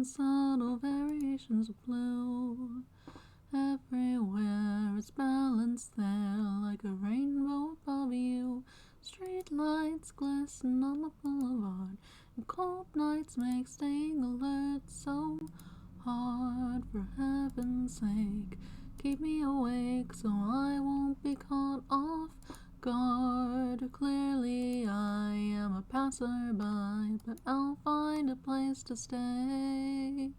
in subtle variations of blue. Everywhere it's balanced there like a rainbow above you. Street lights glisten on the boulevard, and cold nights make staying alert so hard. For heaven's sake, keep me awake so I won't be caught off guard. Clearly I am a passerby, but I'll find a place to stay.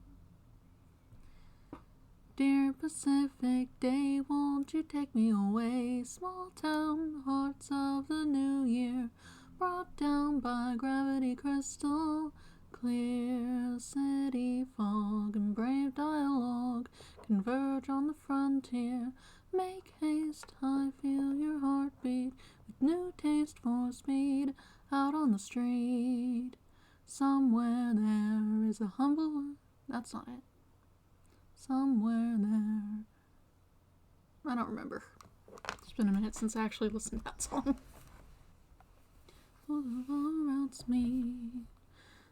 Dear Pacific Day, won't you take me away? Small town, hearts of the new year, brought down by gravity crystal clear. City fog and brave dialogue converge on the frontier. Make haste, I feel your heartbeat with new taste for speed. Out on the street, somewhere there is a humble... That's not it. Somewhere there. I don't remember. It's been a minute since I actually listened to that song. Boulevard surrounds me.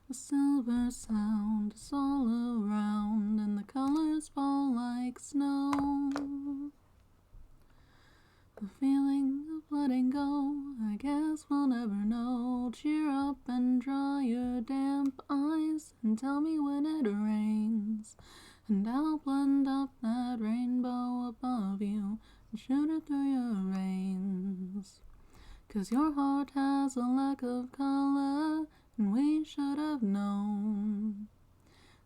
The silver sound is all around, and the colors fall like snow. The feeling of letting go, I guess we'll never know. Cheer up and dry your damp eyes, and tell me when it rains. And I'll blend up that rainbow above you and shoot it through your veins. 'Cause your heart has a lack of color, and we should have known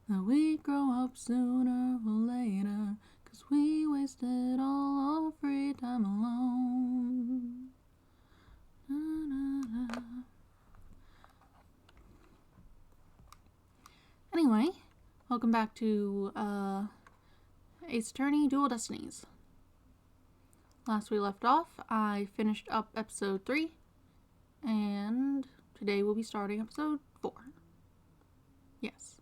that we'd grow up sooner or later, 'cause we wasted all our free time alone. Anyway, welcome back to Ace Attorney Dual Destinies. Last we left off, I finished up episode 3, and today we'll be starting episode 4. Yes.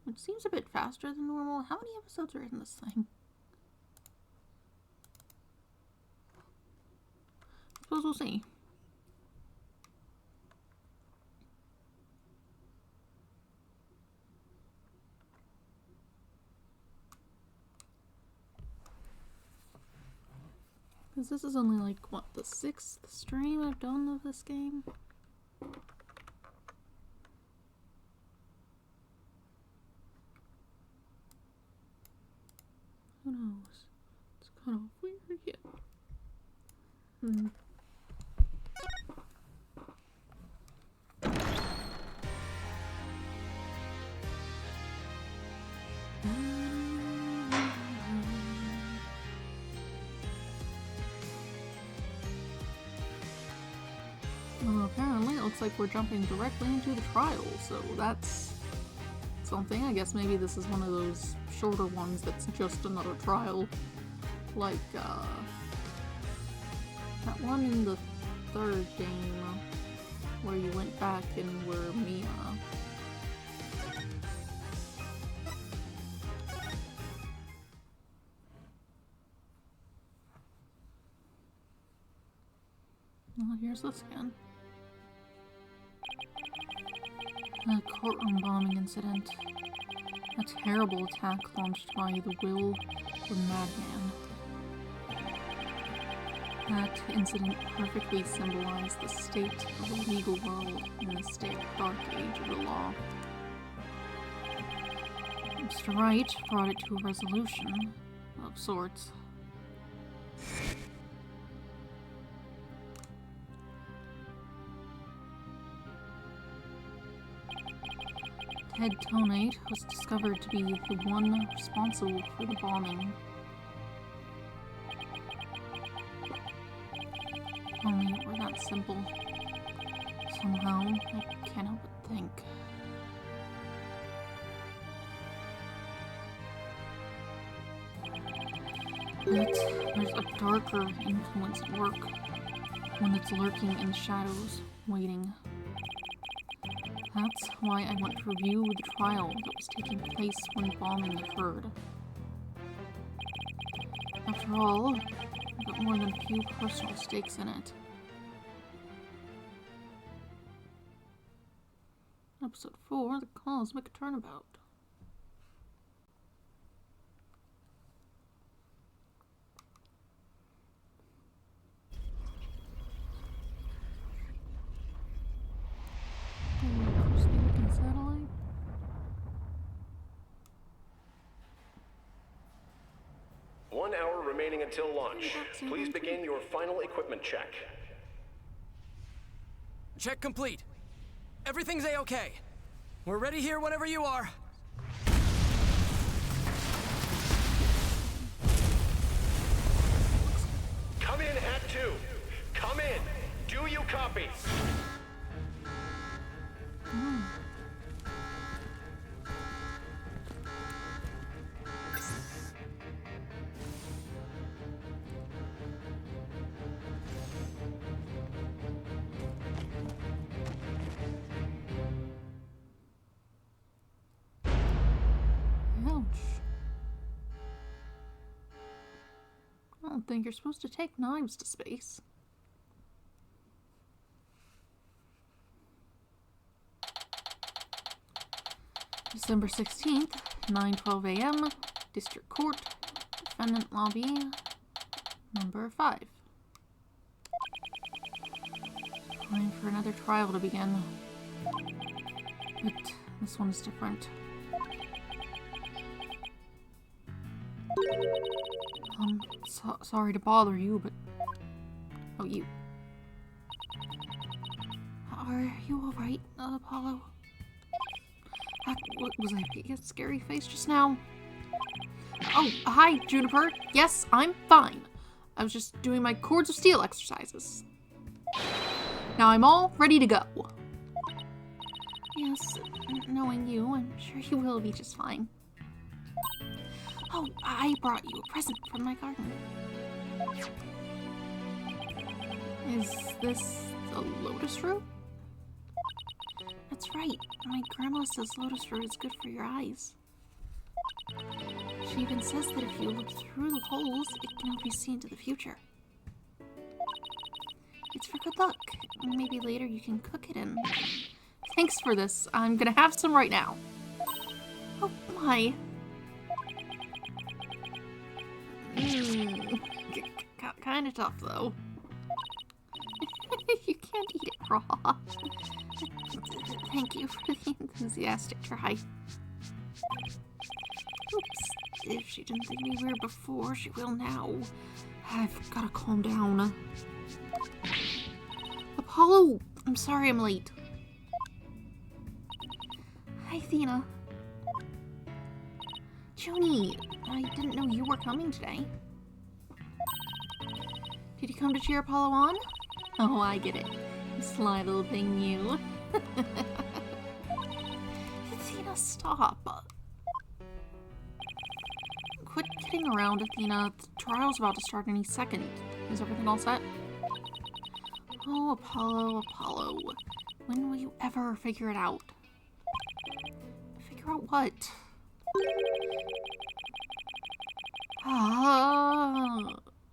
Which seems a bit faster than normal. How many episodes are in this thing? I suppose we'll see. Because this is only like, what, the 6th stream I've done of this game? Who knows? It's kind of weird, yeah. Well, apparently it looks like we're jumping directly into the trial, so that's something. I guess maybe this is one of those shorter ones that's just another trial. Like, that one in the 3rd game where you went back and were Mia. Well, here's this again. A courtroom bombing incident. A terrible attack launched by the will of a madman. That incident perfectly symbolized the state of the legal world in this dark age of the law. Mr. Wright brought it to a resolution of sorts. Ted Tonate was discovered to be the one responsible for the bombing. If only it were that simple. Somehow, I can't help but think. But there's a darker influence at work, one that's lurking in the shadows, waiting. That's why I want to review the trial that was taking place when bombing occurred. After all, I've got more than a few personal stakes in it. Episode 4, The Cosmic Turnabout. Crispy-looking satellite. One hour remaining until launch. Please begin your final equipment check. Check complete. Everything's A-okay. We're ready here whenever you are. Come in at 2. Come in. Do you copy? Ouch. I don't think you're supposed to take knives to space. December 16th, 9:12 a.m., District Court, Defendant Lobby, number 5. Time for another trial to begin. But this one's different. Sorry to bother you, but... Oh, you. Are you alright, Apollo? What was I making a scary face just now? Oh, hi, Juniper. Yes, I'm fine. I was just doing my cords of steel exercises. Now I'm all ready to go. Yes, knowing you, I'm sure you will be just fine. Oh, I brought you a present from my garden. Is this a lotus root? That's right. My grandma says lotus root is good for your eyes. She even says that if you look through the holes, it can help you see into the future. It's for good luck. Maybe later you can cook it in. Thanks for this. I'm gonna have some right now. Oh my. Kinda tough though. You can't eat it raw. Thank you for the enthusiastic try. Oops. If she didn't think me weird before, she will now. I've gotta calm down. Apollo! I'm sorry I'm late. Hi, Athena. Junie, I didn't know you were coming today. Did you come to cheer Apollo on? Oh, I get it. You sly little thing, you. Athena, stop. Quit kidding around, Athena. The trial's about to start any second. Is everything all set? Oh, Apollo, Apollo. When will you ever figure it out? Figure out what?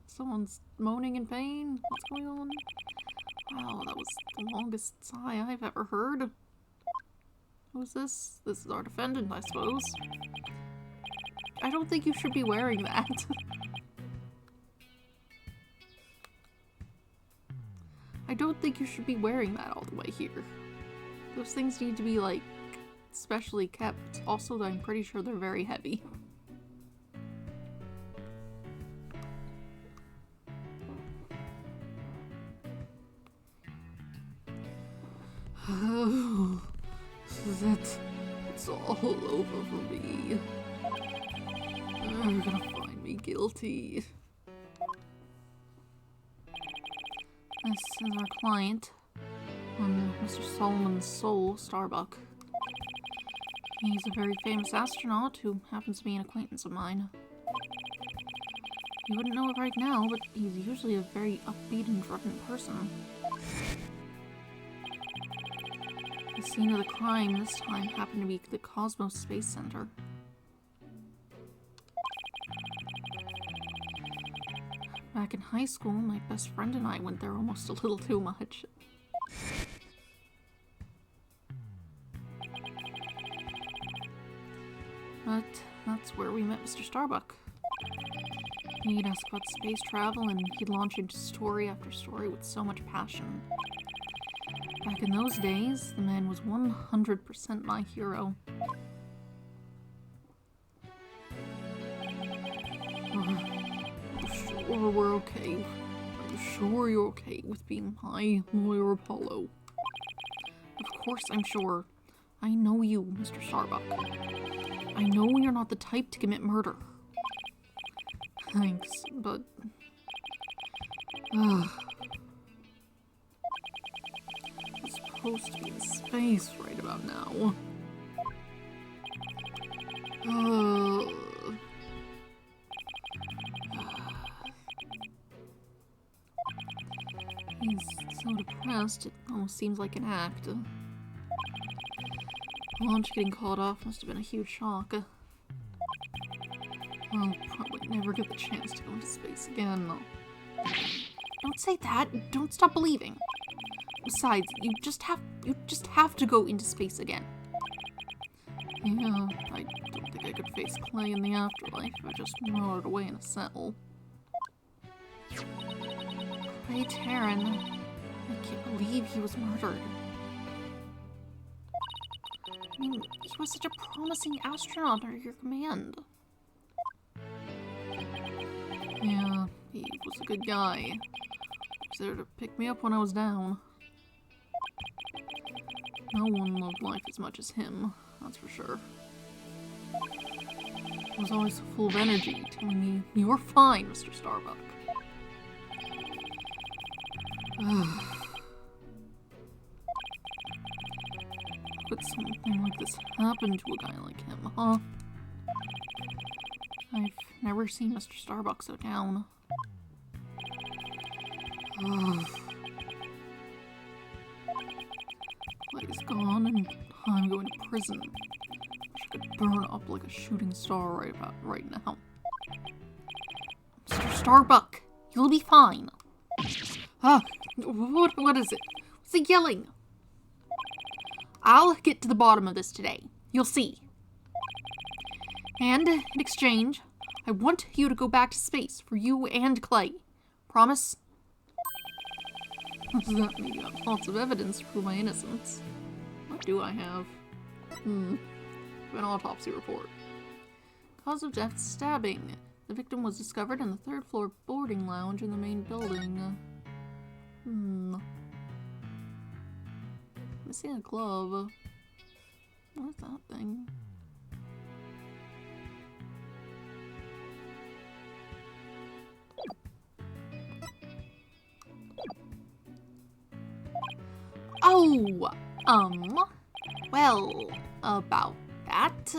Someone's moaning in pain? What's going on? Wow, that was the longest sigh I've ever heard. Who's this? This is our defendant, I suppose. I don't think you should be wearing that. I don't think you should be wearing that all the way here. Those things need to be, like, specially kept. Also, I'm pretty sure they're very heavy. Oh, it's all over for me. You're gonna find me guilty. This is our client, Mr. Solomon Soul Starbuck. He's a very famous astronaut who happens to be an acquaintance of mine. You wouldn't know it right now, but he's usually a very upbeat and driven person. The scene of the crime this time happened to be the Cosmos Space Center. Back in high school, my best friend and I went there almost a little too much. But that's where we met Mr. Starbuck. He'd ask about space travel, and he'd launch into story after story with so much passion. Back in those days, the man was 100% my hero. Are you sure we're okay? Are you sure you're okay with being my lawyer, Apollo? Of course I'm sure. I know you, Mr. Starbuck. I know you're not the type to commit murder. Thanks, but... I'm supposed to be in space right about now. He's so depressed, it almost seems like an act. Launch getting called off must have been a huge shock. I'll probably never get the chance to go into space again. Don't say that. Don't stop believing. Besides, you just have to go into space again. Yeah, I don't think I could face Clay in the afterlife if I just rotted away in a cell. Clay Terran. I can't believe he was murdered. I mean, he was such a promising astronaut under your command. Yeah, he was a good guy. He was there to pick me up when I was down. No one loved life as much as him, that's for sure. He was always so full of energy, telling me, "You're fine, Mr. Starbuck." Could something like this happen to a guy like him, huh? I've never seen Mr. Starbuck so down. Clay's gone and I'm going to prison. Wish I could burn up like a shooting star right now. Mr. Starbuck, you'll be fine. What is it? What's he yelling? I'll get to the bottom of this today. You'll see. And, in exchange, I want you to go back to space for you and Clay. Promise? Does that mean you have lots of evidence to prove my innocence? What do I have? An autopsy report. Cause of death, stabbing. The victim was discovered in the third-floor boarding lounge in the main building. Missing a glove. What is that thing? Oh, well, about that.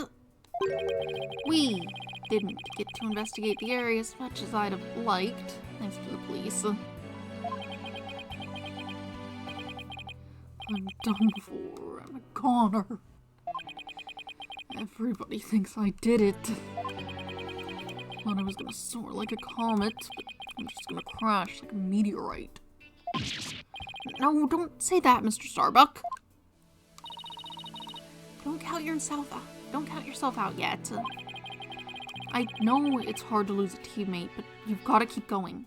We didn't get to investigate the area as much as I'd have liked, thanks to the police. I'm done for. I'm a goner. Everybody thinks I did it. Thought I was gonna soar like a comet, but I'm just gonna crash like a meteorite. No, don't say that, Mr. Starbuck. Don't count yourself out yet. I know it's hard to lose a teammate, but you've got to keep going.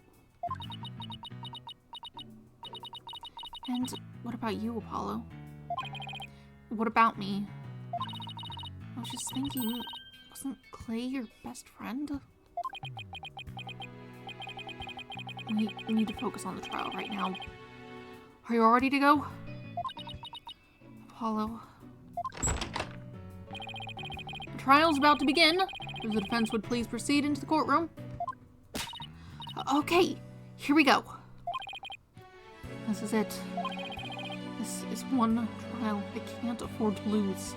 And what about you, Apollo? What about me? I was just thinking, wasn't Clay your best friend? We need to focus on the trial right now. Are you all ready to go? Apollo. The trial's about to begin. If the defense would please proceed into the courtroom. Okay, here we go. This is it. This is one trial I can't afford to lose.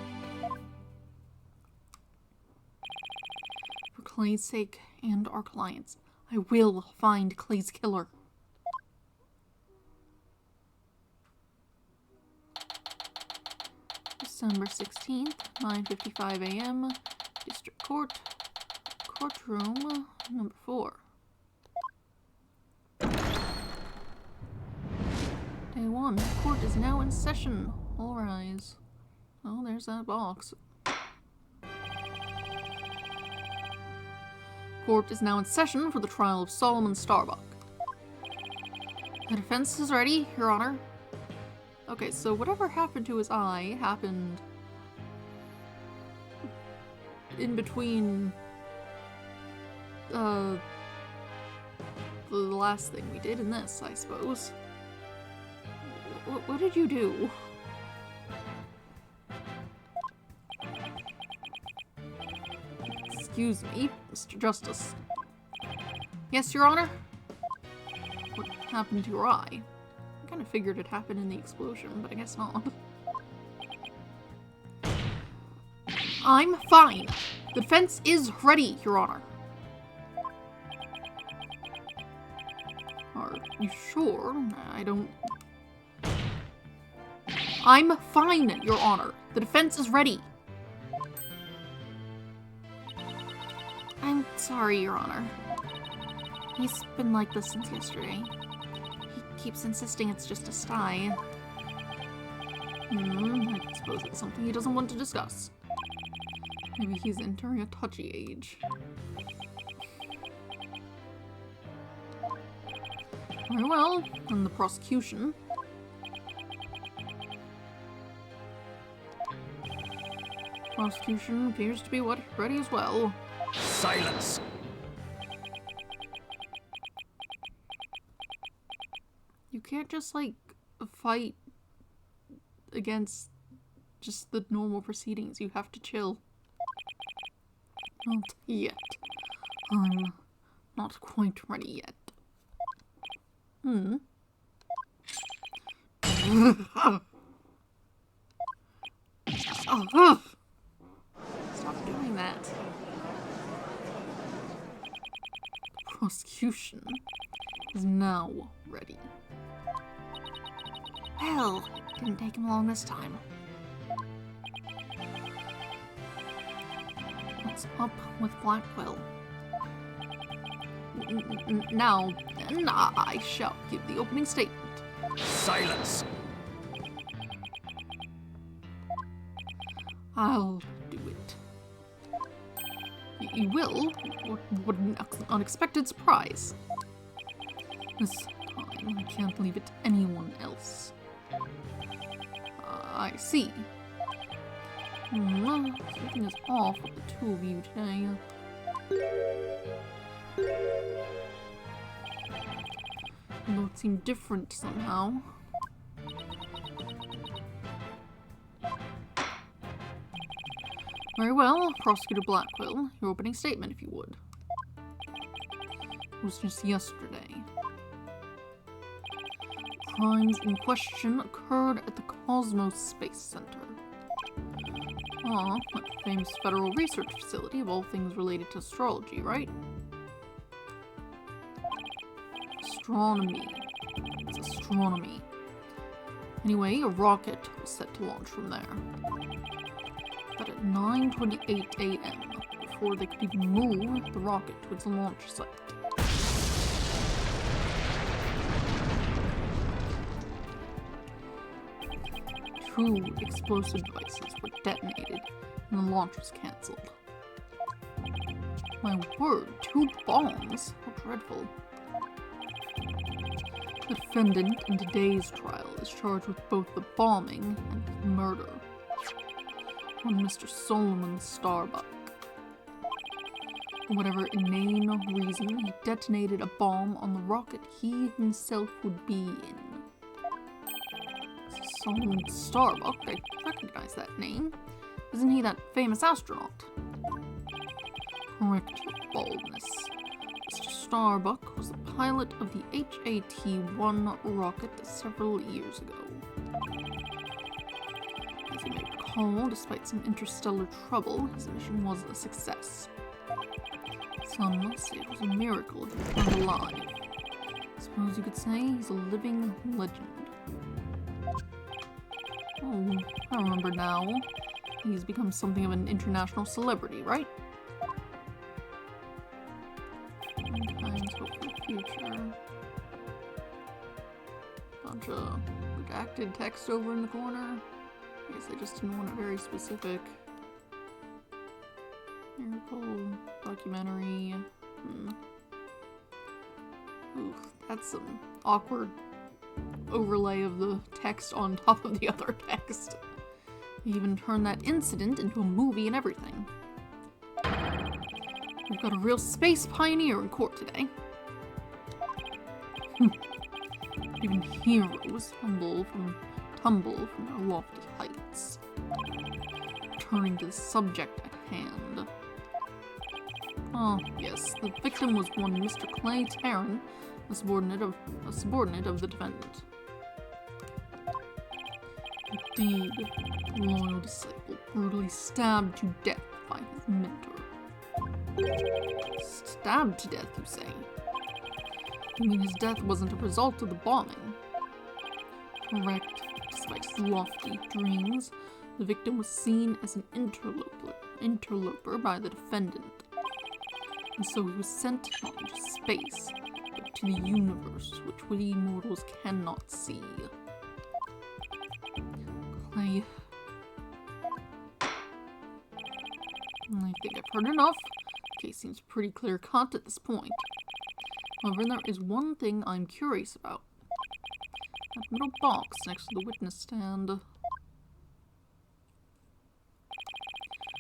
For Clay's sake and our clients, I will find Clay's killer. December 16th, 9:55 a.m., District Court, Courtroom number 4. Day 1, court is now in session. All rise. Oh, there's that box. Court is now in session for the trial of Solomon Starbuck. The defense is ready, Your Honor. Okay, so whatever happened to his eye happened in between the last thing we did in this, I suppose. What did you do? Excuse me, Mr. Justice. Yes, Your Honor? What happened to your eye? I kind of figured it happened in the explosion, but I guess not. I'm fine. The defense is ready, Your Honor. Are you sure? I don't... I'm fine, Your Honor. The defense is ready. I'm sorry, Your Honor. He's been like this since yesterday. He keeps insisting it's just a sty. I suppose it's something he doesn't want to discuss. Maybe he's entering a touchy age. Very well, and the prosecution. Prosecution appears to be ready as well. Silence! You can't just, like, fight against just the normal proceedings. You have to chill. Not yet. I'm not quite ready yet. Stop doing that. The prosecution is now ready. Well, didn't take him long this time. What's up with Blackwell? Now, then, I shall give the opening statement. Silence! I'll do it. You will? What an unexpected surprise. This time, I can't leave it to anyone else. I see. Something is off with the two of you today. Although it seemed different somehow. Very well, Prosecutor Blackwell, your opening statement, if you would. It was just yesterday. Crimes in question occurred at the Cosmos Space Center. That famous federal research facility of all things related to astrology, right? Astronomy. It's astronomy. Anyway, a rocket was set to launch from there. But at 9:28 a.m., before they could even move the rocket to its launch site. Two explosive devices were detonated and the launch was cancelled. My word, 2 bombs? How dreadful. The defendant in today's trial is charged with both the bombing and murder. One Mr. Solomon Starbuck. For whatever inane reason, he detonated a bomb on the rocket he himself would be in. Solomon Starbuck? I recognize that name. Isn't he that famous astronaut? Correct your baldness. Mr. Starbuck was the pilot of the HAT-1 rocket several years ago. As you may recall, despite some interstellar trouble, his mission was a success. Some say it was a miracle he returned alive. Suppose you could say he's a living legend. Oh, I remember now. He's become something of an international celebrity, right? Times hope for the future. Bunch of redacted text over in the corner. I guess I just didn't want it very specific. Miracle, documentary. Ooh, that's some awkward overlay of the text on top of the other text. They even turned that incident into a movie and everything. We've got a real space pioneer in court today. Even heroes tumble from their lofty heights. Turning to the subject at hand. Oh, yes, the victim was one Mr. Clay Tarrant, a subordinate of the defendant. Indeed, the loyal disciple brutally stabbed to death by his mentor. Stabbed to death, you say? You mean his death wasn't a result of the bombing? Correct. Despite his lofty dreams, the victim was seen as an interloper by the defendant. And so he was sent not into space, but to the universe, which we mortals cannot see. Clay. I think I've heard enough. The case seems pretty clear-cut at this point. However, there is one thing I'm curious about. That middle box next to the witness stand.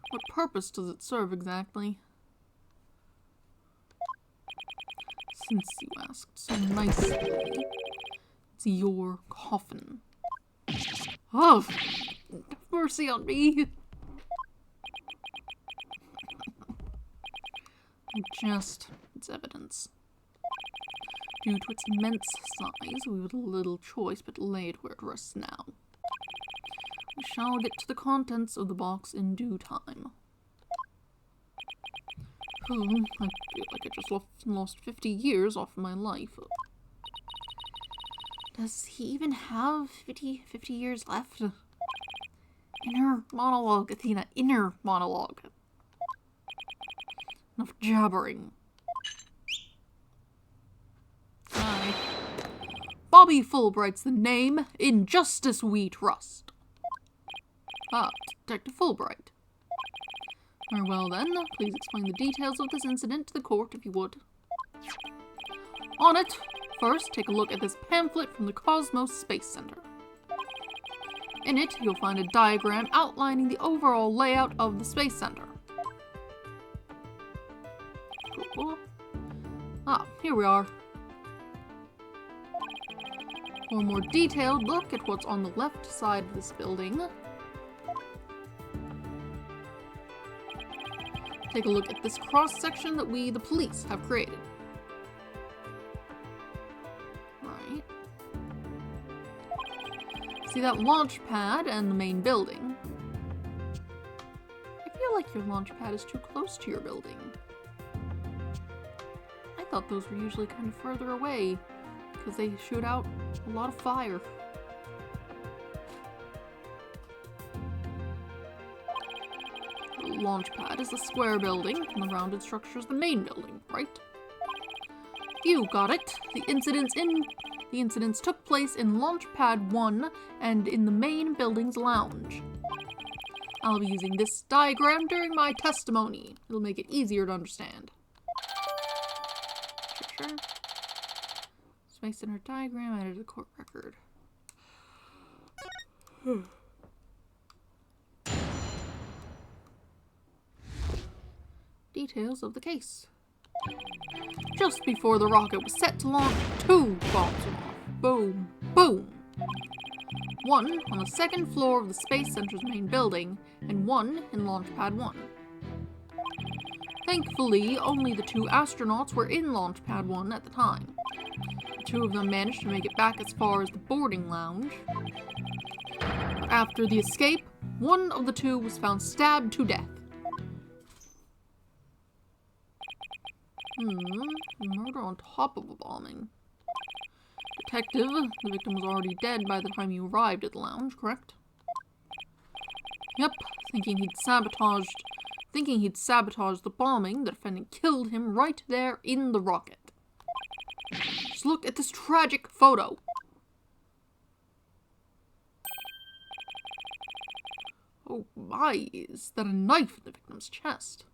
What purpose does it serve exactly? Since you asked so nicely, it's your coffin. Oh, have mercy on me. It's evidence. Due to its immense size, we have little choice but to lay it where it rests now. We shall get to the contents of the box in due time. Oh, I feel like I just lost 50 years off of my life. Does he even have 50 years left? Inner monologue, Athena. Inner monologue. Enough jabbering. Aye. Bobby Fulbright's the name. In justice we trust. Ah, Detective Fulbright. Very well then, please explain the details of this incident to the court if you would. On it, first take a look at this pamphlet from the Cosmos Space Center. In it, you'll find a diagram outlining the overall layout of the Space Center. Cool. Ah, here we are. For a more detailed look at what's on the left side of this building, take a look at this cross-section that we, the police, have created. Right. See that launch pad and the main building? I feel like your launch pad is too close to your building. I thought those were usually kind of further away, because they shoot out a lot of fire. The launch pad is the square building, and the rounded structure is the main building, right? You got it. The incidents took place in Launch Pad 1 and in the main building's lounge. I'll be using this diagram during my testimony. It'll make it easier to understand. Sure. Space Center diagram added to the court record. Details of the case. Just before the rocket was set to launch, 2 bombs went off. Boom, boom. One on the second floor of the Space Center's main building, and one in Launchpad 1. Thankfully, only the 2 astronauts were in Launchpad 1 at the time. The 2 of them managed to make it back as far as the boarding lounge. But after the escape, one of the 2 was found stabbed to death. Murder on top of a bombing. Detective, the victim was already dead by the time you arrived at the lounge, correct? Yep, thinking he'd sabotaged the bombing, the defendant killed him right there in the rocket. Just look at this tragic photo. Oh my, is that a knife in the victim's chest?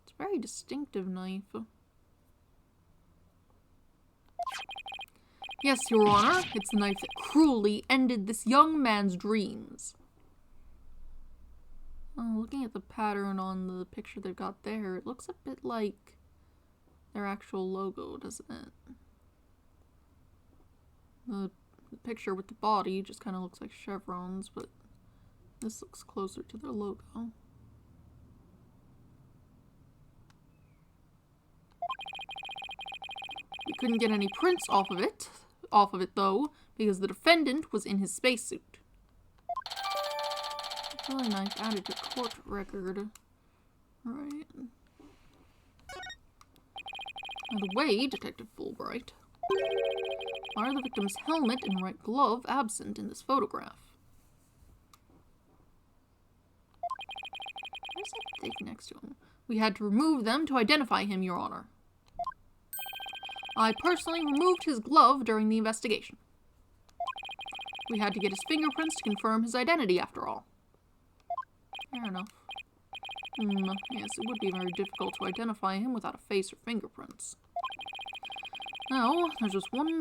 It's a very distinctive knife. Yes, Your Honor, it's the knife that cruelly ended this young man's dreams. Oh, looking at the pattern on the picture they've got there, it looks a bit like their actual logo, doesn't it? The picture with the body just kind of looks like chevrons, but this looks closer to their logo. We couldn't get any prints off of it though, because the defendant was in his spacesuit. Really nice added to court record. Right. By the way, Detective Fulbright, why are the victim's helmet and right glove absent in this photograph? Where's that thing next to him? We had to remove them to identify him, Your Honor. I personally removed his glove during the investigation. We had to get his fingerprints to confirm his identity, after all. Fair enough. Yes, it would be very difficult to identify him without a face or fingerprints. Now, there's just one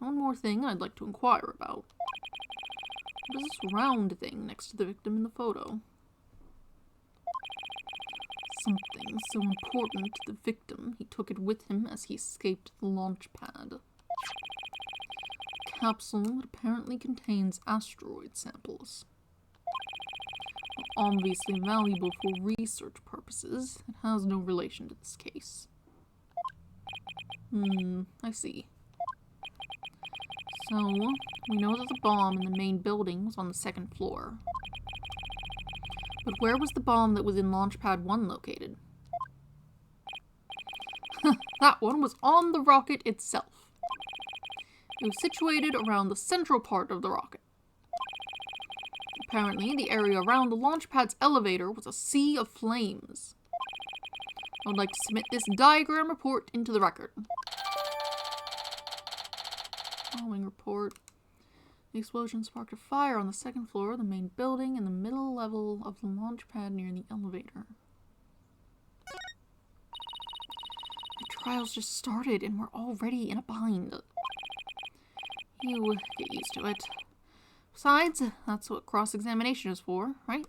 more thing I'd like to inquire about. What is this round thing next to the victim in the photo? Something so important to the victim, he took it with him as he escaped the launch pad. A capsule that apparently contains asteroid samples. While obviously valuable for research purposes, it has no relation to this case. I see. So, we know that the bomb in the main building was on the second floor. But where was the bomb that was in Launchpad 1 located? That one was on the rocket itself. It was situated around the central part of the rocket. Apparently, the area around the Launchpad's elevator was a sea of flames. I would like to submit this diagram report into the record. Following report. The explosion sparked a fire on the second floor of the main building in the middle level of the launch pad near the elevator. The trials just started and we're already in a bind. You get used to it. Besides, that's what cross-examination is for, right?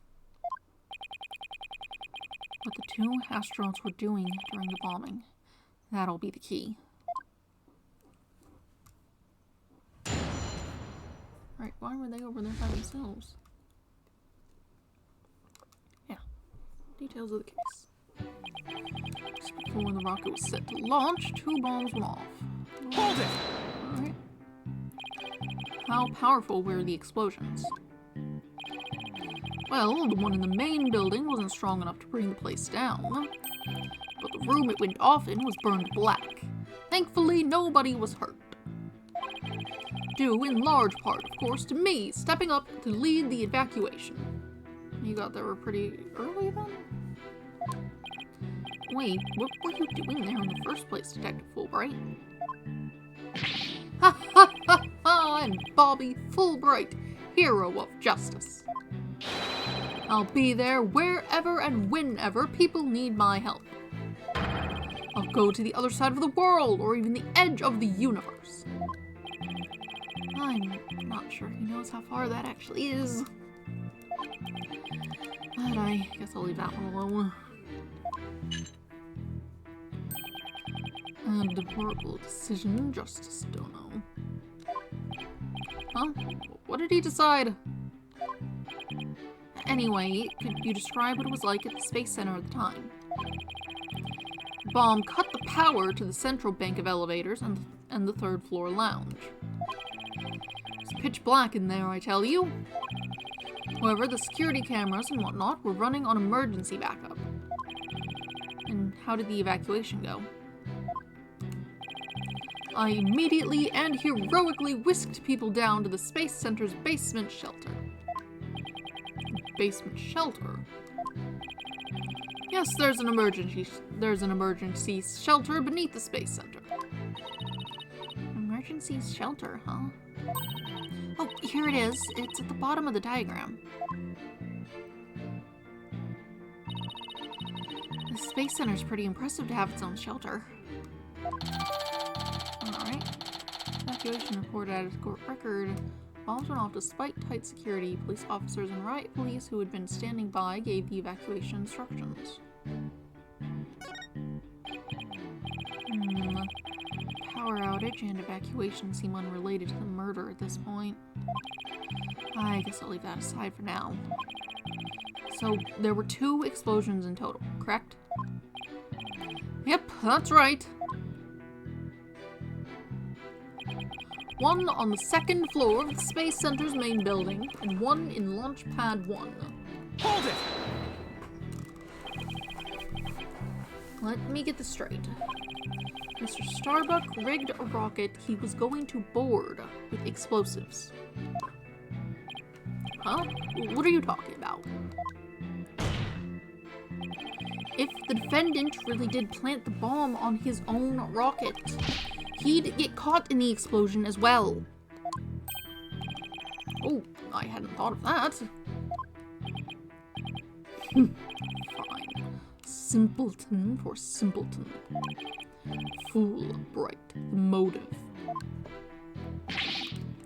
What the two astronauts were doing during the bombing. That'll be the key. Right, why were they over there by themselves? Yeah. Details of the case. Just before the rocket was set to launch, 2 bombs went off. Hold it! Alright. How powerful were the explosions? Well, the one in the main building wasn't strong enough to bring the place down. But the room it went off in was burned black. Thankfully, nobody was hurt. Due in large part, of course, to me stepping up to lead the evacuation. You got there pretty early then? Wait, what were you doing there in the first place, Detective Fulbright? Ha ha ha ha! I'm Bobby Fulbright, hero of justice. I'll be there wherever and whenever people need my help. I'll go to the other side of the world, or even the edge of the universe. I'm not sure he knows how far that actually is. But I guess I'll leave that one alone. A deplorable decision, Justice Dono. Huh? What did he decide? Anyway, could you describe what it was like at the Space Center at the time? The bomb cut the power to the central bank of elevators and the third floor lounge. It's pitch black in there, I tell you. However, the security cameras and whatnot were running on emergency backup. And how did the evacuation go? I immediately and heroically whisked people down to the Space Center's basement shelter. Basement shelter? Yes, there's an emergency shelter beneath the Space Center. Emergency shelter, huh? Oh, here it is. It's at the bottom of the diagram. The Space Center's pretty impressive to have its own shelter. Alright. evacuation report at his court record. Bombs went off despite tight security. Police officers and riot police who had been standing by gave the evacuation instructions. Power outage and evacuation seem unrelated to the murder at this point. I guess I'll leave that aside for now. So, there were 2 explosions in total, correct? Yep, that's right. One on the 2nd floor of the Space Center's main building, and one in Launch Pad 1. Hold it! Let me get this straight. Mr. Starbuck rigged a rocket he was going to board with explosives. Huh? What are you talking about? If the defendant really did plant the bomb on his own rocket, he'd get caught in the explosion as well. Oh, I hadn't thought of that. Fine. Simpleton for simpleton. Fool, Wright. The motive.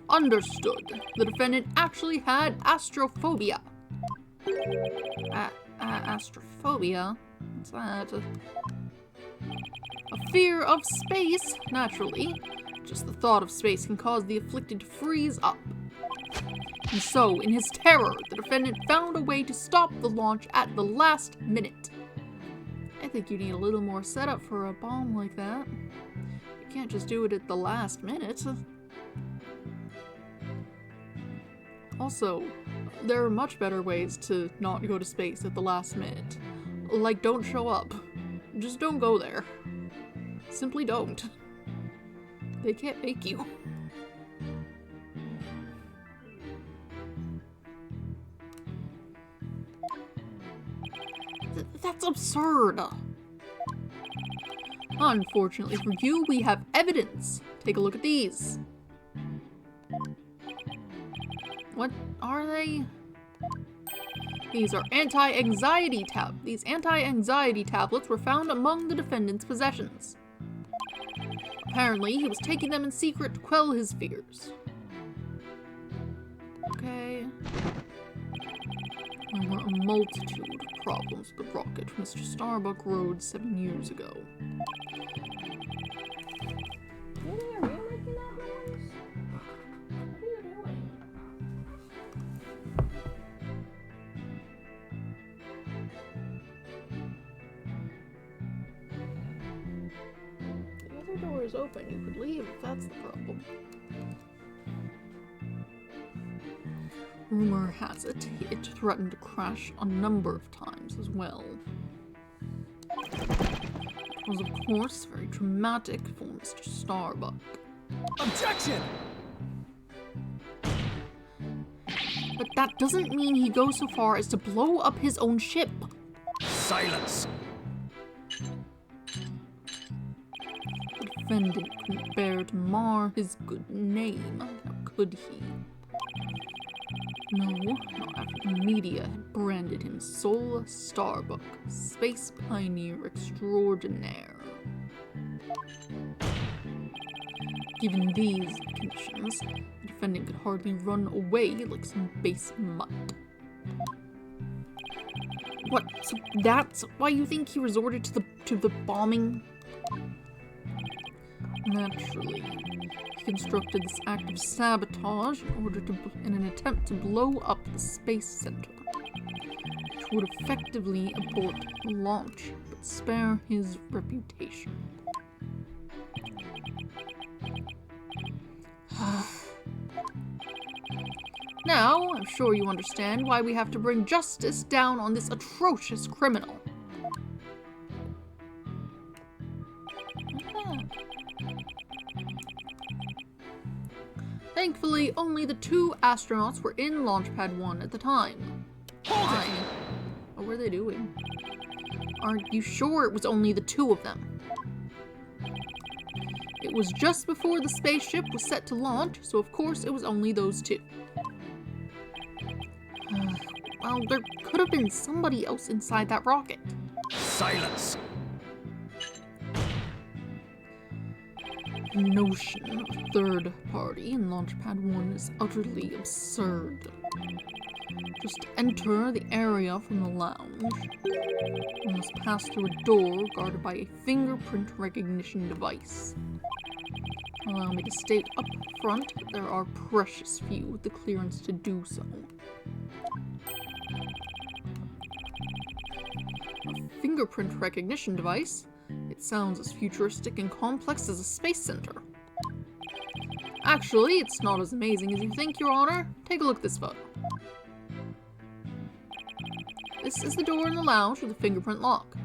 Understood. The defendant actually had astrophobia. Astrophobia? What's that? A fear of space, naturally. Just the thought of space can cause the afflicted to freeze up. And so, in his terror, the defendant found a way to stop the launch at the last minute. I think you need a little more setup for a bomb like that. You can't just do it at the last minute. Also, there are much better ways to not go to space at the last minute. Like, don't show up. Just don't go there. Simply don't. They can't make you. That's absurd. Unfortunately for you, we have evidence. Take a look at these. What are they? These are anti-anxiety tablets. These anti-anxiety tablets were found among the defendant's possessions. Apparently, he was taking them in secret to quell his fears. Okay. There were a multitude of problems with the rocket Mr. Starbuck rode 7 years ago. The door is open. You could leave if that's the problem. Rumor has it, it threatened to crash a number of times as well. It was, of course, very traumatic for Mr. Starbuck. Objection! But that doesn't mean he goes so far as to blow up his own ship. Silence! The defendant couldn't bear to mar his good name. How could he? No, not after the media had branded him Sol Starbuck, space pioneer extraordinaire. Given these conditions, the defendant could hardly run away like some base mutt. What? So that's why you think he resorted to the bombing? Naturally, he constructed this act of sabotage in an attempt to blow up the Space Center, which would effectively abort the launch, but spare his reputation. Now, I'm sure you understand why we have to bring justice down on this atrocious criminal. Thankfully, only the 2 astronauts were in Launch Pad 1 at the time. Why? What were they doing? Are you sure it was only the 2 of them? It was just before the spaceship was set to launch, so of course it was only those 2. Well, there could have been somebody else inside that rocket. Silence! notion of a third party in Launchpad 1 is utterly absurd. Just enter the area from the lounge. You must pass through a door guarded by a fingerprint recognition device. Allow me to state up front that there are precious few with the clearance to do so. A fingerprint recognition device? It sounds as futuristic and complex as a space center. Actually, it's not as amazing as you think, Your Honor. Take a look at this photo. This is the door in the lounge with a fingerprint lock.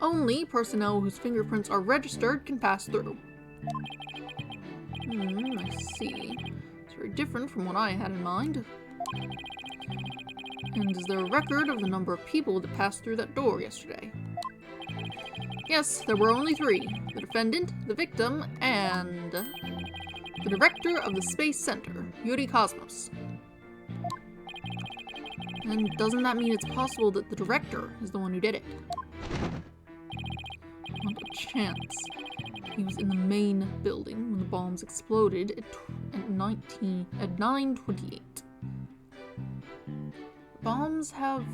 Only personnel whose fingerprints are registered can pass through. I see. It's very different from what I had in mind. And is there a record of the number of people that passed through that door yesterday? Yes, there were only 3. The defendant, the victim, and the director of the Space Center, Yuri Cosmos. And doesn't that mean it's possible that the director is the one who did it? Not a chance. He was in the main building when the bombs exploded at 9:28. Bombs have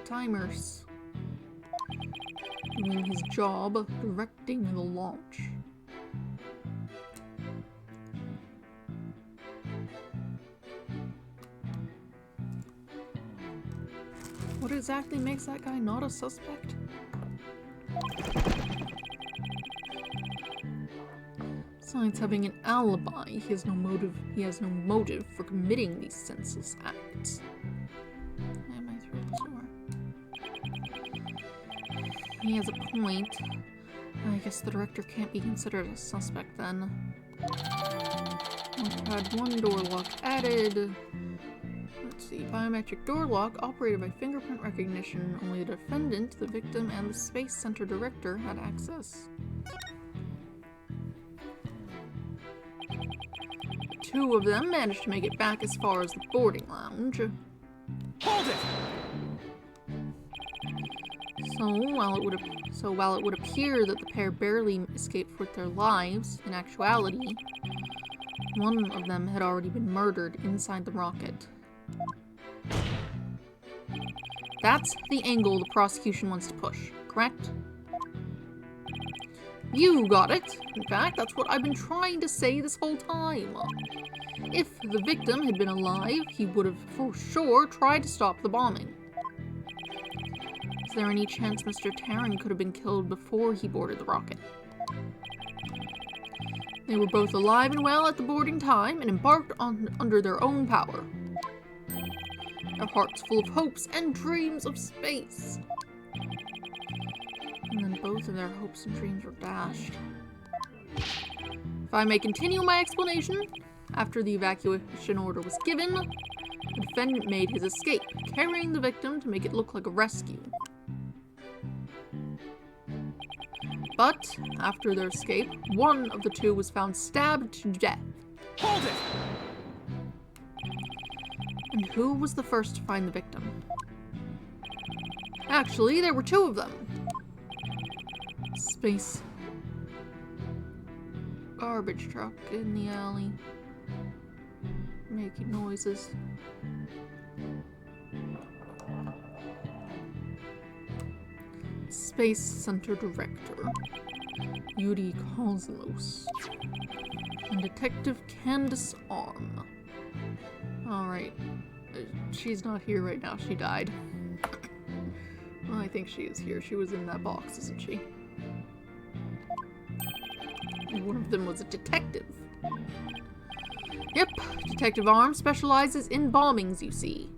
timers. Doing his job directing the launch. What exactly makes that guy not a suspect? Besides having an alibi, he has no motive for committing these senseless acts. Am I through this door? He has a point. I guess the director can't be considered a suspect then. Had 1 door lock added. Let's see, biometric door lock operated by fingerprint recognition. Only the defendant, the victim, and the Space Center director had access. 2 of them managed to make it back as far as the boarding lounge. Hold it! So while it would appear that the pair barely escaped with their lives, in actuality, one of them had already been murdered inside the rocket. That's the angle the prosecution wants to push, correct? You got it! In fact, that's what I've been trying to say this whole time. If the victim had been alive, he would have for sure tried to stop the bombing. Is there any chance Mr. Tarrant could have been killed before he boarded the rocket? They were both alive and well at the boarding time and embarked under their own power. Their hearts full of hopes and dreams of space. And then both of their hopes and dreams were dashed. If I may continue my explanation, after the evacuation order was given, the defendant made his escape, carrying the victim to make it look like a rescue. But, after their escape, one of the 2 was found stabbed to death. Hold it! And who was the first to find the victim? Actually, there were 2 of them. Space garbage truck in the alley, making noises. Space Center Director, Yuri Cosmos, and Detective Candace Arm. Alright, she's not here right now, she died. Well, I think she is here, she was in that box, isn't she? And one of them was a detective. Yep, Detective Arm specializes in bombings, you see.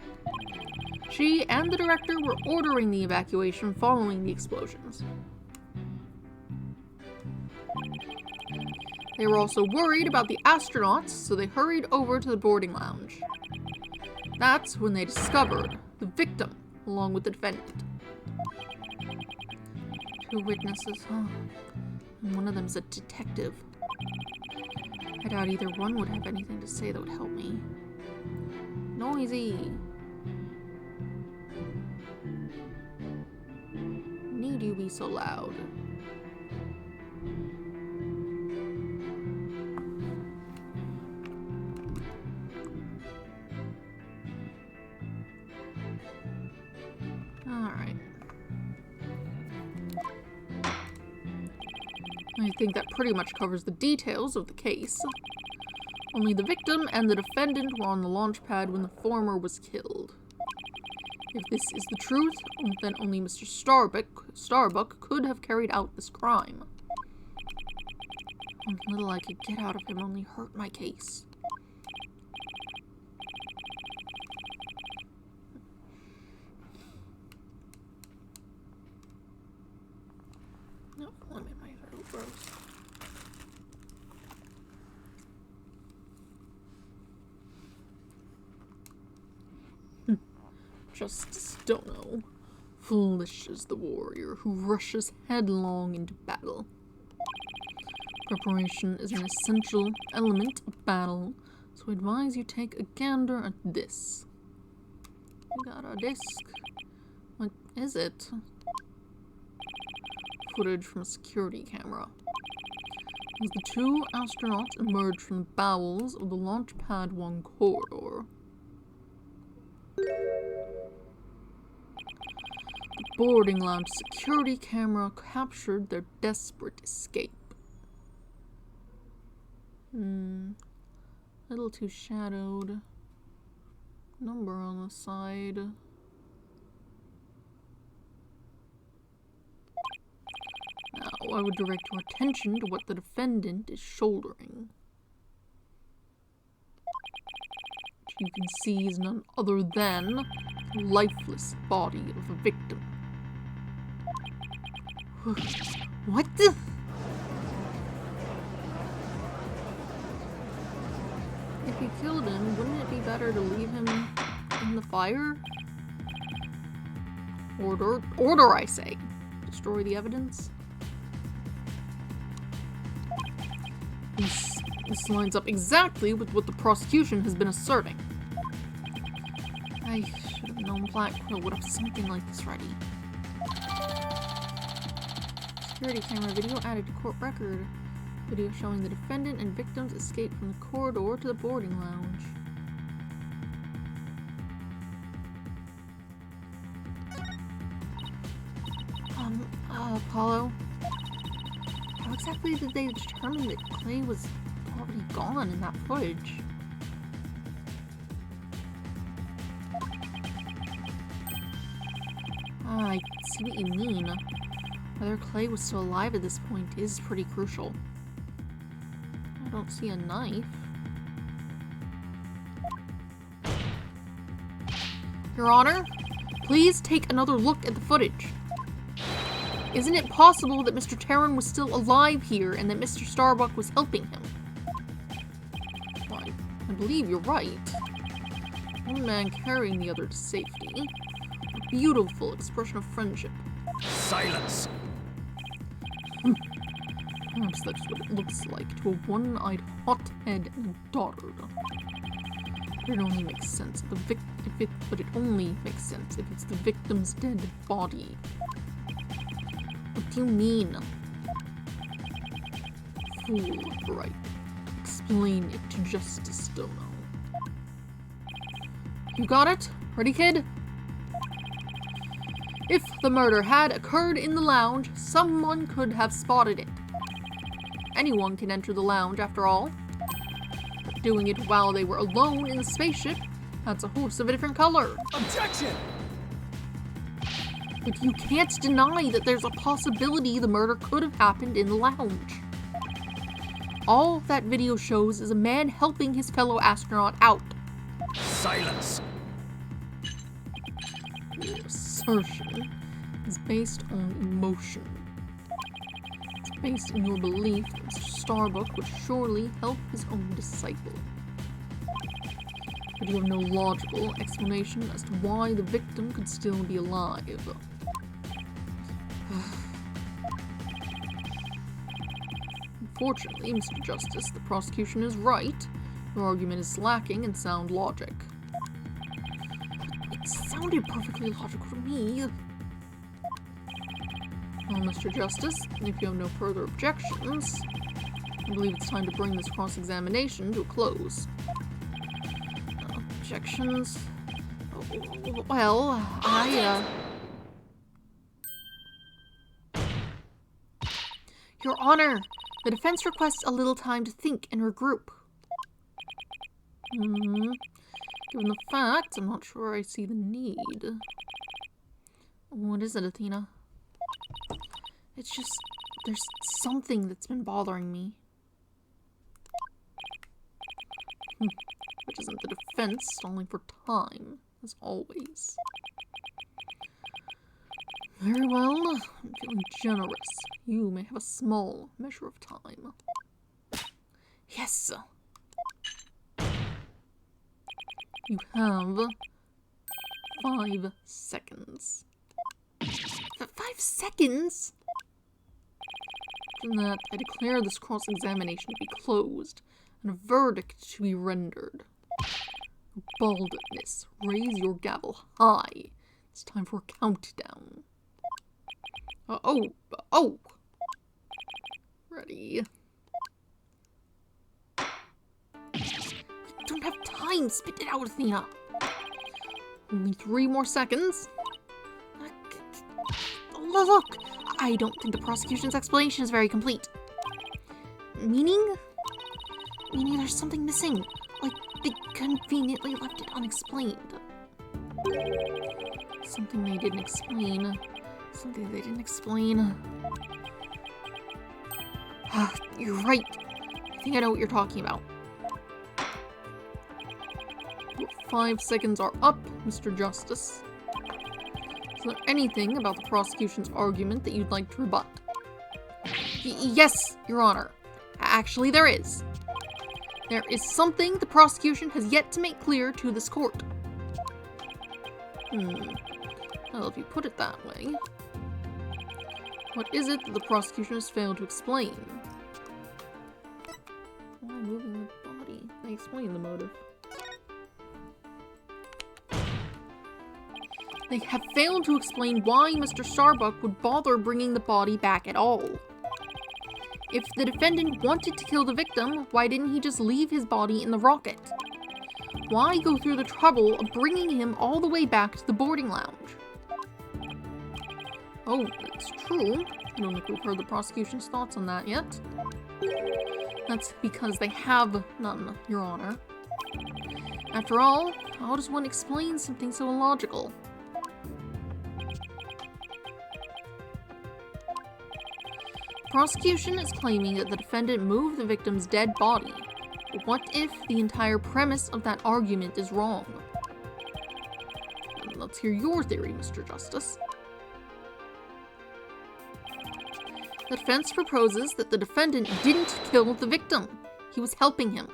She and the director were ordering the evacuation following the explosions. They were also worried about the astronauts, so they hurried over to the boarding lounge. That's when they discovered the victim, along with the defendant. 2 witnesses, huh? And one of them's a detective. I doubt either one would have anything to say that would help me. Noisy. could you be so loud? Alright. I think that pretty much covers the details of the case. Only the victim and the defendant were on the launch pad when the former was killed. If this is the truth, then only Mr. Starbuck could have carried out this crime. What little I could get out of him only hurt my case. No, let me make that gross. Justice don't know. Foolish is the warrior who rushes headlong into battle. Preparation is an essential element of battle, so I advise you take a gander at this. We got a disc. What is it? Footage from a security camera. As the two astronauts emerged from the bowels of the Launch Pad 1 corridor. The boarding lounge security camera captured their desperate escape. Little too shadowed. Number on the side. Now, I would direct your attention to what the defendant is shouldering. Which you can see is none other than the lifeless body of a victim. What the? If you killed him, wouldn't it be better to leave him in the fire? Order, I say. Destroy the evidence. This lines up exactly with what the prosecution has been asserting. I should have known Blackwell would have something like this ready. Security camera video added to court record. Video showing the defendant and victims escape from the corridor to the boarding lounge. Apollo? How exactly did they determine that Clay was already gone in that footage? I see what you mean. Whether Clay was still alive at this point is pretty crucial. I don't see a knife. Your Honor, please take another look at the footage. Isn't it possible that Mr. Terran was still alive here and that Mr. Starbuck was helping him? Well, I believe you're right. One man carrying the other to safety. A beautiful expression of friendship. Silence! Perhaps that's what it looks like to a one-eyed hothead and a daughter. But it only makes sense but it only makes sense if it's the victim's dead body. What do you mean? Fool, Wright. Explain it to Justice Dono. You got it? Ready, kid? If the murder had occurred in the lounge, someone could have spotted it. Anyone can enter the lounge, after all. But doing it while they were alone in the spaceship, that's a horse of a different color. Objection! But you can't deny that there's a possibility the murder could have happened in the lounge. All that video shows is a man helping his fellow astronaut out. Silence! Your assertion is based on emotion. It's based in your belief that Mr. Starbuck would surely help his own disciple. But you have no logical explanation as to why the victim could still be alive. Unfortunately, Mr. Justice, the prosecution is right. Your argument is lacking in sound logic. It sounded perfectly logical to me. Well, Mr. Justice, if you have no further objections, I believe it's time to bring this cross-examination to a close. Objections? Well, Your Honor, the defense requests a little time to think and regroup. Given the fact, I'm not sure I see the need. What is it, Athena? It's just, there's something that's been bothering me. Which isn't the defense stalling for time, as always. Very well, I'm feeling generous. You may have a small measure of time. Yes! You have 5 seconds. 5 seconds? After that, I declare this cross-examination to be closed, and a verdict to be rendered. Baldness, raise your gavel high. It's time for a countdown. Oh! Ready. I don't have time! Spit it out, Athena! Only 3 more seconds. Look! I don't think the prosecution's explanation is very complete. Meaning? Meaning there's something missing. Like, they conveniently left it unexplained. Something they didn't explain. Something they didn't explain. You're right. I think I know what you're talking about. Your 5 seconds are up, Mr. Justice. Is there anything about the prosecution's argument that you'd like to rebut? Yes, Your Honor. Actually, there is. There is something the prosecution has yet to make clear to this court. Well, if you put it that way. What is it that the prosecution has failed to explain? Why moving the body? They explain the motive. They have failed to explain why Mr. Starbuck would bother bringing the body back at all. If the defendant wanted to kill the victim, why didn't he just leave his body in the rocket? Why go through the trouble of bringing him all the way back to the boarding lounge? Oh, it's true. I don't think we've heard the prosecution's thoughts on that yet. That's because they have none, Your Honor. After all, how does one explain something so illogical? Prosecution is claiming that the defendant moved the victim's dead body. But what if the entire premise of that argument is wrong? Let's hear your theory, Mr. Justice. The defense proposes that the defendant didn't kill the victim. He was helping him.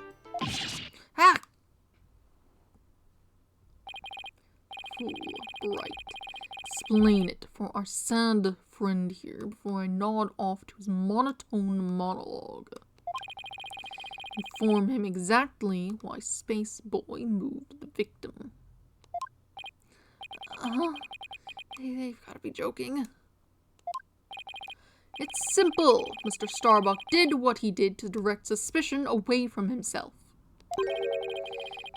Ah! Fool, Wright. Explain it for our sad friend here before I nod off to his monotone monologue. Inform him exactly why Space Boy moved the victim. They've got to be joking. It's simple. Mr. Starbuck did what he did to direct suspicion away from himself.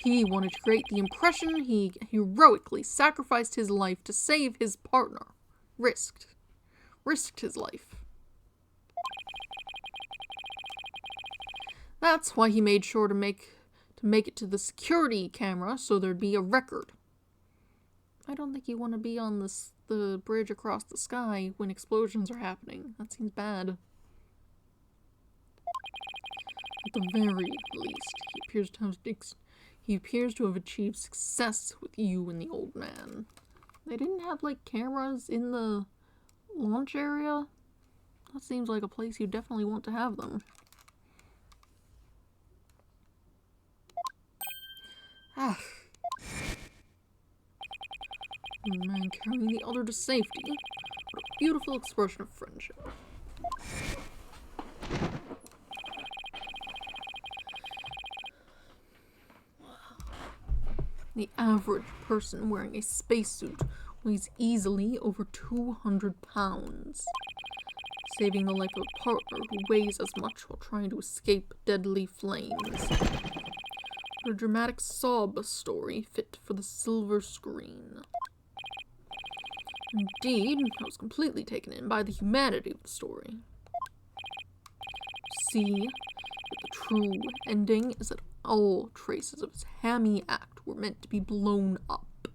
He wanted to create the impression he heroically sacrificed his life to save his partner. Risked his life. That's why he made sure to make it to the security camera so there'd be a record. I don't think you want to be on the bridge across the sky when explosions are happening. That seems bad. At the very least, he appears to have achieved success with you and the old man. They didn't have, like, cameras in the launch area? That seems like a place you definitely want to have them. One man carrying the other to safety. What a beautiful expression of friendship. The average person wearing a spacesuit weighs easily over 200 pounds, saving the life of a partner who weighs as much while trying to escape deadly flames. A dramatic sob story fit for the silver screen. Indeed, I was completely taken in by the humanity of the story. See that the true ending is that all traces of his hammy act were meant to be blown up.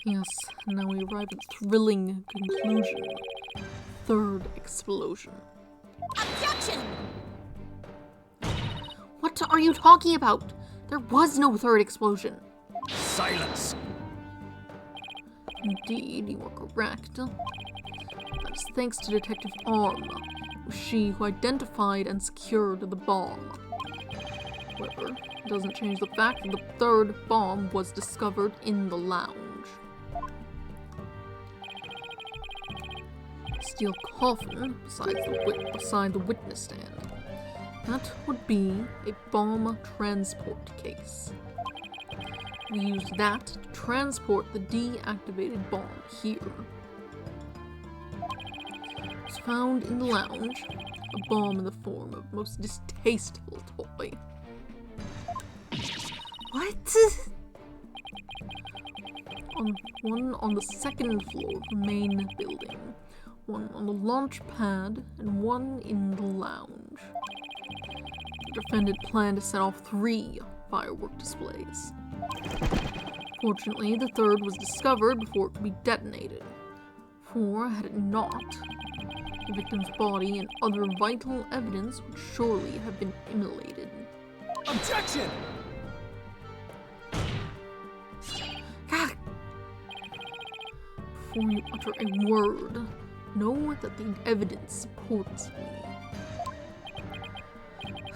Yes, and now we arrive at the thrilling conclusion. Third explosion. Objection! What are you talking about? There was no third explosion. Silence! Indeed, you are correct. That is thanks to Detective Arm. It was she who identified and secured the bomb. However, it doesn't change the fact that the third bomb was discovered in the lounge. A steel coffin beside the witness stand. That would be a bomb transport case. We used that to transport the deactivated bomb here. It was found in the lounge, a bomb in the form of a most distasteful toy. What? One on the second floor of the main building, one on the launch pad, and one in the lounge. The defendant planned to set off 3 firework displays. Fortunately, the third was discovered before it could be detonated. For, had it not, the victim's body and other vital evidence would surely have been immolated. Objection! God! Before you utter a word, know that the evidence supports me.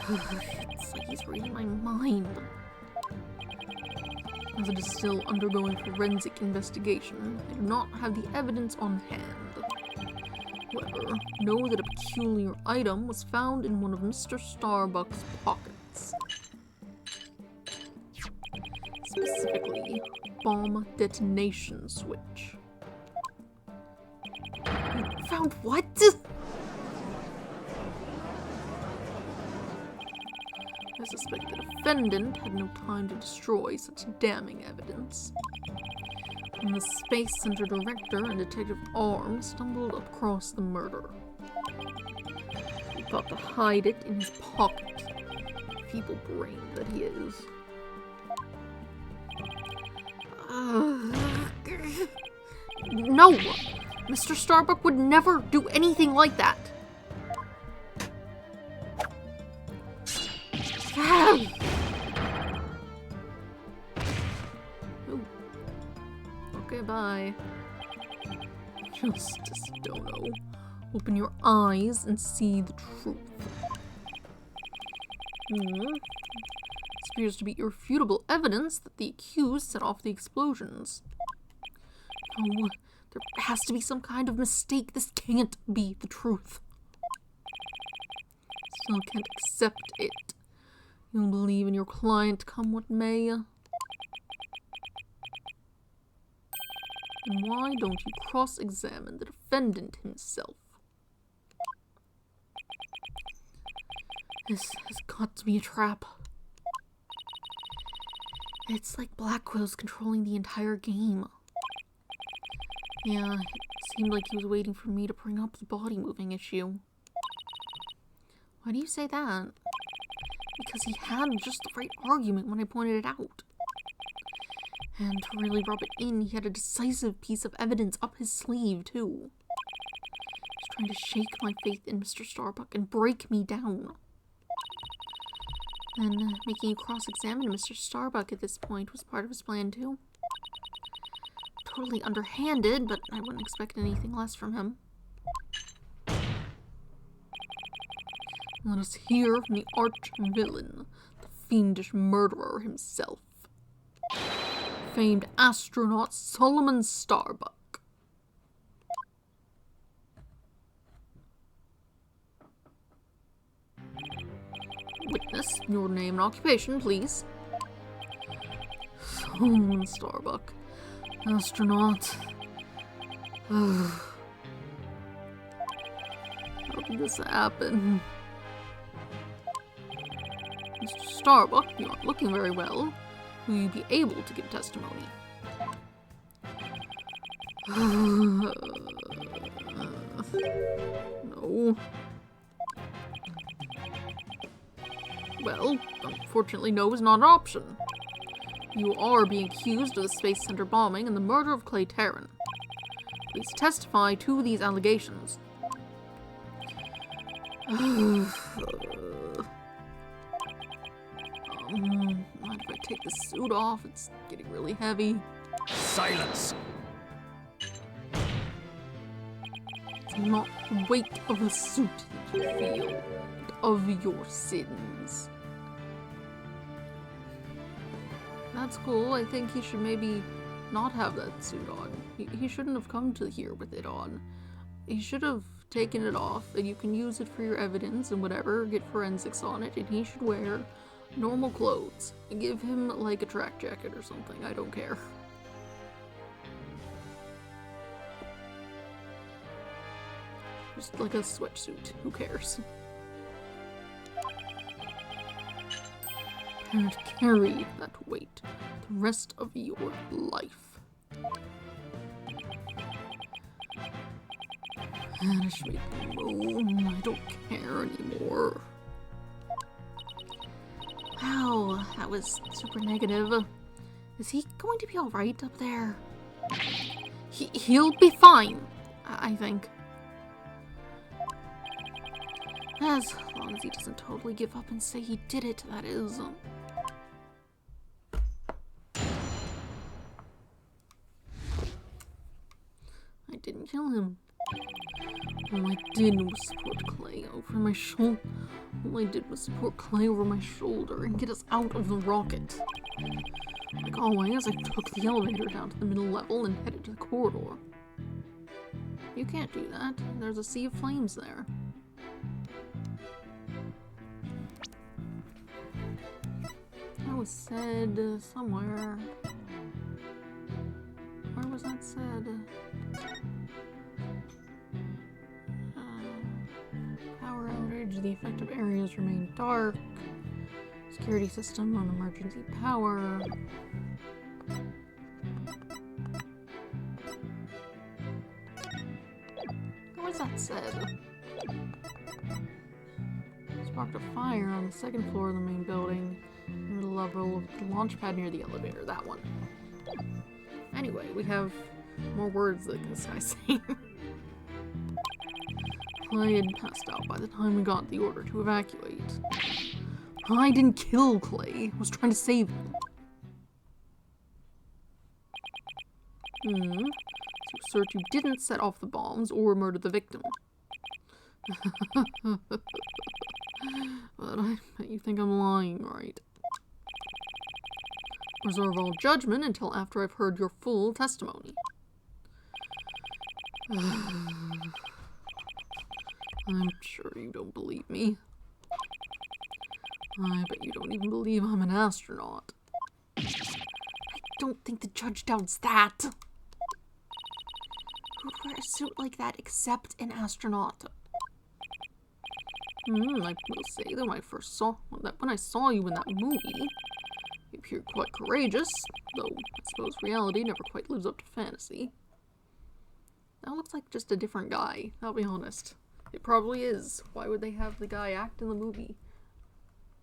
It's like he's reading my mind. As it is still undergoing forensic investigation, I do not have the evidence on hand. However, know that a peculiar item was found in one of Mr. Starbuck's pockets. Specifically, bomb detonation switch. Found what? I suspect the defendant had no time to destroy such damning evidence. When the Space Center director and Detective Arm stumbled across the murder, he thought to hide it in his pocket, feeble-brained that he is. No! Mr. Starbuck would never do anything like that! Oh. Okay, bye. Justice Dono. Open your eyes and see the truth. This appears to be irrefutable evidence that the accused set off the explosions. Oh, there has to be some kind of mistake. This can't be the truth. Still can't accept it. You'll believe in your client, come what may. And why don't you cross-examine the defendant himself? This has got to be a trap. It's like Blackwell's controlling the entire game. Yeah, it seemed like he was waiting for me to bring up the body moving issue. Why do you say that? Because he had just the right argument when I pointed it out. And to really rub it in, he had a decisive piece of evidence up his sleeve, too. He was trying to shake my faith in Mr. Starbuck and break me down. Then making you cross-examine Mr. Starbuck at this point was part of his plan, too. Totally underhanded, but I wouldn't expect anything less from him. Let us hear from the arch-villain, the fiendish murderer himself. Famed astronaut Solomon Starbuck. Witness, your name and occupation, please. Oh, Starbuck. Astronaut. How did this happen? Mr. Starbuck, you aren't looking very well. Will you be able to give testimony? No. Well, unfortunately, no is not an option. You are being accused of the Space Center bombing and the murder of Clay Terran. Please testify to these allegations. Mind if I take the suit off? It's getting really heavy. Silence! It's not the weight of the suit that you feel, but of your sins. That's cool. I think he should maybe not have that suit on. He shouldn't have come to here with it on. He should have taken it off, and you can use it for your evidence and whatever, get forensics on it, and he should wear normal clothes. Give him, like, a track jacket or something. I don't care. Just like a sweatsuit. Who cares? Can't carry that weight the rest of your life. Banish me alone. I don't care anymore. Wow, that was super negative. Is he going to be alright up there? He'll be fine, I think. As long as he doesn't totally give up and say he did it, that is. I didn't kill him. All I did was support Clay over my shoulder. All I did was support Clay over my shoulder and get us out of the rocket. Like always, I took the elevator down to the middle level and headed to the corridor. You can't do that. There's a sea of flames there. That was said somewhere. Where was that said? Power outage. The affected areas remain dark. Security system on emergency power. Where was that said? Sparked a fire on the second floor of the main building. In the level of the launch pad near the elevator. That one. Anyway, we have more words that this guy's saying. Clay had passed out by the time we got the order to evacuate. I didn't kill Clay. I was trying to save him. So assert you didn't set off the bombs or murder the victim. But I bet you think I'm lying, right? Reserve all judgment until after I've heard your full testimony. I'm sure you don't believe me. I bet you don't even believe I'm an astronaut. I don't think the judge doubts that. Who'd wear a suit like that except an astronaut? I will say that when I saw you in that movie, you appeared quite courageous, though I suppose reality never quite lives up to fantasy. That looks like just a different guy, I'll be honest. It probably is. Why would they have the guy act in the movie?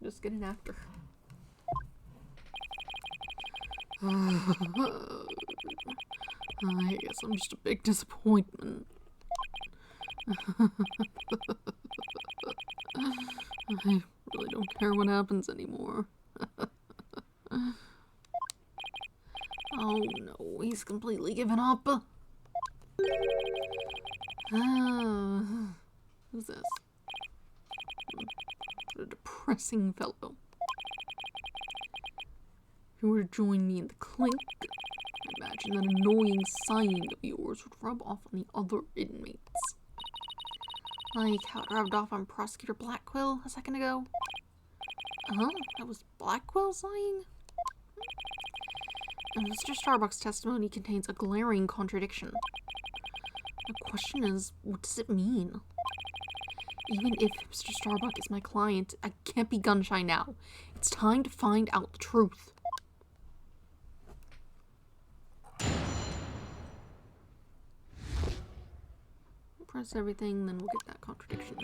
Just get an actor. I guess I'm just a big disappointment. I really don't care what happens anymore. Oh no, he's completely given up. Who's this? What a depressing fellow. If you were to join me in the clink, I imagine that annoying sighing of yours would rub off on the other inmates. Like how it rubbed off on Prosecutor Blackquill a second ago. Oh, that was Blackquill sighing? Mr. Starbuck's testimony contains a glaring contradiction. The question is, what does it mean? Even if Mr. Starbuck is my client, I can't be gun-shy now. It's time to find out the truth. Press everything, then we'll get that contradiction.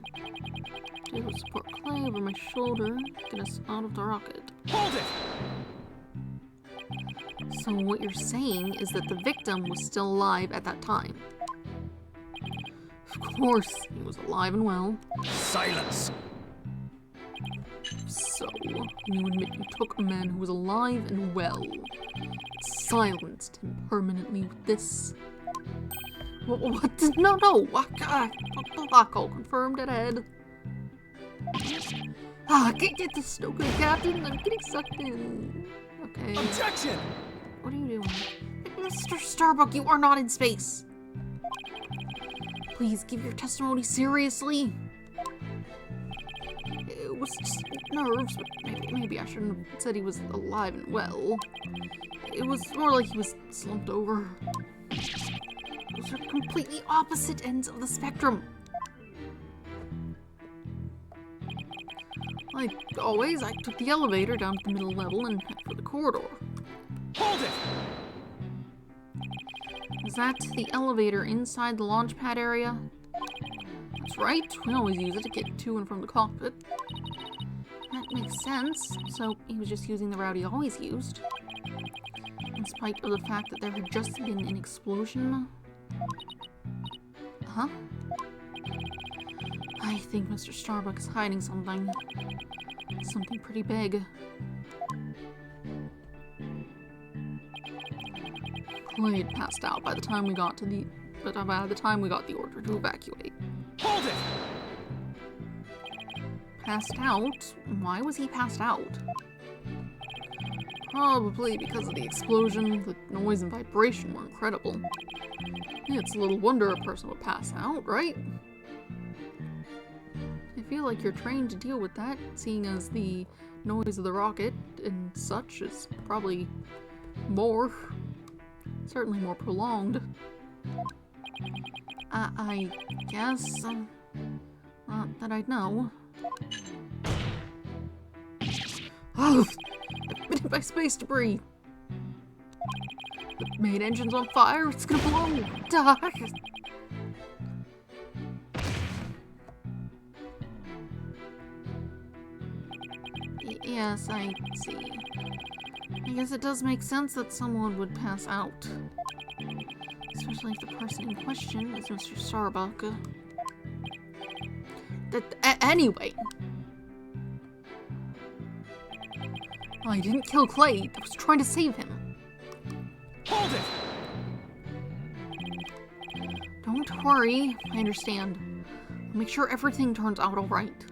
Table support Clay over my shoulder. Get us out of the rocket. Hold it! So what you're saying is that the victim was still alive at that time. Of course, he was alive and well. Silence! So, you admit you took a man who was alive and well, silenced him permanently with this. What? No. Buckle confirmed at head. Get this snow good, Captain. I'm getting sucked in. Okay. Objection! What are you doing? Mr. Starbuck, you are not in space. Please give your testimony seriously. It was just nerves, but maybe I shouldn't have said he was alive and well. It was more like he was slumped over. Those are completely opposite ends of the spectrum. Like always, I took the elevator down to the middle level and head for the corridor. Hold it! Is that the elevator inside the launch pad area? That's right, we always use it to get to and from the cockpit. That makes sense, so he was just using the route he always used. In spite of the fact that there had just been an explosion. Huh? I think Mr. Starbuck is hiding something. Something pretty big. Clay had passed out by the time we got to the order to evacuate. Hold it! Passed out? Why was he passed out? Probably because of the explosion. The noise and vibration were incredible. It's little wonder a person would pass out, right? I feel like you're trained to deal with that, seeing as the noise of the rocket and such is probably certainly more prolonged. I guess, not that I'd know. Oh, I've been hit by space debris. The main engine's on fire, it's gonna blow. Die. Yes, I see. I guess it does make sense that someone would pass out. Especially if the person in question is Mr. Starbuck. Anyway. I didn't kill Clay. I was trying to save him. Hold it! Don't worry. I understand. I'll make sure everything turns out alright.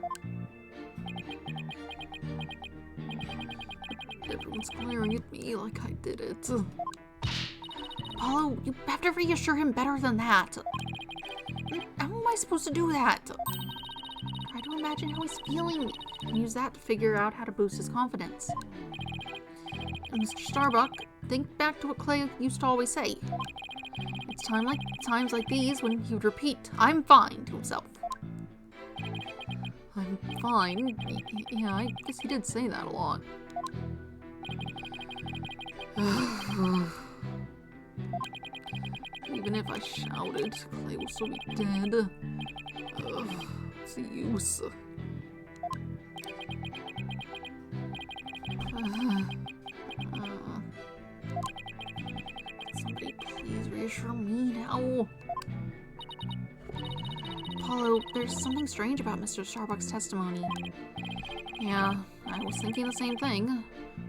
Everyone's glaring at me like I did it. Apollo, you have to reassure him better than that. How am I supposed to do that? Try to imagine how he's feeling and use that to figure out how to boost his confidence. And Mr. Starbuck, think back to what Clay used to always say. It's times like these when he would repeat, "I'm fine," to himself. I'm fine? Yeah, I guess he did say that a lot. Even if I shouted, Clay will still be dead. What's the use? Somebody please reassure me now. Apollo, there's something strange about Mr. Starbuck's testimony. Yeah, I was thinking the same thing.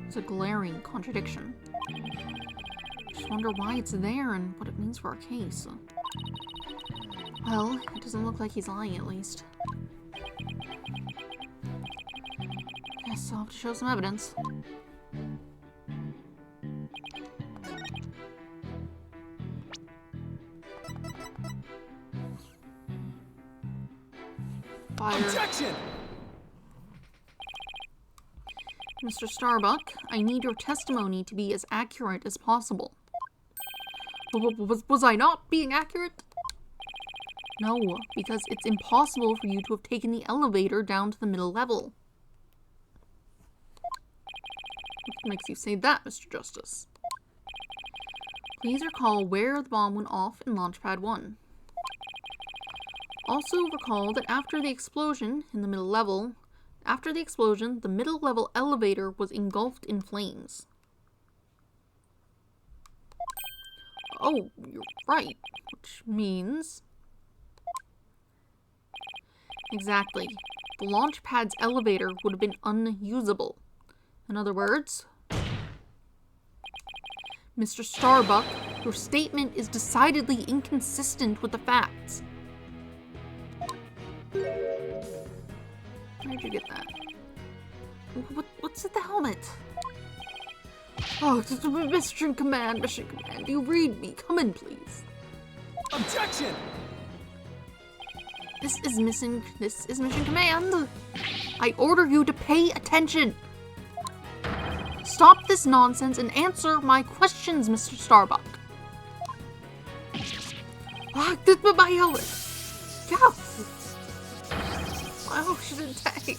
It's a glaring contradiction. Just wonder why it's there and what it means for our case. Well, it doesn't look like he's lying, at least. Guess I'll have to show some evidence. Fire. Objection! Mr. Starbuck, I need your testimony to be as accurate as possible. Was I not being accurate? No, because it's impossible for you to have taken the elevator down to the middle level. What makes you say that, Mr. Justice? Please recall where the bomb went off in Launchpad 1. Also recall that after the explosion, the middle level elevator was engulfed in flames. Oh, you're right, which means... Exactly. The launch pad's elevator would have been unusable. In other words, Mr. Starbuck, your statement is decidedly inconsistent with the facts. Where'd you get that? What's at the helmet? Oh, Mission Command, do you read me? Come in, please. Objection! This is Mission Command. I order you to pay attention. Stop this nonsense and answer my questions, Mr. Starbuck. Ah, my helmet. Yeah. My oxygen tank.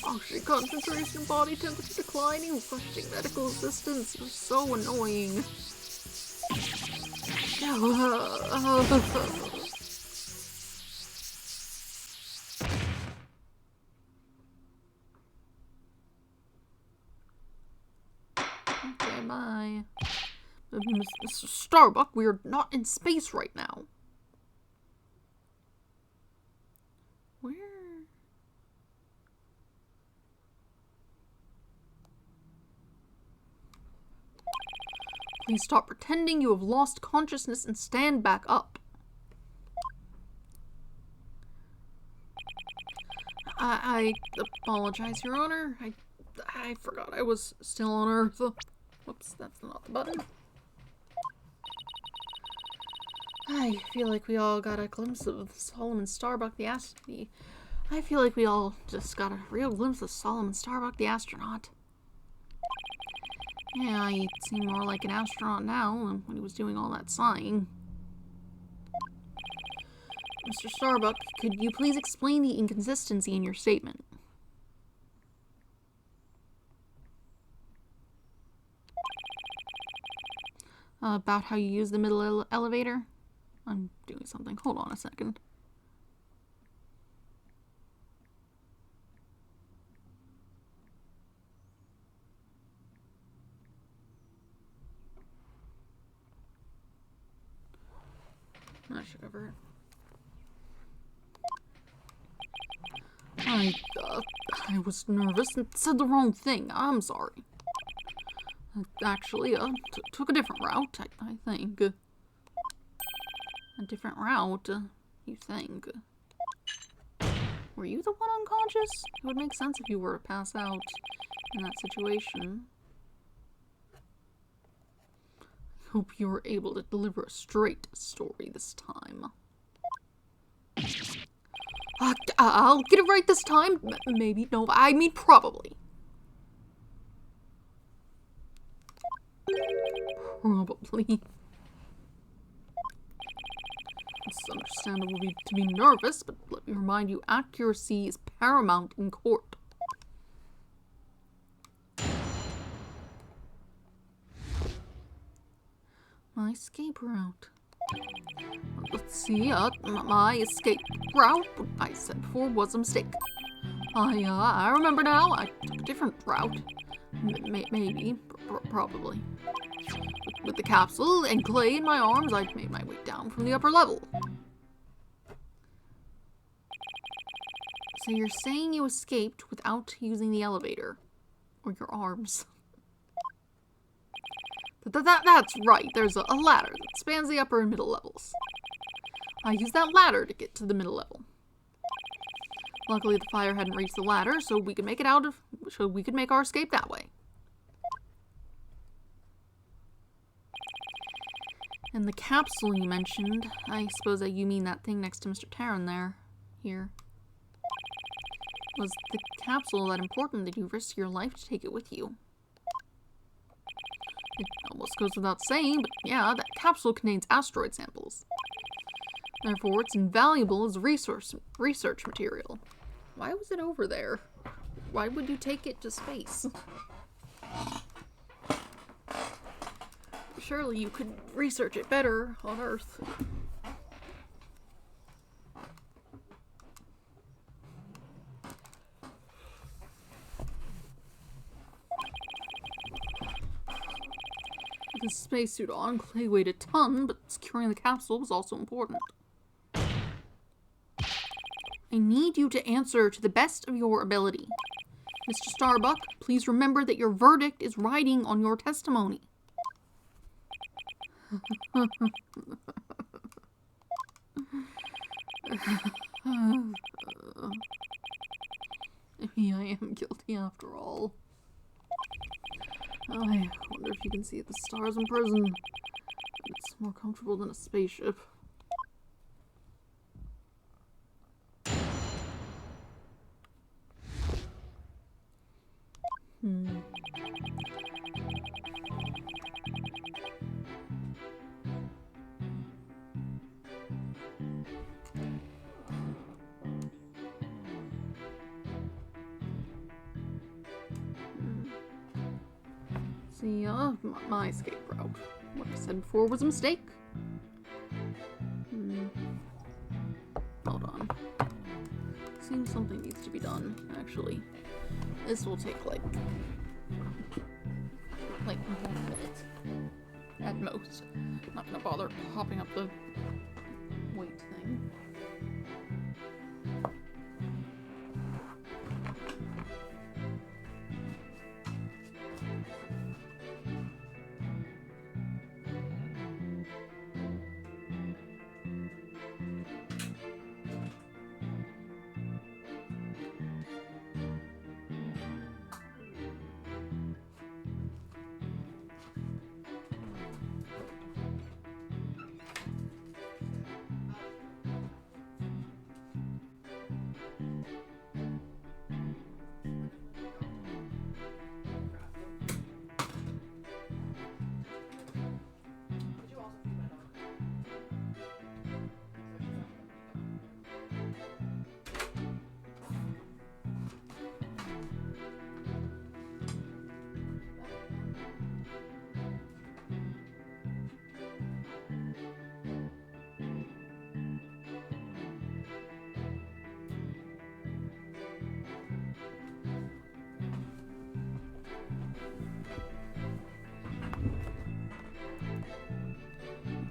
Oxygen concentration and body temperature declining, requesting medical assistance. You're so annoying. Okay, bye. Mr. Starbuck, we are not in space right now. Where? Please stop pretending you have lost consciousness and stand back up. I apologize, Your Honor. I forgot I was still on Earth. Whoops, that's not the button. I feel like we all got a glimpse of Solomon Starbuck the astronaut. I feel like we all just got a real glimpse of Solomon Starbuck the astronaut. Yeah, he seemed more like an astronaut now than when he was doing all that sighing. Mr. Starbuck, could you please explain the inconsistency in your statement? About how you use the middle elevator? I'm doing something. Hold on a second. I should cover it. I was nervous and said the wrong thing. I'm sorry. I actually, took a different route, I think. A different route, you think. Were you the one unconscious? It would make sense if you were to pass out in that situation. I hope you were able to deliver a straight story this time. I'll get it right this time. Maybe. No, I mean probably. Probably. It's understandable to be nervous, but let me remind you, accuracy is paramount in court. My escape route. Let's see, my escape route, I said before, was a mistake. I remember now, I took a different route. Maybe, probably. With the capsule and clay in my arms, I made my way down from the upper level. So you're saying you escaped without using the elevator? Or your arms? That's right, there's a ladder that spans the upper and middle levels. I used that ladder to get to the middle level. Luckily the fire hadn't reached the ladder, so we could make our escape that way. And the capsule you mentioned, I suppose that you mean that thing next to Mr. Taryn there. Here. Was the capsule that important that you risk your life to take it with you? It almost goes without saying, but yeah, that capsule contains asteroid samples. Therefore, it's invaluable as research material. Why was it over there? Why would you take it to space? Surely you could research it better on Earth. With his spacesuit on, Clay weighed a ton, but securing the capsule was also important. I need you to answer to the best of your ability. Mr. Starbuck, please remember that your verdict is riding on your testimony. Maybe I am guilty after all. I wonder if you can see the stars in prison. It's more comfortable than a spaceship. See, my escape route. What I said before was a mistake. Hold on. Seems something needs to be done, actually. This will take, like 1 minute. At most. Not gonna bother hopping up the weight thing.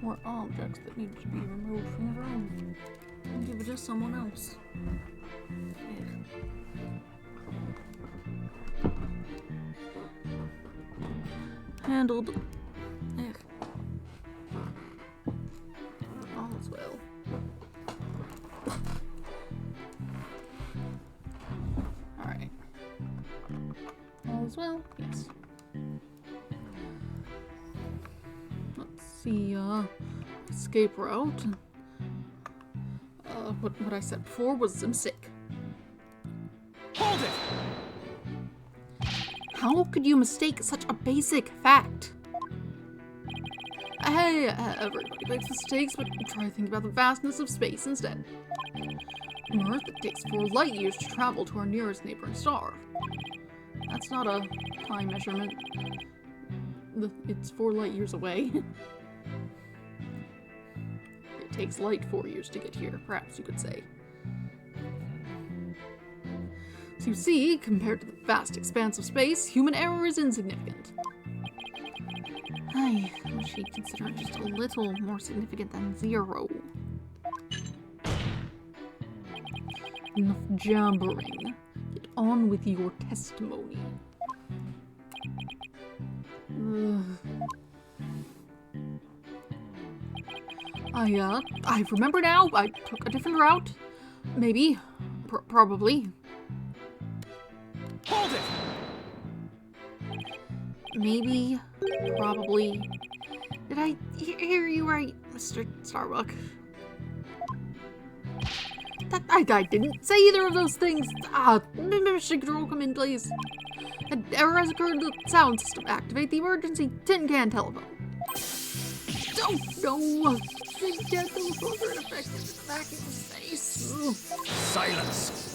More objects that need to be removed from the room and give it to someone else. Handled. All is well. Alright. All is well? Yes. Let's see, escape route. What I said before was a mistake. Hold it! How could you mistake such a basic fact? Hey, everybody makes mistakes, but try to think about the vastness of space instead. On Earth, it takes 4 light years to travel to our nearest neighboring star. That's not a time measurement. It's 4 light years away. It takes light 4 years to get here, perhaps you could say. So you see, compared to the vast expanse of space, human error is insignificant. I wish he'd consider it just a little more significant than 0. Enough jabbering. Get on with your testimony. I remember now. I took a different route. Maybe. Probably. Hold it! Maybe. Probably. Did I hear you right, Mr. Starbuck? I didn't say either of those things. Mission control, come in, please. An error has occurred in the sound system. Activate the emergency tin can telephone. Oh, no. Tin can telephones are ineffective in the vacuum of space. Ugh. Silence.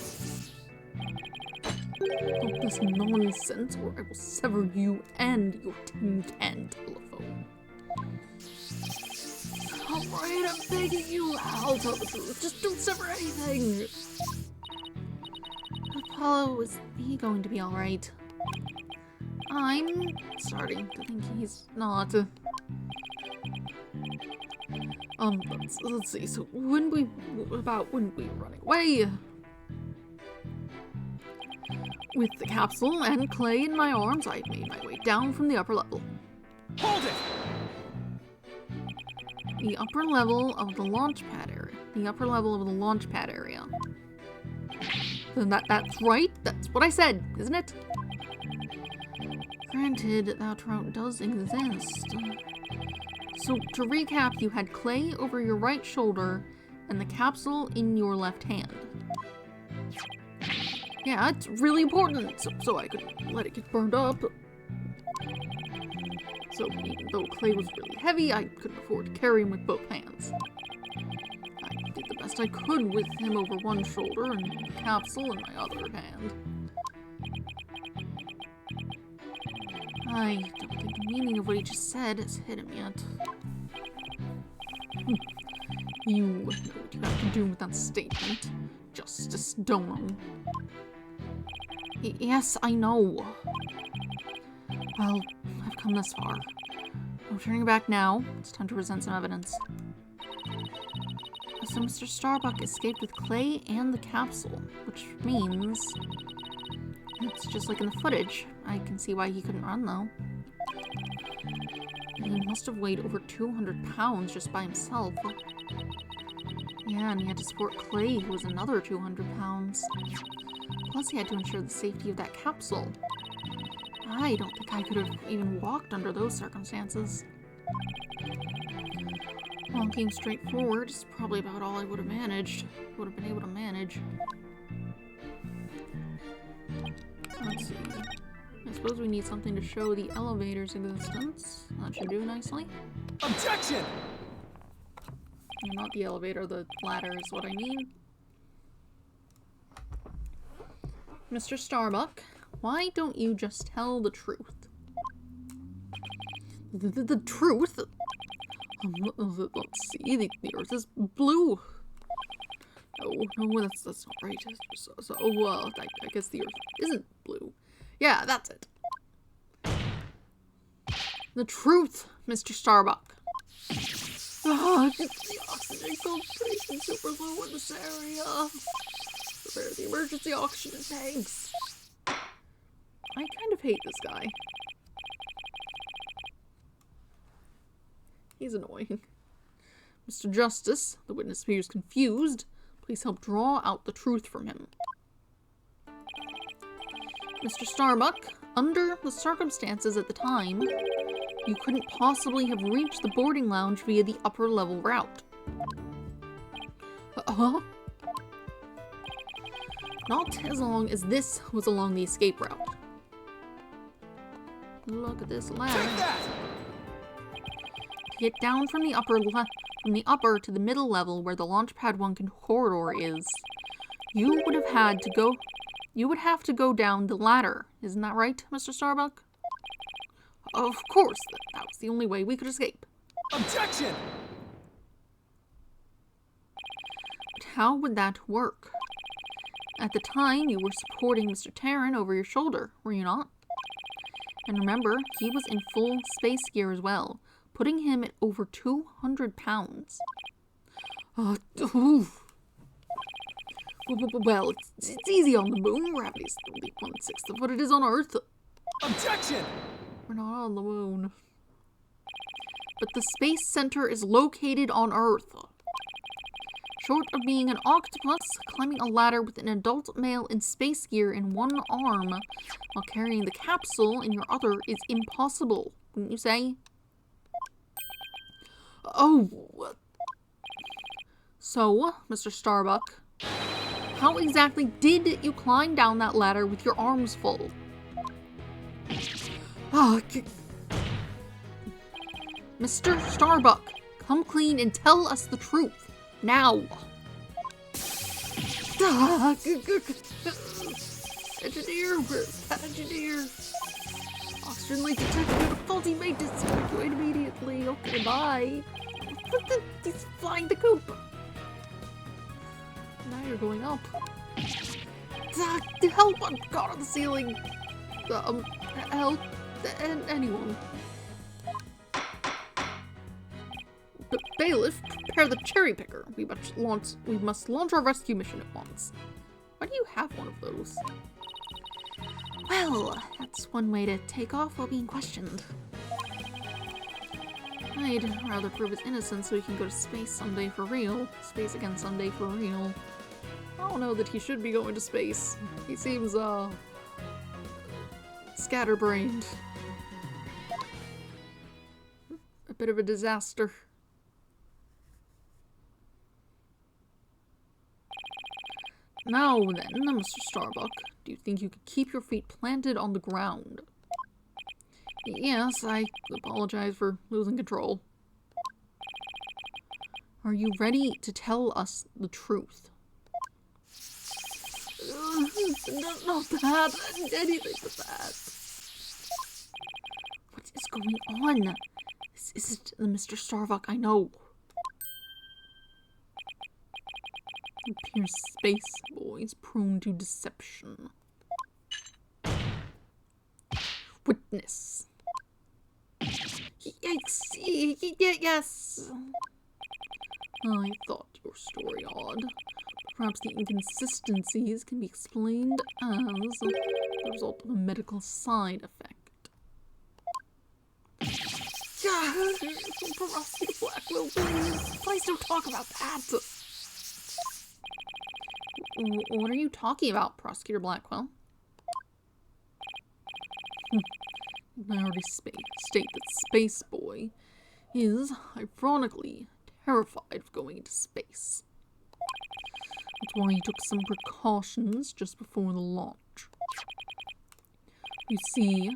Stop this nonsense, or I will sever you and your tin can telephone. Alright, I'm begging you. I'll tell the truth. Just don't sever anything. Apollo, is he going to be alright? I'm starting to think he's not. Let's see. So when we were running away with the capsule and Clay in my arms, I made my way down from the upper level. Hold it! The upper level of the launch pad area. The upper level of the launch pad area. Then that's right. That's what I said, isn't it? Granted, that route does exist. So, to recap, you had Clay over your right shoulder and the capsule in your left hand. Yeah, it's really important, so I could let it get burned up. So, even though Clay was really heavy, I couldn't afford to carry him with both hands. I did the best I could with him over one shoulder and the capsule in my other hand. I don't think the meaning of what he just said has hit him yet. You know what you have to do with that statement. Justice, don't you? Yes, I know. Well, I've come this far. No turning back now. It's time to present some evidence. So Mr. Starbuck escaped with Clay and the capsule, which means it's just like in the footage. I can see why he couldn't run, though. He must have weighed over 200 pounds just by himself. Yeah, and he had to support Clay, who was another 200 pounds. Plus, he had to ensure the safety of that capsule. I don't think I could have even walked under those circumstances. Walking straight forward is probably about all I would have managed. Would have been able to manage. Let's see. I suppose we need something to show the elevator's existence. That should do nicely. Objection! Not the elevator, the ladder is what I mean. Mr. Starbuck, why don't you just tell the truth? The truth? Let's see, the Earth is blue. No, that's not right. I guess the Earth isn't blue. Yeah, that's it. The truth, Mr. Starbuck. Oh, the oxygen concentration super low in this area. Prepare the emergency oxygen tanks. I kind of hate this guy. He's annoying. Mr. Justice, the witness appears confused. Please help draw out the truth from him. Mr. Starbuck, under the circumstances at the time, you couldn't possibly have reached the boarding lounge via the upper level route. Not as long as this was along the escape route. Look at this ladder. To get down from the upper to the middle level where the Launchpad 1 corridor is, you would have to go down the ladder. Isn't that right, Mr. Starbuck? Of course, that was the only way we could escape. Objection! But how would that work? At the time, you were supporting Mr. Tarrant over your shoulder, were you not? And remember, he was in full space gear as well, putting him at over 200 pounds. Well, it's easy on the moon. Gravity's only 1/6 of what it is on Earth. Objection! We're not on the moon. But the space center is located on Earth. Short of being an octopus, climbing a ladder with an adult male in space gear in one arm while carrying the capsule in your other is impossible, wouldn't you say? Oh. So, Mr. Starbuck, How exactly did you climb down that ladder with your arms full? Ah, Mr. Starbuck, come clean and tell us the truth. Now. Engineer, engineer. Oxygen leak detected due to faulty maintenance. Evacuate immediately. Okay, bye. He's flying the coop. Now you're going up. Help! I'm caught on the ceiling. Help! Anyone. Bailiff, prepare the cherry picker. We must launch our rescue mission at once. Why do you have one of those? Well, that's one way to take off while being questioned. I'd rather prove his innocence so he can go to space someday for real. Space again someday for real. I don't know that he should be going to space. He seems, scatterbrained. A bit of a disaster. Now then, Mr. Starbuck, do you think you could keep your feet planted on the ground? Yes, I apologize for losing control. Are you ready to tell us the truth? Not that. Anything but that. What is going on? This isn't the Mr. Starbuck I know. It appears space boys prone to deception. Witness. Yikes! Yes! I thought your story odd. Perhaps the inconsistencies can be explained as the result of a medical side effect. Prosecutor Blackwell, please! Please don't talk about that! What are you talking about, Prosecutor Blackwell? I already state that Space Boy is, ironically, terrified of going into space. That's why he took some precautions just before the launch. You see,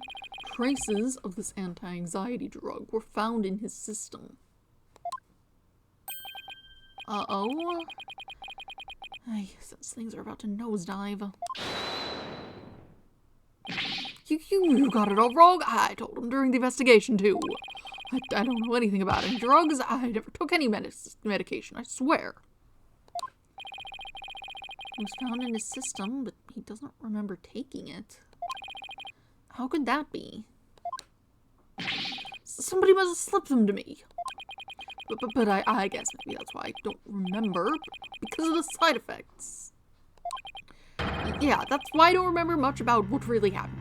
traces of this anti-anxiety drug were found in his system. Uh-oh? I sense things are about to nosedive. You got it all wrong. I told him during the investigation, too. I don't know anything about any drugs. I never took any medication, I swear. It was found in his system, but he doesn't remember taking it. How could that be? Somebody must have slipped them to me. But I guess maybe that's why I don't remember, because of the side effects. Yeah, that's why I don't remember much about what really happened.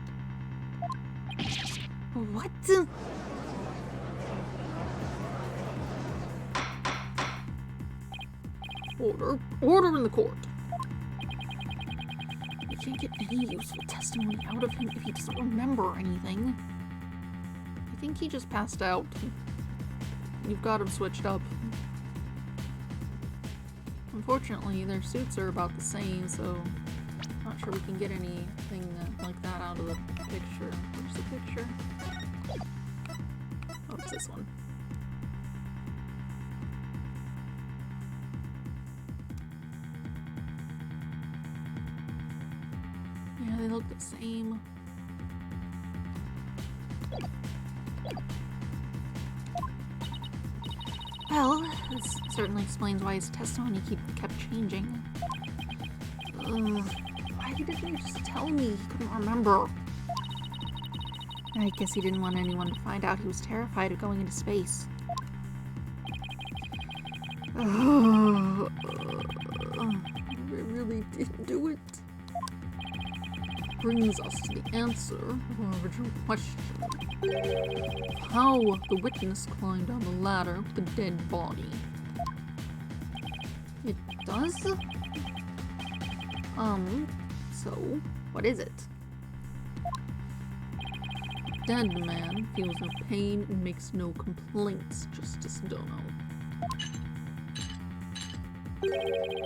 What? Order in the court. We can't get any useful testimony out of him if he doesn't remember anything. I think he just passed out. You've got them switched up. Unfortunately, their suits are about the same, so not sure we can get anything like that out of the picture. Where's the picture? Oh, it's this one. Yeah, they look the same. Well, this certainly explains why his testimony kept changing. Why didn't he just tell me he couldn't remember? I guess he didn't want anyone to find out he was terrified of going into space. I really didn't do it. Brings us to the answer of our original question. How the witness climbed down the ladder with a dead body. It does? So, what is it? Dead man feels no pain and makes no complaints, Justice Dono.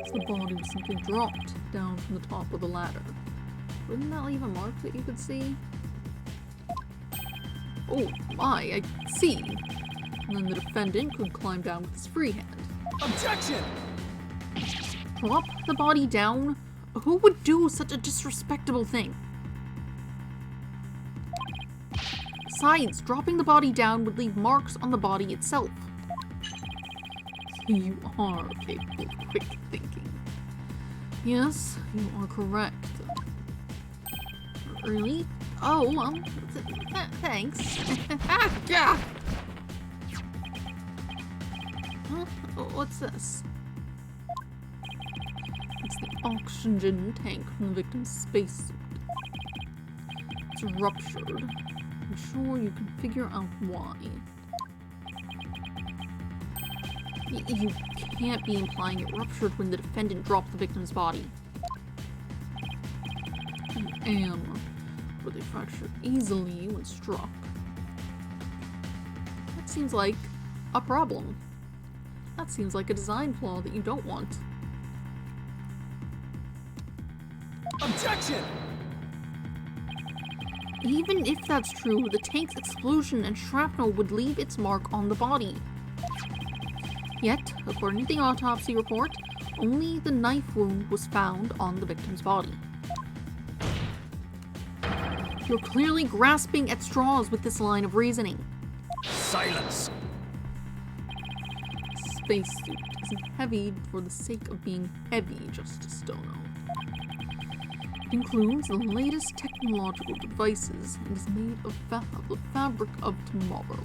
So the body was simply dropped down from the top of the ladder. Wouldn't that leave a mark that you could see? Oh my, I see. And then the defendant could climb down with his free hand. Objection! Drop the body down? Who would do such a disrespectable thing? Besides, dropping the body down would leave marks on the body itself. You are capable of quick thinking. Yes, you are correct. Really? Oh, thanks. Yeah. Huh? What's this? It's the oxygen tank from the victim's spacesuit. It's ruptured. I'm sure you can figure out why. You can't be implying it ruptured when the defendant dropped the victim's body. I am. But they fracture easily when struck. That seems like a problem. That seems like a design flaw that you don't want. Objection! Even if that's true, the tank's explosion and shrapnel would leave its mark on the body. Yet, according to the autopsy report, only the knife wound was found on the victim's body. You're clearly grasping at straws with this line of reasoning. Silence! Spacesuit isn't heavy for the sake of being heavy, Justice Stono. It includes the latest technological devices and is made of the fabric of tomorrow.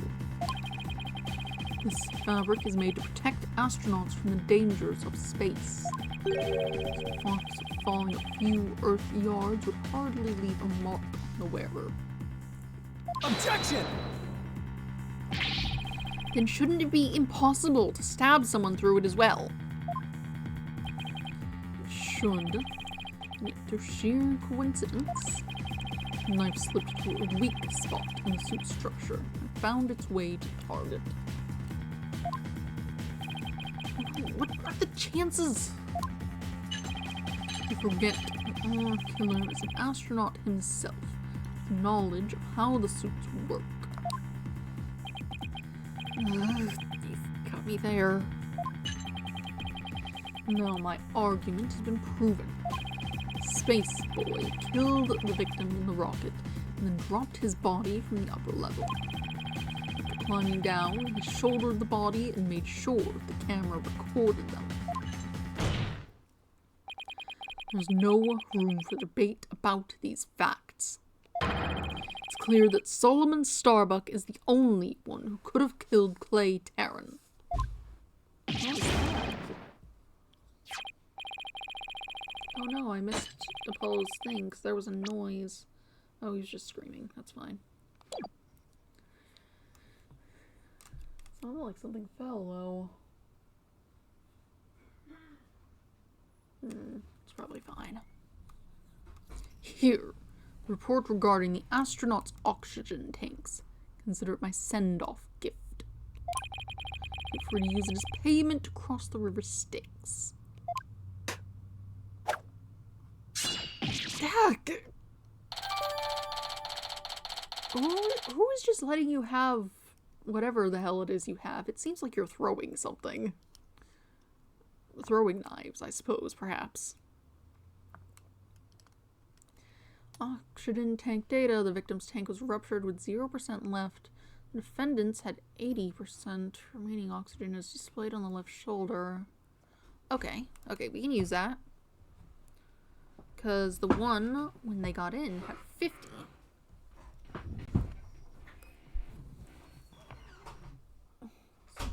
This fabric is made to protect astronauts from the dangers of space. Sparks falling a few Earth yards would hardly leave a mark on the wearer. Objection! Then shouldn't it be impossible to stab someone through it as well? It should. Yet through sheer coincidence, the knife slipped through a weak spot in the suit structure and found its way to the target. What are the chances? You forget that our killer is an astronaut himself, with knowledge of how the suits work. You've got me there. Now my argument has been proven. Space Boy killed the victim in the rocket and then dropped his body from the upper level. After climbing down, he shouldered the body and made sure the camera recorded them. There's no room for debate about these facts. It's clear that Solomon Starbuck is the only one who could have killed Clay Terran. Oh no, I missed Apollo's thing because there was a noise. Oh, he was just screaming. That's fine. Sounded like something fell, though. It's probably fine. Here, the report regarding the astronauts' oxygen tanks. Consider it my send-off gift. Feel free to use it as payment to cross the river Styx. Who is just letting you have whatever the hell it is you have? It seems like you're throwing something. Throwing knives, I suppose, perhaps. Oxygen tank data. The victim's tank was ruptured with 0% left. The defendant's had 80%. Remaining oxygen is displayed on the left shoulder. Okay, we can use that. Because the one, when they got in, had 50.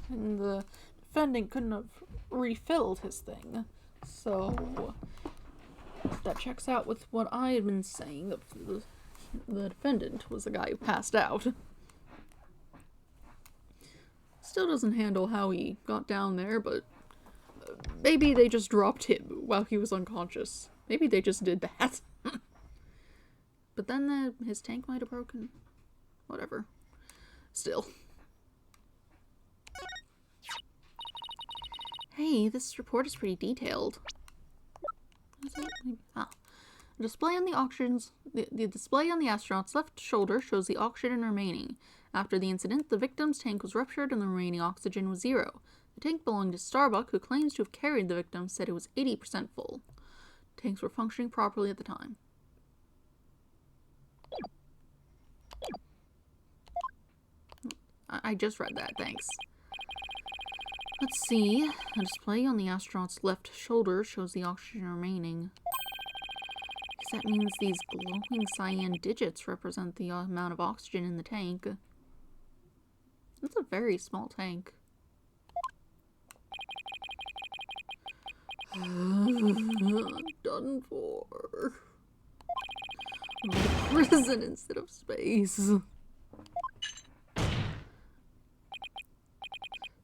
And the defendant couldn't have refilled his thing. So that checks out with what I had been saying, that the defendant was the guy who passed out. Still doesn't handle how he got down there, but maybe they just dropped him while he was unconscious. Maybe they just did that. But then his tank might have broken. Whatever. Still. Hey, this report is pretty detailed. The display on the display on the astronaut's left shoulder shows the oxygen remaining. After the incident, the victim's tank was ruptured and the remaining oxygen was 0. The tank belonging to Starbuck, who claims to have carried the victim, said it was 80% full. Tanks were functioning properly at the time. I just read that, thanks. Let's see. The display on the astronaut's left shoulder shows the oxygen remaining. That means these glowing cyan digits represent the amount of oxygen in the tank. It's a very small tank. Done for. Prison instead of space.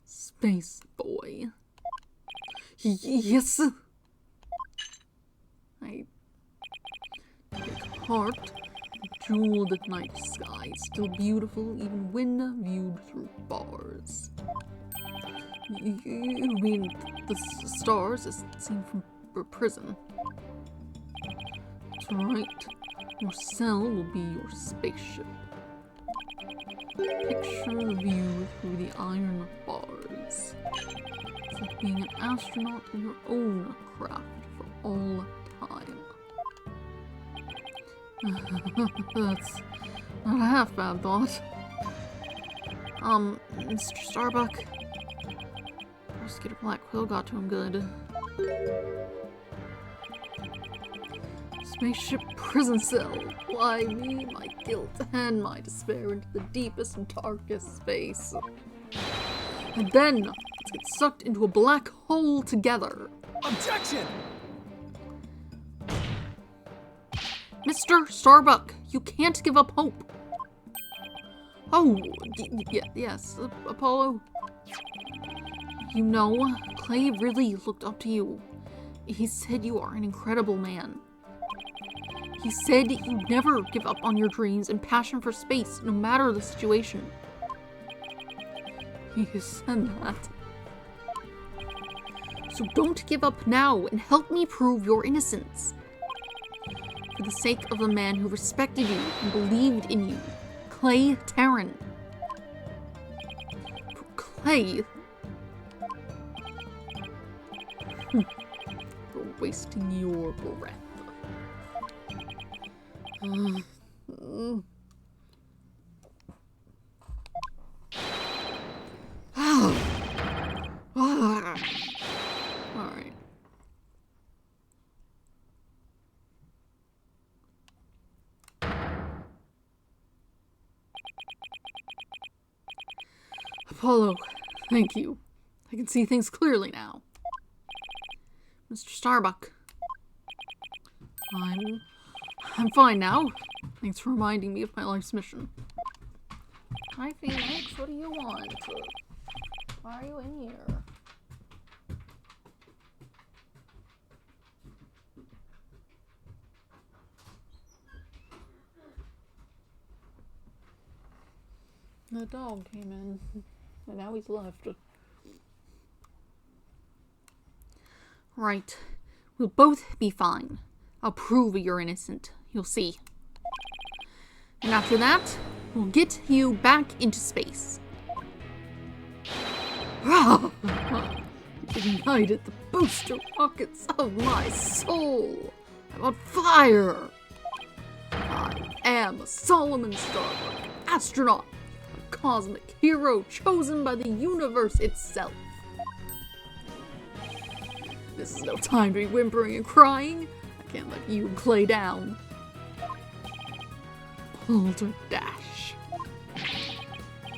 Space boy. Yes. Heart, jeweled at night sky, still beautiful even when viewed through bars. You mean the stars as seen from prison? That's right. Your cell will be your spaceship. Picture the view through the iron bars. It's like being an astronaut in your own craft for all time. That's not a half bad thought. Mr. Starbuck. Prosecutor Black Quill got to him good. Spaceship prison cell. Fly me, my guilt, and my despair into the deepest and darkest space. And then, let's get sucked into a black hole together. Objection! Mr. Starbuck, you can't give up hope. Oh, yes, Apollo. You know, Clay really looked up to you. He said you are an incredible man. He said you'd never give up on your dreams and passion for space, no matter the situation. He said that. So don't give up now and help me prove your innocence. For the sake of the man who respected you and believed in you, Clay Tarrant. For Clay. You're wasting your breath. Alright. Apollo, thank you. I can see things clearly now. Mr. Starbuck. I'm fine now. Thanks for reminding me of my life's mission. Hi, Phoenix. What do you want? Why are you in here? The dog came in, and now he's left. Right. We'll both be fine. I'll prove you're innocent. You'll see. And after that, we'll get you back into space. Ignited the booster rockets of my soul. I'm on fire. I am a Solomon Starbuck, astronaut, a cosmic hero chosen by the universe itself. This is no time to be whimpering and crying. I can't let you and Clay down. Dash.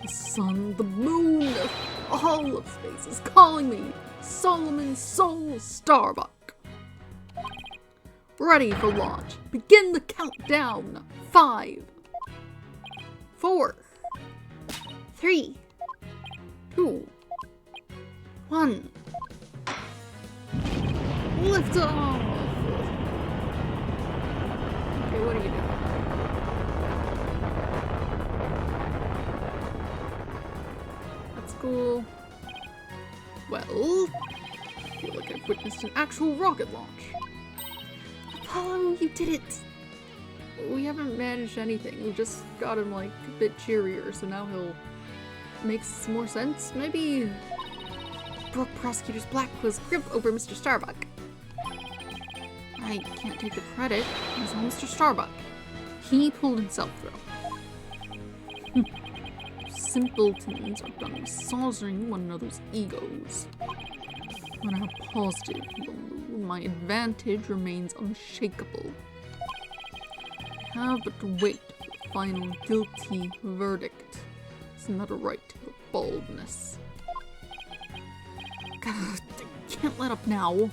The sun, the moon, all of space is calling me. Solomon Soul Starbuck. Ready for launch. Begin the countdown. 5, 4, 3, 2, 1. Lift off. Okay, what are you doing? That's cool. Well, we've witnessed an actual rocket launch. Apollo, you did it! We haven't managed anything. We just got him, like, a bit cheerier, so now he'll make more sense, maybe? Broke Prosecutor's Blackwell's grip over Mr. Starbuck. I can't take the credit. It was all Mr. Starbuck. He pulled himself through. Simpletons are done massaging one another's egos. No matter how positive you move, my advantage remains unshakable. I have but to wait for the final guilty verdict. Isn't that a right to your baldness? God, I can't let up now.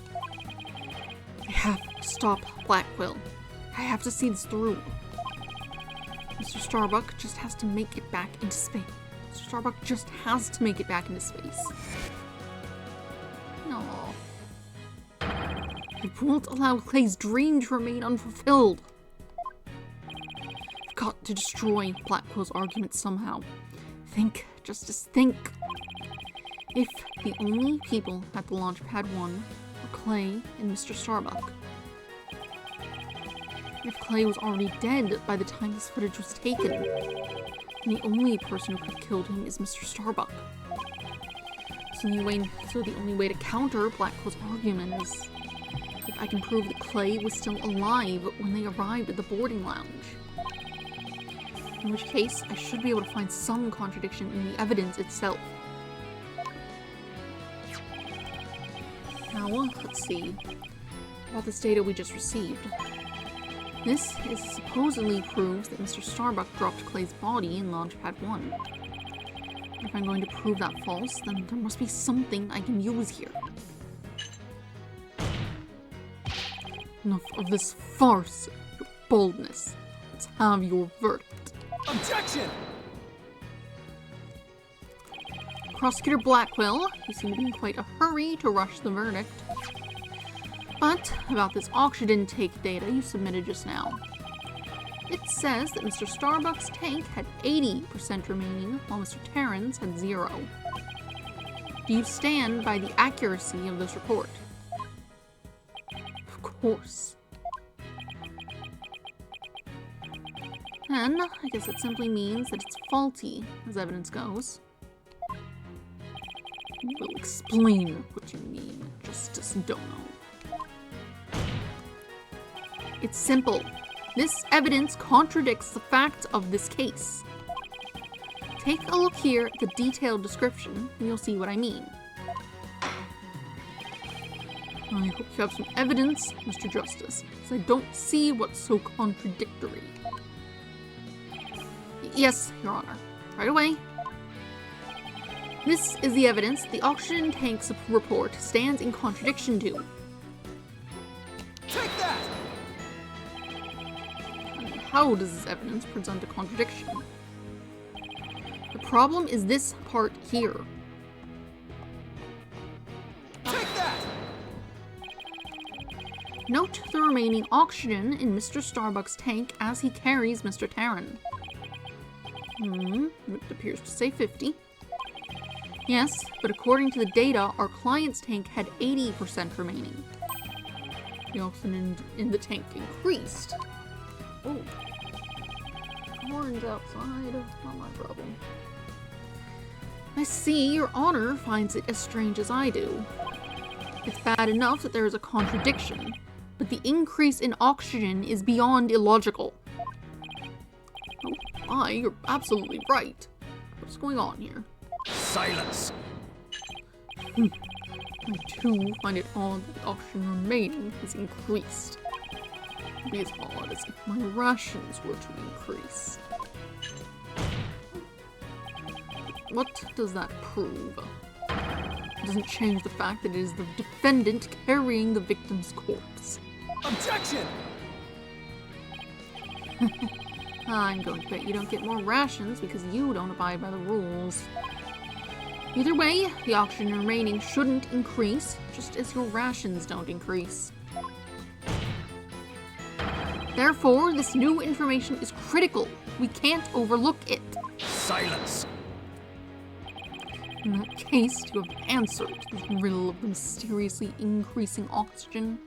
I have to stop Blackwell. I have to see this through. Mr. Starbuck just has to make it back into space. Mr. Starbuck just has to make it back into space. No. I won't allow Clay's dream to remain unfulfilled. I've got to destroy Blackwell's argument somehow. Think, Justice, think. If the only people at the launch pad 1 were Clay and Mr. Starbuck. If Clay was already dead by the time this footage was taken, and the only person who could have killed him is Mr. Starbuck. So the only way to counter Blackwell's argument is if I can prove that Clay was still alive when they arrived at the boarding lounge. In which case, I should be able to find some contradiction in the evidence itself. Now, let's see about this data we just received. This supposedly proves that Mr. Starbuck dropped Clay's body in Launchpad 1. If I'm going to prove that false, then there must be something I can use here. Enough of this farce, your boldness. Let's have your verdict. Objection! Prosecutor Blackwell, you seem to be in quite a hurry to rush the verdict. But about this auction intake data you submitted just now. It says that Mr. Starbuck's tank had 80% remaining, while Mr. Terran's had 0. Do you stand by the accuracy of this report? Of course. Then, I guess it simply means that it's faulty, as evidence goes. We'll explain what you mean, Justice Dono. It's simple. This evidence contradicts the facts of this case. Take a look here at the detailed description, and you'll see what I mean. I hope you have some evidence, Mr. Justice, because I don't see what's so contradictory. Yes, Your Honor. Right away. This is the evidence the oxygen tank's report stands in contradiction to. Take that! How does this evidence present a contradiction? The problem is this part here. Take that! Note the remaining oxygen in Mr. Starbuck's tank as he carries Mr. Terran. It appears to say 50. Yes, but according to the data, our client's tank had 80% remaining. The oxygen in the tank increased. Oh. Horns outside. Not my problem. I see Your Honor finds it as strange as I do. It's bad enough that there is a contradiction, but the increase in oxygen is beyond illogical. Oh, you're absolutely right. What's going on here? Silence! I too find it odd that the oxygen remaining has increased. It'd be as odd as if my rations were to increase. What does that prove? It doesn't change the fact that it is the defendant carrying the victim's corpse. Objection! I'm going to bet you don't get more rations because you don't abide by the rules. Either way, the oxygen remaining shouldn't increase, just as your rations don't increase. Therefore, this new information is critical. We can't overlook it. Silence! In that case, you have answered this riddle of the mysteriously increasing oxygen.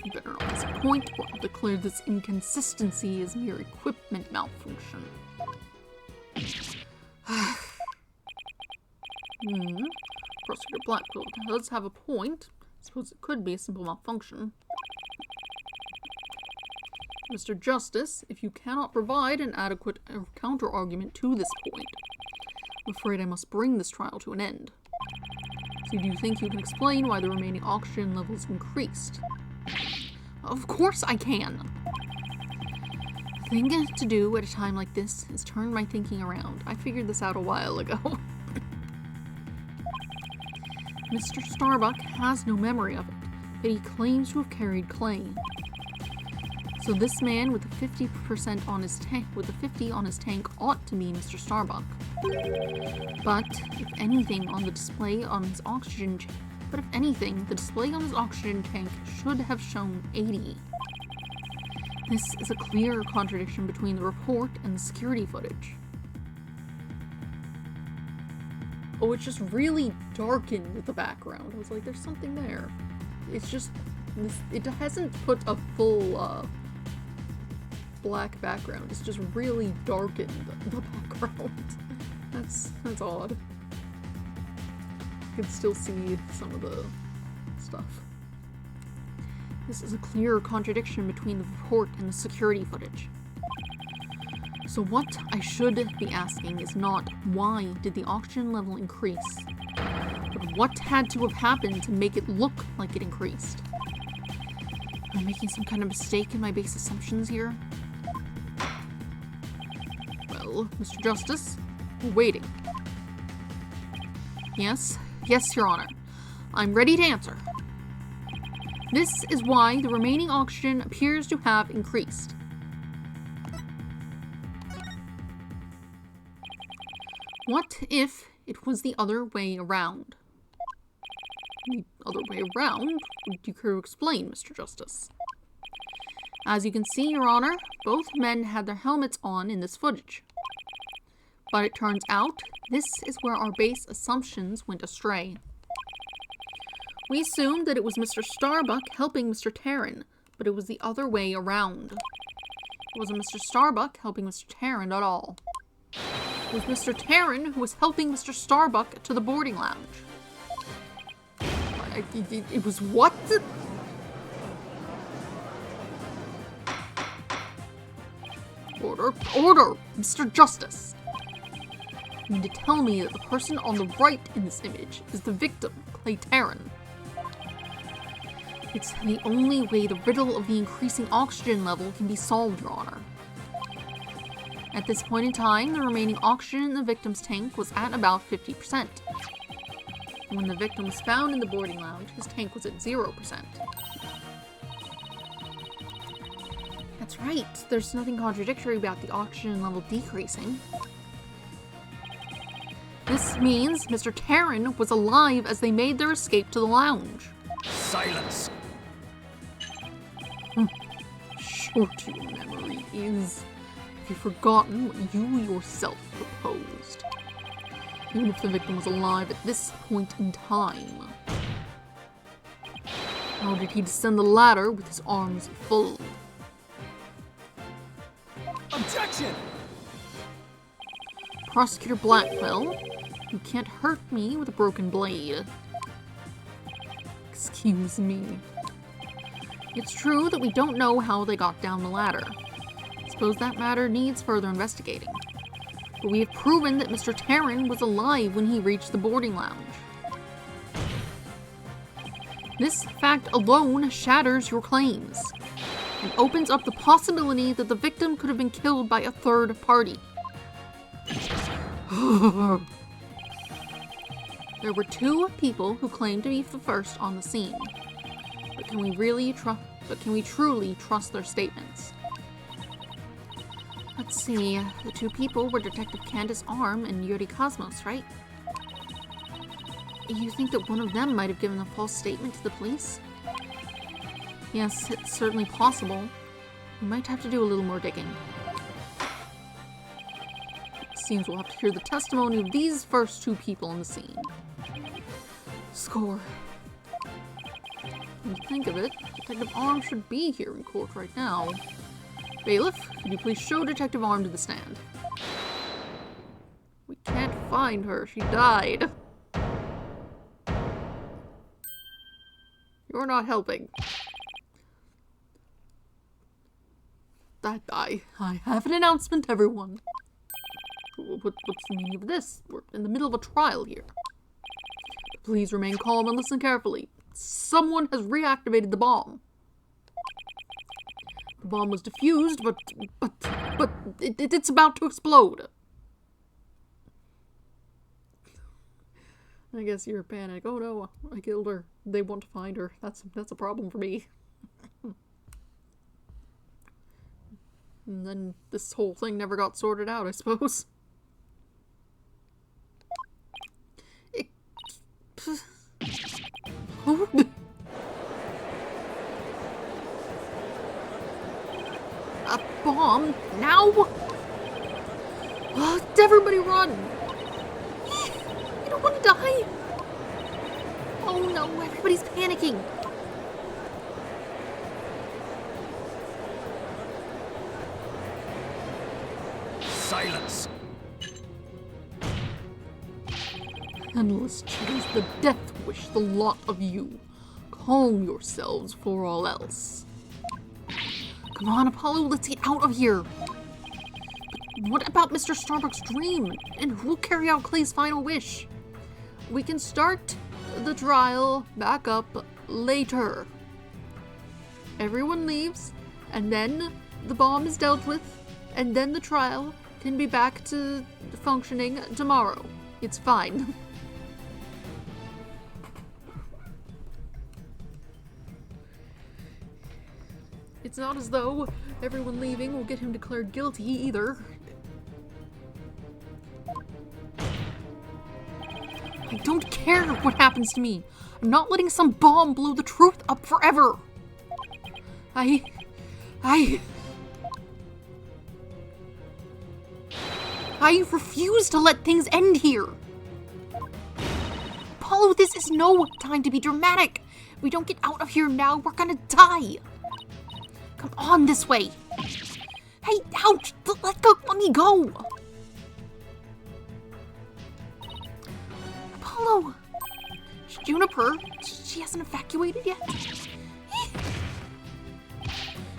You better not disappoint, or I'll declare this inconsistency as mere equipment malfunction. Prosecutor Blackwell does have a point. I suppose it could be a simple malfunction. Mr. Justice, if you cannot provide an adequate counter-argument to this point, I'm afraid I must bring this trial to an end. So do you think you can explain why the remaining oxygen levels increased? Of course I can! The thing to do at a time like this is turn my thinking around. I figured this out a while ago. Mr. Starbuck has no memory of it, but he claims to have carried clay. So this man with the 50% on his tank, with the 50 on his tank, ought to be Mr. Starbuck. But if anything, the display on his oxygen tank should have shown 80. This is a clear contradiction between the report and the security footage. Oh, it's just really darkened the background. I was like, there's something there. It's just, it hasn't put a full, black background. It's just really darkened the background. That's odd. You can still see some of the stuff. This is a clear contradiction between the report and the security footage. So what I should be asking is not why did the oxygen level increase, but what had to have happened to make it look like it increased. Am I making some kind of mistake in my base assumptions here? Well, Mr. Justice, we're waiting. Yes, Your Honor. I'm ready to answer. This is why the remaining oxygen appears to have increased. What if it was the other way around? The other way around? Would you care to explain, Mr. Justice? As you can see, Your Honor, both men had their helmets on in this footage. But it turns out, this is where our base assumptions went astray. We assumed that it was Mr. Starbuck helping Mr. Tarrant, but it was the other way around. It wasn't Mr. Starbuck helping Mr. Tarrant at all. It was Mr. Tarrant who was helping Mr. Starbuck to the boarding lounge. It was what? Order! Mr. Justice! You mean to tell me that the person on the right in this image is the victim, Clay Tarrant? It's the only way the riddle of the increasing oxygen level can be solved, Your Honor. At this point in time, the remaining oxygen in the victim's tank was at about 50%. When the victim was found in the boarding lounge, his tank was at 0%. That's right, there's nothing contradictory about the oxygen level decreasing. This means Mr. Tarrant was alive as they made their escape to the lounge. Silence! Short your memory is. Have you forgotten what you yourself proposed? Even if the victim was alive at this point in time. How did he descend the ladder with his arms full? Objection! Prosecutor Blackwell, you can't hurt me with a broken blade. Excuse me. It's true that we don't know how they got down the ladder. I suppose that matter needs further investigating. But we have proven that Mr. Tarrant was alive when he reached the boarding lounge. This fact alone shatters your claims and opens up the possibility that the victim could have been killed by a third party. There were two people who claimed to be the first on the scene. But can we truly trust their statements? Let's see, the two people were Detective Candace Arm and Yuri Cosmos, right? You think that one of them might have given a false statement to the police? Yes, it's certainly possible. We might have to do a little more digging. seems we'll have to hear the testimony of these first two people on the scene. Score. When you think of it, Detective Arm should be here in court right now. Bailiff, could you please show Detective Arm to the stand? We can't find her. She died. You're not helping. I have an announcement, everyone. What's the meaning of this? We're in the middle of a trial here. Please remain calm and listen carefully. Someone has reactivated the bomb. The bomb was defused, but it's about to explode. I guess you're panicked. Oh no, I killed her. They want to find her. That's a problem for me. And then this whole thing never got sorted out, I suppose. A bomb? Now? Everybody run! You don't want to die! Oh no, everybody's panicking! Silence! Endless choose the death wish, the lot of you. Calm yourselves for all else. Come on, Apollo, let's get out of here. But what about Mr. Starbuck's dream? And who'll carry out Clay's final wish? We can start the trial back up later. Everyone leaves, and then the bomb is dealt with, and then the trial can be back to functioning tomorrow. It's fine. It's not as though everyone leaving will get him declared guilty either. I don't care what happens to me. I'm not letting some bomb blow the truth up forever. I refuse to let things end here. Apollo, this is no time to be dramatic. If we don't get out of here now, we're gonna die. Come on this way. Hey, ouch! Let me go. Apollo! Juniper? She hasn't evacuated yet?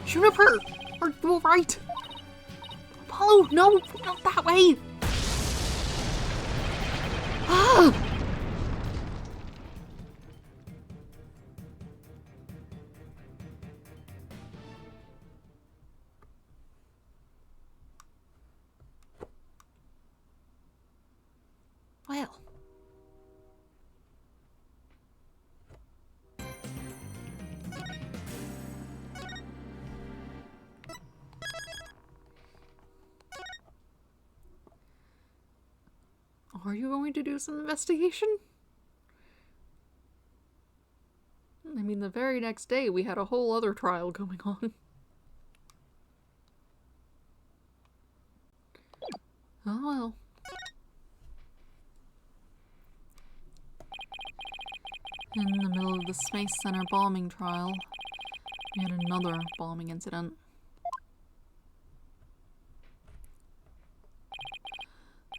Juniper! Are you alright? Apollo, no! Not that way! Ah! Well. Are you going to do some investigation? I mean, the very next day we had a whole other trial going on. Oh well. In the middle of the Space Center bombing trial, we had another bombing incident.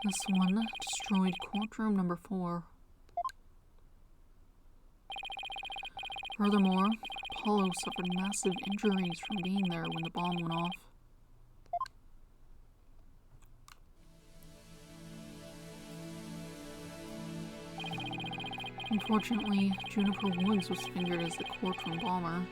This one destroyed courtroom number 4. Furthermore, Apollo suffered massive injuries from being there when the bomb went off. Unfortunately, Juniper Woods was fingered as the courtroom bomber.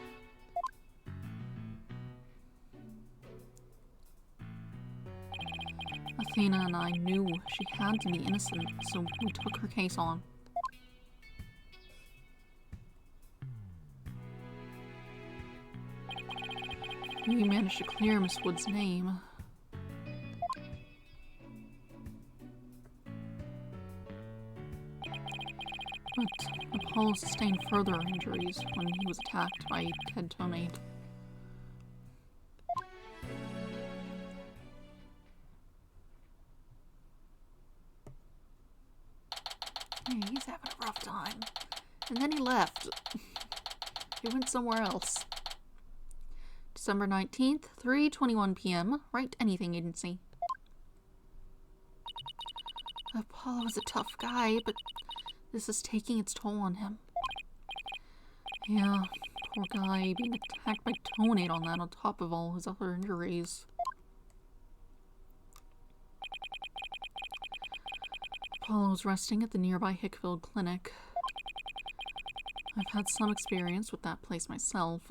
Athena and I knew she had to be innocent, so we took her case on. We managed to clear Miss Wood's name. But Apollo sustained further injuries when he was attacked by Ted Tomate. He's having a rough time. And then he left. He went somewhere else. December 19th, 3:21 p.m. Wright Anything Agency. Apollo is a tough guy, but this is taking its toll on him. Yeah, poor guy being attacked by Tonate on that on top of all his other injuries. Apollo's resting at the nearby Hickfield Clinic. I've had some experience with that place myself.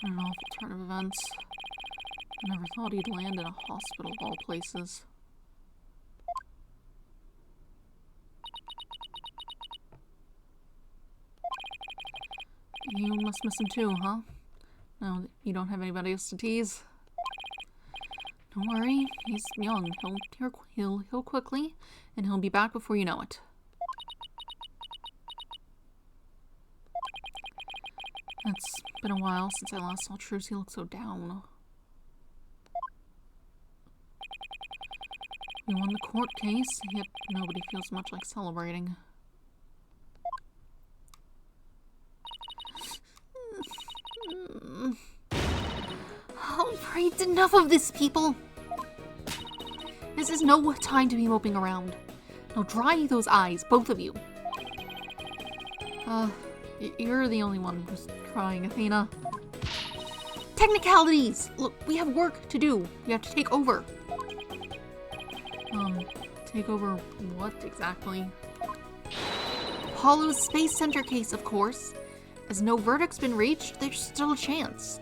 An awful turn of events. I never thought he'd land in a hospital of all places. You must miss him too, huh? No, you don't have anybody else to tease? Don't worry, he's young. He'll heal quickly, and he'll be back before you know it. It's been a while since I last saw Truce. He looked so down. We won the court case, yet nobody feels much like celebrating. Alright, enough of this, people! This is no time to be moping around. Now dry those eyes, both of you. You're the only one who's crying, Athena. Technicalities! Look, we have work to do. We have to take over. Take over what exactly? Apollo's Space Center case, of course. As no verdict's been reached, there's still a chance.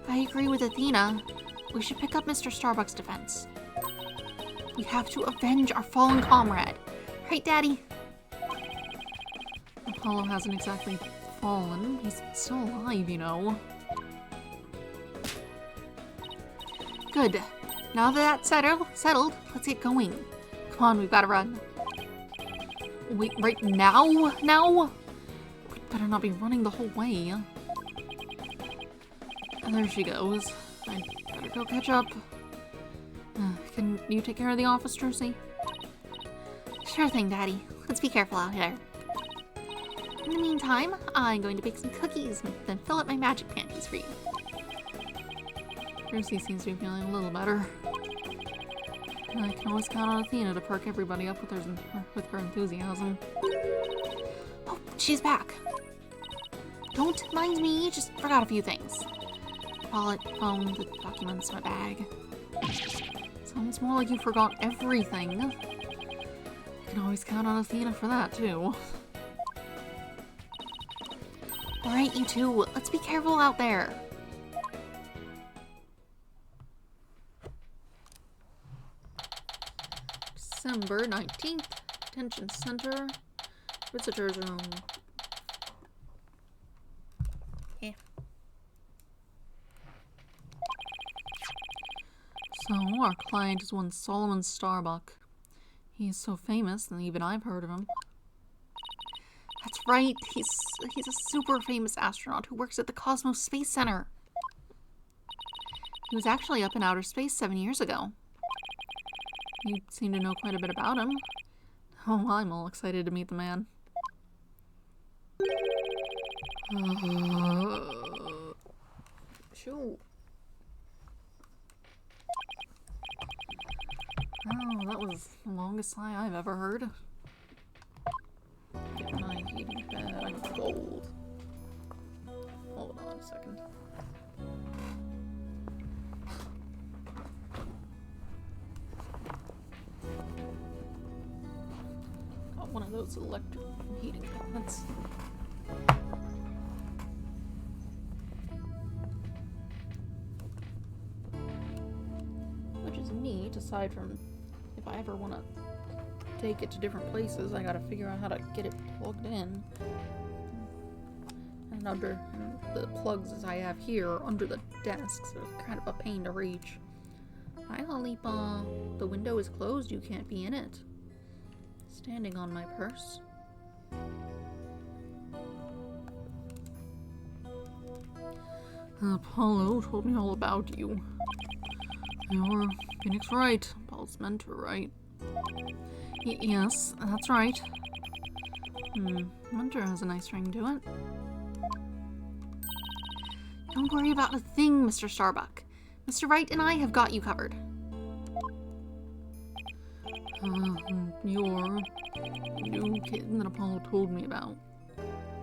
I agree with Athena. We should pick up Mr. Starbuck's defense. We have to avenge our fallen comrade. Right, Daddy? Apollo hasn't exactly fallen. He's still alive, you know. Good. Now that that's settled, let's get going. Come on, we've got to run. Wait, right now? Now? We better not be running the whole way. And there she goes. I better go catch up. Can you take care of the office, Trucy? Sure thing, Daddy. Let's be careful out here. In the meantime, I'm going to bake some cookies and then fill up my magic panties for you. Trucy seems to be feeling a little better. I can always count on Athena to perk everybody up with her enthusiasm. Oh, she's back. Don't mind me, just forgot a few things. Wallet, phone, the documents, my bag. Sounds more like you forgot everything. You can always count on Athena for that, too. Alright, you two, let's be careful out there. December 19th, Detention Center, Visitor's Room. Yeah. So, our client is one Solomon Starbuck. He's so famous that even I've heard of him. That's right, he's a super famous astronaut who works at the Cosmos Space Center. He was actually up in outer space 7 years ago. You seem to know quite a bit about him. Oh, I'm all excited to meet the man. Shoot. Oh, that was the longest sigh I've ever heard. Get my heating bed. I'm cold. Hold on a second. Got one of those electric heating pads. Which is neat, aside from if I ever want to take it to different places, I gotta figure out how to get it plugged in. And the plugs as I have here are under the desk, so it's kind of a pain to reach. Hi, Lollipa. The window is closed, you can't be in it. Standing on my purse. Apollo told me all about you. You're Phoenix Wright, Paul's mentor, right? Yes, that's right. Winter has a nice ring to it. Don't worry about a thing, Mr. Starbuck. Mr. Wright and I have got you covered. You're the new kid that Apollo told me about.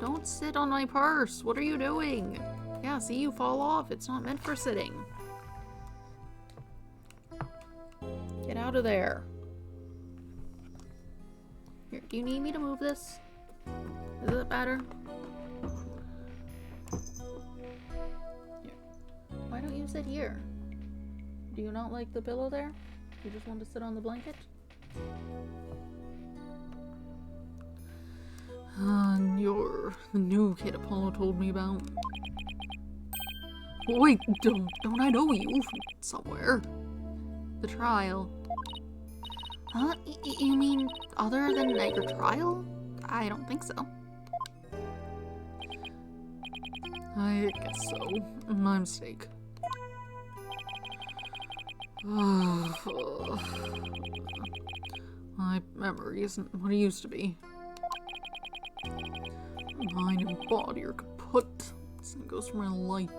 Don't sit on my purse. What are you doing? Yeah, see, you fall off. It's not meant for sitting. Get out of there. Here, do you need me to move this? Is it better? Here. Why don't you sit here? Do you not like the pillow there? You just want to sit on the blanket? You're the new kid Apollo told me about. Wait, don't I know you from somewhere? The trial. Huh? You mean other than at your trial? I don't think so. I guess so. My mistake. My memory isn't what it used to be. Mind and body are kaput. Same goes for my life.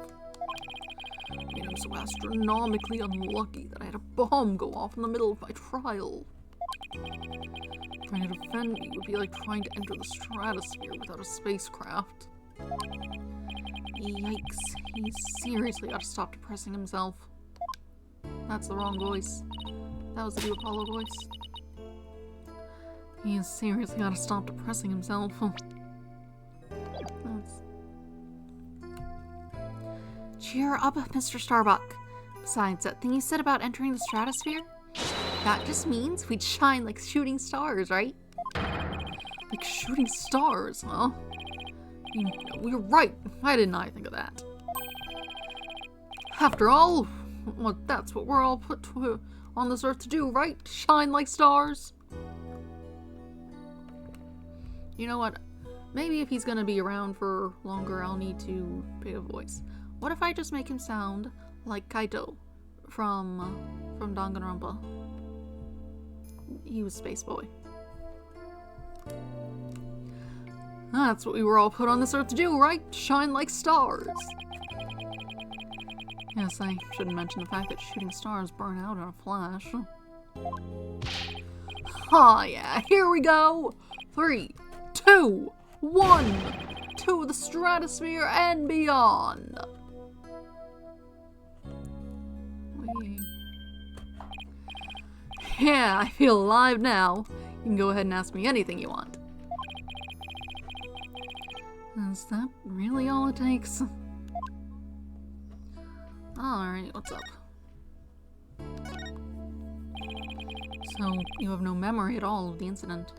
I mean, I'm so astronomically unlucky that I had a bomb go off in the middle of my trial. Trying to defend me would be like trying to enter the stratosphere without a spacecraft. Yikes. He seriously ought to stop depressing himself. That's the wrong voice. That was the new Apollo voice. He seriously ought to stop depressing himself. Cheer up, Mr. Starbuck. Besides, that thing you said about entering the stratosphere? That just means we'd shine like shooting stars, right? Like shooting stars, huh? I mean, we're right. Why didn't I think of that? After all, well, that's what we're all put on this earth to do, right? Shine like stars. You know what? Maybe if he's gonna be around for longer, I'll need to pick a voice. What if I just make him sound like Kaito from Danganronpa? He was Space Boy. That's what we were all put on this earth to do, right? Shine like stars. Yes, I shouldn't mention the fact that shooting stars burn out in a flash. Oh yeah, here we go! 3, 2, 1! To the stratosphere and beyond! Yeah, I feel alive now. You can go ahead and ask me anything you want. Is that really all it takes? Alright, what's up? So, you have no memory at all of the incident.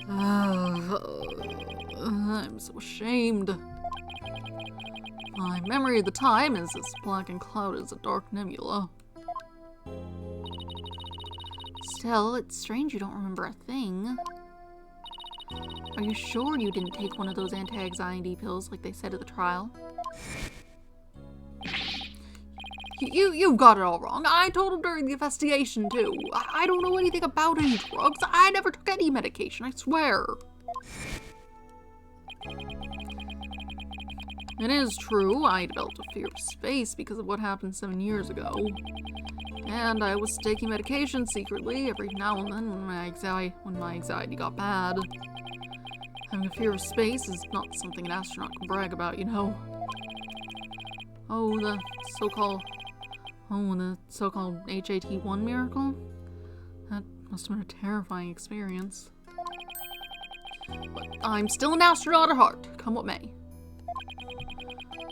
I'm so ashamed. My memory of the time is as black and clouded as a dark nebula. Still, it's strange you don't remember a thing. Are you sure you didn't take one of those anti-anxiety pills like they said at the trial? You got it all wrong. I told him during the investigation, too. I don't know anything about any drugs. I never took any medication, I swear. It is true, I developed a fear of space because of what happened 7 years ago. And I was taking medication secretly every now and then when my anxiety got bad. Having a fear of space is not something an astronaut can brag about, you know. Oh, the so-called HAT-1 miracle? That must have been a terrifying experience. But I'm still an astronaut at heart, come what may.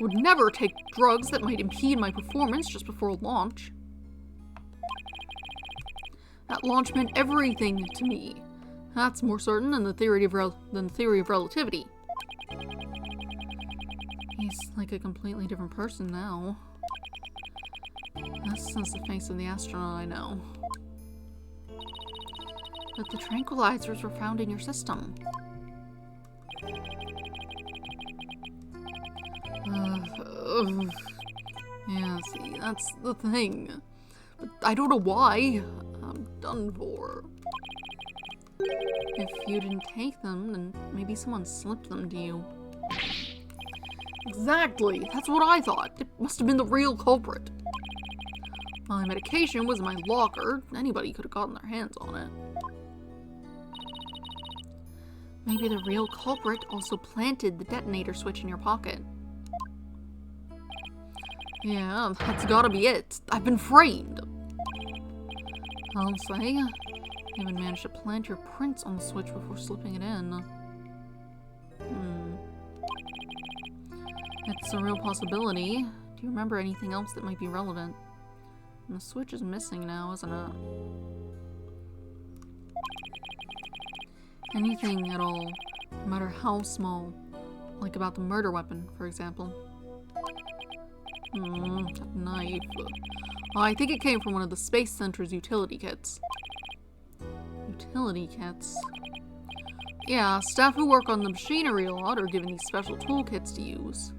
Would never take drugs that might impede my performance just before launch. That launch meant everything to me. That's more certain than the theory of relativity. He's like a completely different person now. This is the face of the astronaut I know. But the tranquilizers were found in your system. Yeah, see, that's the thing. But I don't know why. done for. If you didn't take them, then maybe someone slipped them to you. Exactly! That's what I thought. It must have been the real culprit. My medication was in my locker. Anybody could have gotten their hands on it. Maybe the real culprit also planted the detonator switch in your pocket. Yeah, that's gotta be it. I've been framed. I'll say, you even managed to plant your prints on the switch before slipping it in. It's a real possibility. Do you remember anything else that might be relevant? And the switch is missing now, isn't it? Anything at all, no matter how small. Like about the murder weapon, for example. That knife. I think it came from one of the Space Center's utility kits. Utility kits? Yeah, staff who work on the machinery a lot are given these special toolkits to use.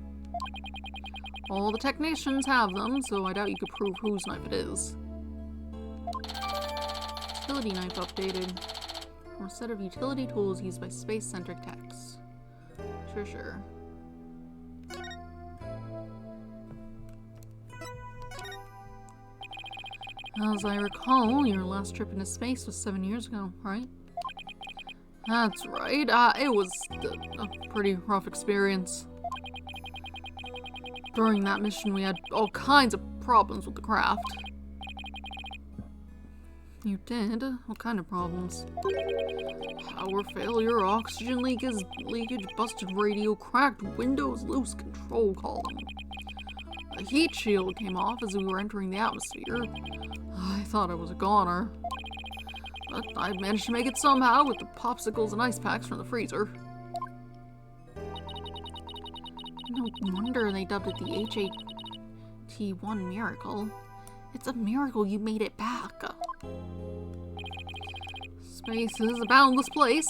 All the technicians have them, so I doubt you could prove whose knife it is. Utility knife updated. From a set of utility tools used by Space Center techs. Sure. As I recall, your last trip into space was 7 years ago, right? That's right. It was a pretty rough experience. During that mission, we had all kinds of problems with the craft. You did? What kind of problems? Power failure, oxygen leakage, busted radio, cracked windows, loose control column. A heat shield came off as we were entering the atmosphere. I thought I was a goner. But I managed to make it somehow with the popsicles and ice packs from the freezer. No wonder they dubbed it the HAT-1 miracle. It's a miracle you made it back. Space is a boundless place.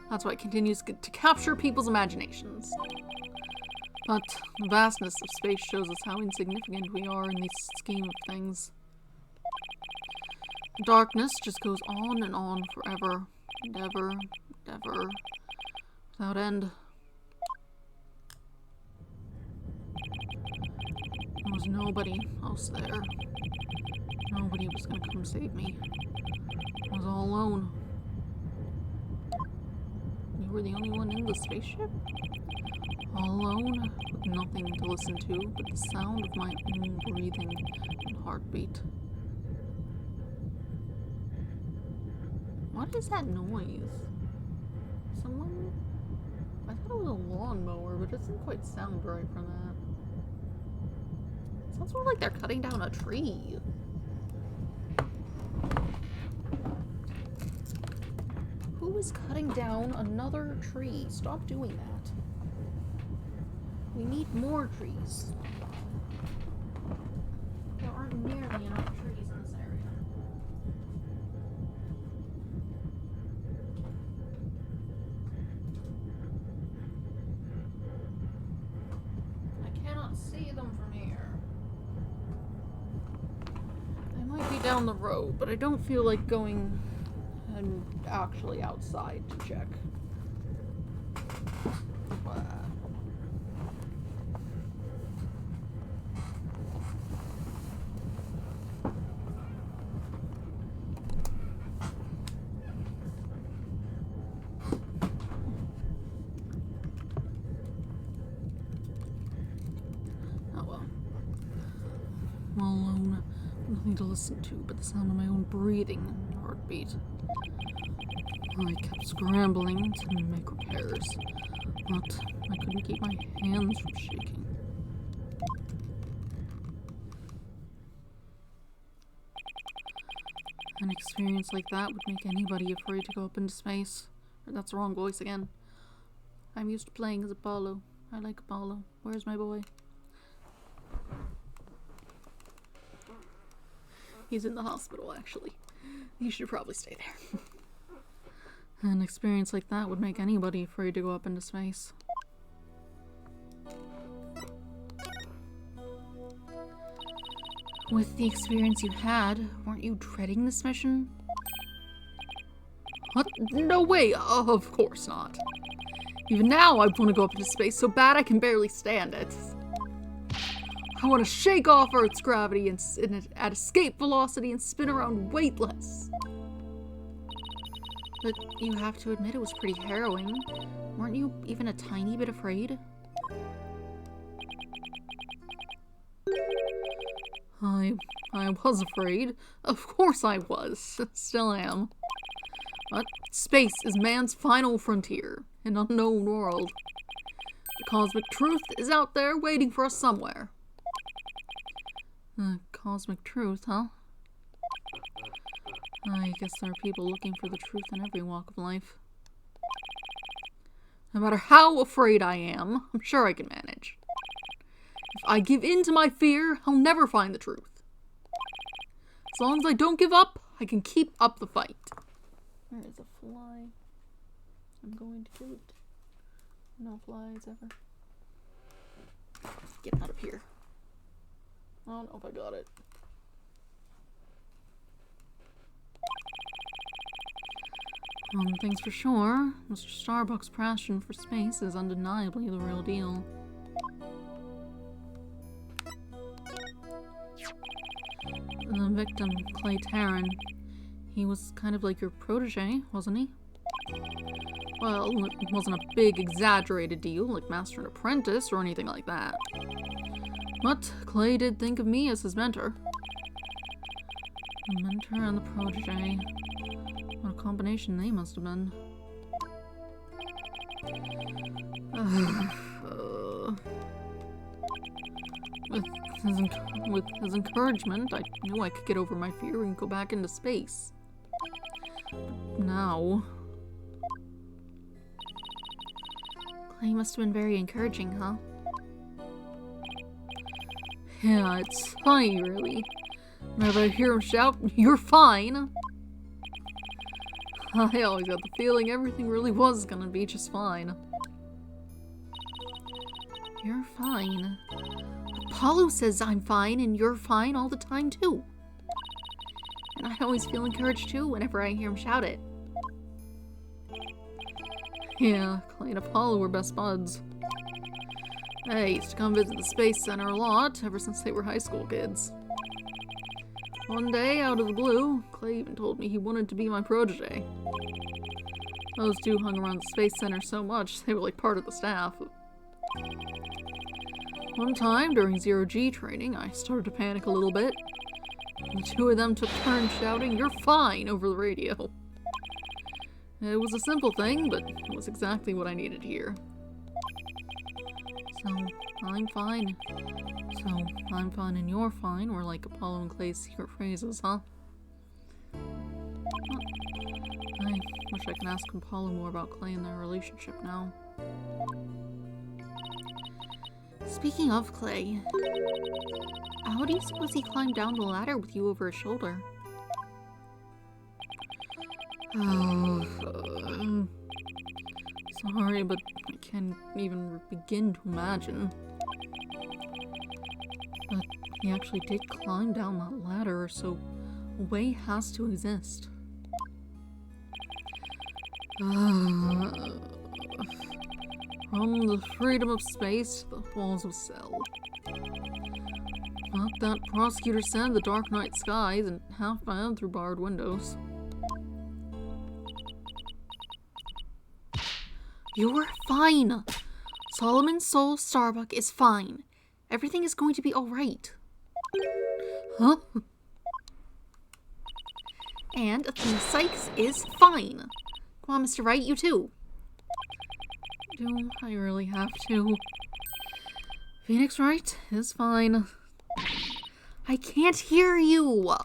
That's why it continues to capture people's imaginations. But the vastness of space shows us how insignificant we are in the scheme of things. The darkness just goes on and on forever, and ever, and ever, without end. There was nobody else there. Nobody was gonna come save me. I was all alone. You were the only one in the spaceship? All alone, with nothing to listen to but the sound of my own breathing and heartbeat. What is that noise? Someone? I thought it was a lawnmower, but it doesn't quite sound right from that. It sounds more like they're cutting down a tree. Who is cutting down another tree? Stop doing that. We need more trees. There aren't nearly enough trees in this area. I cannot see them from here. They might be down the road, but I don't feel like going and actually outside to check. All alone, nothing to listen to but the sound of my own breathing and heartbeat. I kept scrambling to make repairs, but I couldn't keep my hands from shaking. An experience like that would make anybody afraid to go up into space. Or that's the wrong voice again. I'm used to playing as Apollo. I like Apollo. Where's my boy? He's in the hospital, actually. He should probably stay there. An experience like that would make anybody afraid to go up into space. With the experience you had, weren't you dreading this mission? What? No way! Of course not. Even now, I want to go up into space so bad I can barely stand it. I want to shake off Earth's gravity and at escape velocity and spin around weightless. But you have to admit it was pretty harrowing. Weren't you even a tiny bit afraid? I was afraid. Of course I was. Still am. But space is man's final frontier, an unknown world. The cosmic truth is out there waiting for us somewhere. Cosmic truth, huh? I guess there are people looking for the truth in every walk of life. No matter how afraid I am, I'm sure I can manage. If I give in to my fear, I'll never find the truth. As long as I don't give up, I can keep up the fight. There is a fly. I'm going to kill it. No flies ever. Get out of here. I don't know if I got it. One thing's for sure, Mr. Starbuck's passion for space is undeniably the real deal. The victim, Clay Tarrant, he was kind of like your protege, wasn't he? Well, it wasn't a big exaggerated deal like master and apprentice or anything like that. But Clay did think of me as his mentor. The mentor and the protege. What a combination they must have been. With his encouragement, I knew I could get over my fear and go back into space. But now... Clay must have been very encouraging, huh? Yeah, it's funny, really. Whenever I hear him shout, "You're fine!" I always got the feeling everything really was gonna be just fine. You're fine. Apollo says I'm fine and you're fine all the time, too. And I always feel encouraged, too, whenever I hear him shout it. Yeah, Clay and Apollo were best buds. They used to come visit the Space Center a lot, ever since they were high school kids. One day, out of the blue, Clay even told me he wanted to be my protege. Those two hung around the Space Center so much, they were like part of the staff. One time, during Zero-G training, I started to panic a little bit. The two of them took turns shouting, "You're fine," over the radio. It was a simple thing, but it was exactly what I needed to hear. So, I'm fine. So, I'm fine and you're fine were like Apollo and Clay's secret phrases, huh? Well, I wish I could ask Apollo more about Clay and their relationship now. Speaking of Clay, how do you suppose he climbed down the ladder with you over his shoulder? Sorry, but I can't even begin to imagine. But he actually did climb down that ladder, so a way has to exist. From the freedom of space to the walls of cell. But that prosecutor said the dark night sky isn't half bad through barred windows. You're fine. Solomon Soul Starbuck is fine. Everything is going to be alright. Huh? And Athena Sykes is fine. Come on, Mr. Wright, you too. Do I really have to? Phoenix Wright is fine. I can't hear you.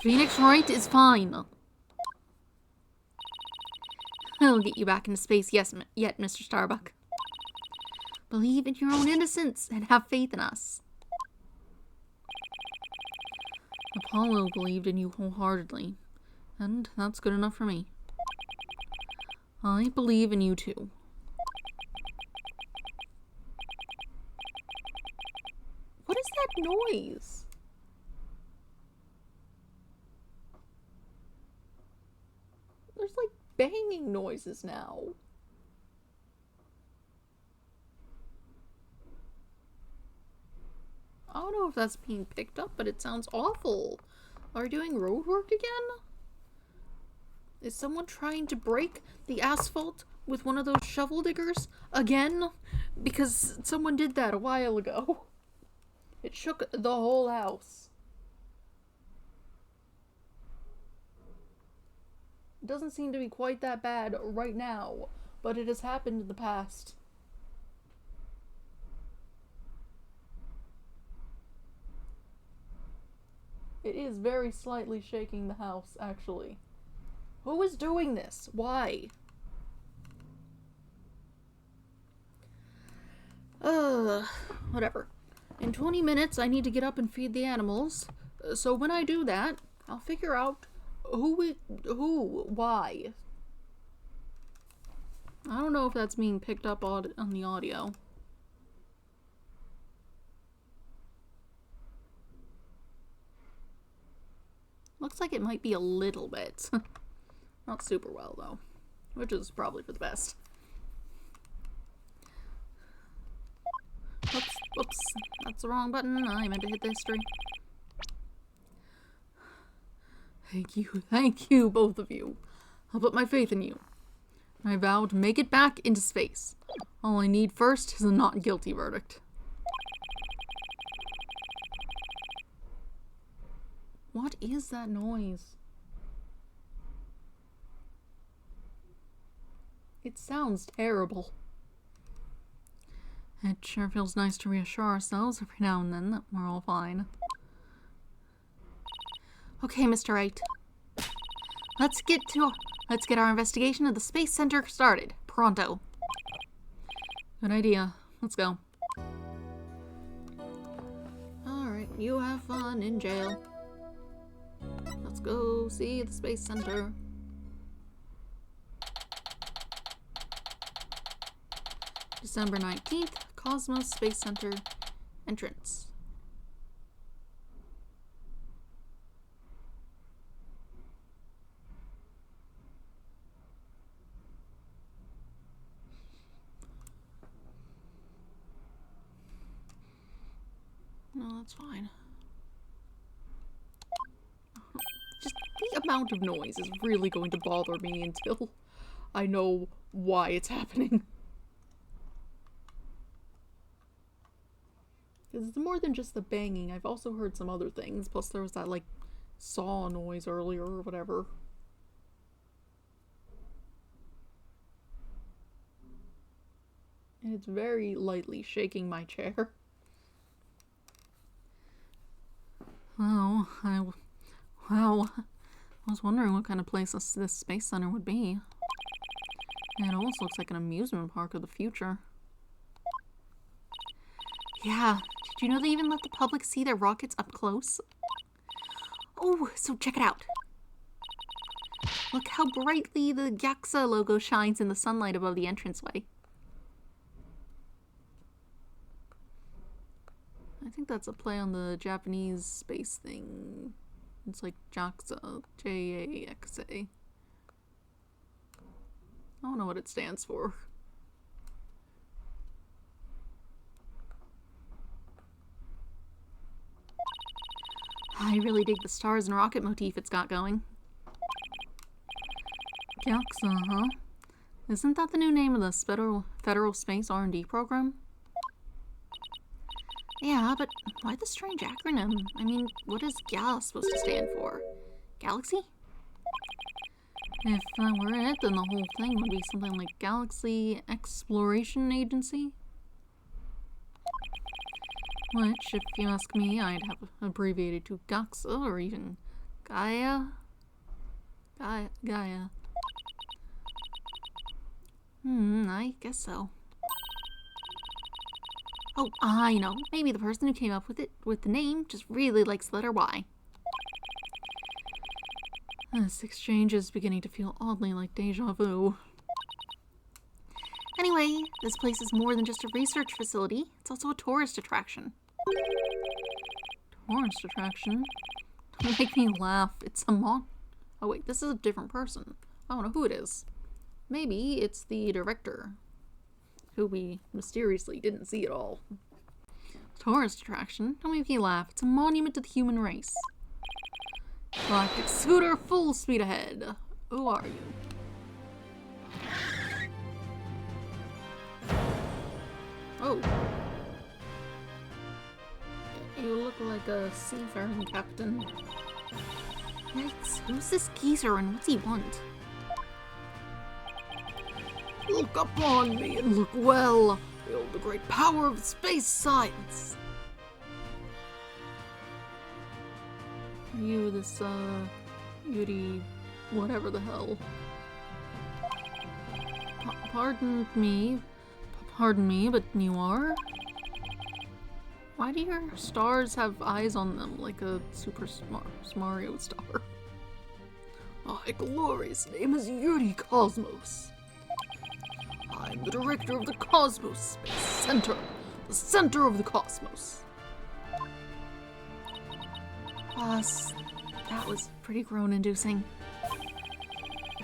Phoenix Wright is fine. I'll get you back into space yet, Mr. Starbuck. Believe in your own innocence and have faith in us. Apollo believed in you wholeheartedly, and that's good enough for me. I believe in you too. What is that noise? banging noises now. I don't know if that's being picked up, but it sounds awful. Are you doing road work again? Is someone trying to break the asphalt with one of those shovel diggers again? Because someone did that a while ago. It shook the whole house. It doesn't seem to be quite that bad right now, but it has happened in the past. It is very slightly shaking the house, actually. Who is doing this? Why? Whatever. In 20 minutes, I need to get up and feed the animals. So when I do that, I'll figure out why. I don't know if that's being picked up on the audio. Looks like it might be a little bit. Not super well, though. Which is probably for the best. Oops, whoops. That's the wrong button. I meant to hit the history. Thank you, both of you. I'll put my faith in you. I vow to make it back into space. All I need first is a not guilty verdict. What is that noise? It sounds terrible. It sure feels nice to reassure ourselves every now and then that we're all fine. Okay, Mr. Wright. Let's get our investigation of the Space Center started. Pronto. Good idea. Let's go. Alright, you have fun in jail. Let's go see the Space Center. December 19th, Cosmos Space Center entrance. No, that's fine. Just the amount of noise is really going to bother me until I know why it's happening. Because it's more than just the banging. I've also heard some other things. Plus there was that, like, saw noise earlier or whatever. And it's very lightly shaking my chair. I was wondering what kind of place this space center would be. And it almost looks like an amusement park of the future. Yeah, did you know they even let the public see their rockets up close? Oh, so check it out. Look how brightly the JAXA logo shines in the sunlight above the entranceway. I think that's a play on the Japanese space thing. It's like JAXA, J-A-X-A. I don't know what it stands for. I really dig the stars and rocket motif it's got going. JAXA, huh? Isn't that the new name of the Federal Space R&D program? Yeah, but why the strange acronym? I mean, what is GAL supposed to stand for? Galaxy? If that were it, then the whole thing would be something like Galaxy Exploration Agency. Which, if you ask me, I'd have abbreviated to GAXA or even Gaia. Gaia. I guess so. Oh, I know. Maybe the person who came up with the name just really likes the letter Y. This exchange is beginning to feel oddly like deja vu. Anyway, this place is more than just a research facility. It's also a tourist attraction. Tourist attraction? Don't make me laugh. It's a Oh wait, this is a different person. I don't know who it is. Maybe it's the director, who we mysteriously didn't see at all. Tourist attraction? Don't make me laugh. It's a monument to the human race. Galactic scooter, full speed ahead. Who are you? Oh. You look like a seafaring captain. Yikes, who's this geezer and what's he want? Look upon me and look well. Behold the great power of space science. Are you this, beauty, whatever the hell? Pardon me, but you are? Why do your stars have eyes on them like a Super Mario star? My glorious name is Yuri Cosmos. I'm the director of the Cosmos Space Center, the center of the cosmos. Boss, that was pretty groan-inducing.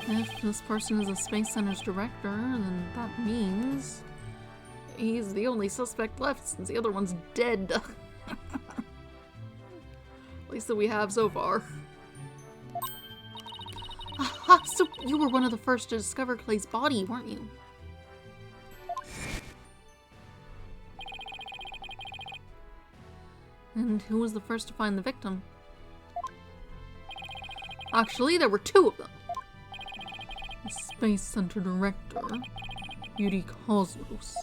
If this person is a Space Center's director, then that means he's the only suspect left since the other one's dead. At least that we have so far. Aha, so you were one of the first to discover Clay's body, weren't you? And who was the first to find the victim? Actually, there were two of them. The Space Center Director, Yuri Cosmos,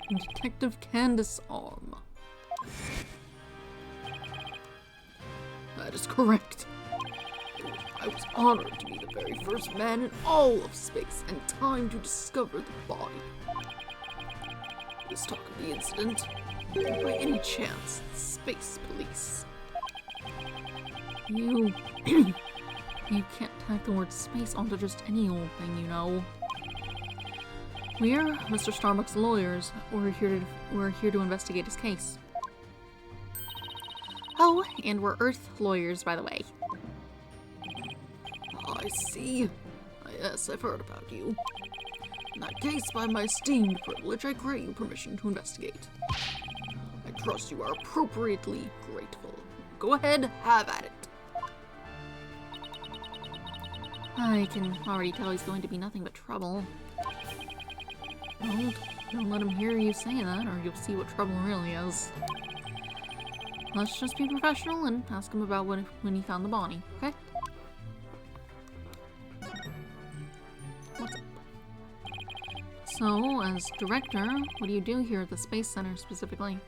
and Detective Candace Arm. That is correct. I was honored to be the very first man in all of space and time to discover the body. Let's talk of the incident. By any chance, the Space Police. You can't tack the word space onto just any old thing, you know. We're Mr. Starbuck's lawyers. We're here to investigate his case. Oh, and we're Earth lawyers, by the way. I see. Yes, I've heard about you. In that case, by my esteemed privilege, I grant you permission to investigate. I trust you are appropriately grateful. Go ahead, have at it. I can already tell he's going to be nothing but trouble. Well, don't let him hear you say that, or you'll see what trouble really is. Let's just be professional and ask him about when he found the body, okay? What's up? So, as director, what do you do here at the Space Center specifically?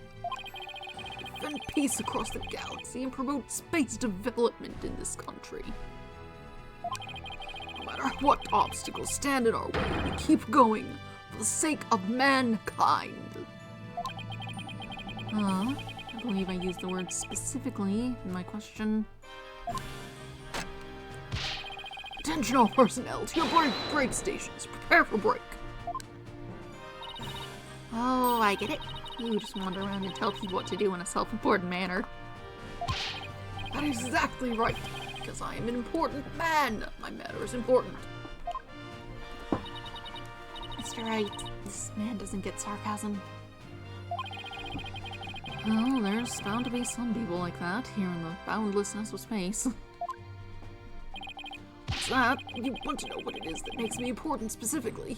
Defend peace across the galaxy and promote space development in this country. No matter what obstacles stand in our way, we keep going for the sake of mankind. I believe I used the word specifically in my question. Attention all personnel to your break stations. Prepare for break. Oh, I get it. You just wander around and tell people what to do in a self-important manner. That is exactly right, because I am an important man. My matter is important. Mr. Wright, this man doesn't get sarcasm. Well, there's bound to be some people like that here in the boundlessness of space. What's that? You want to know what it is that makes me important specifically?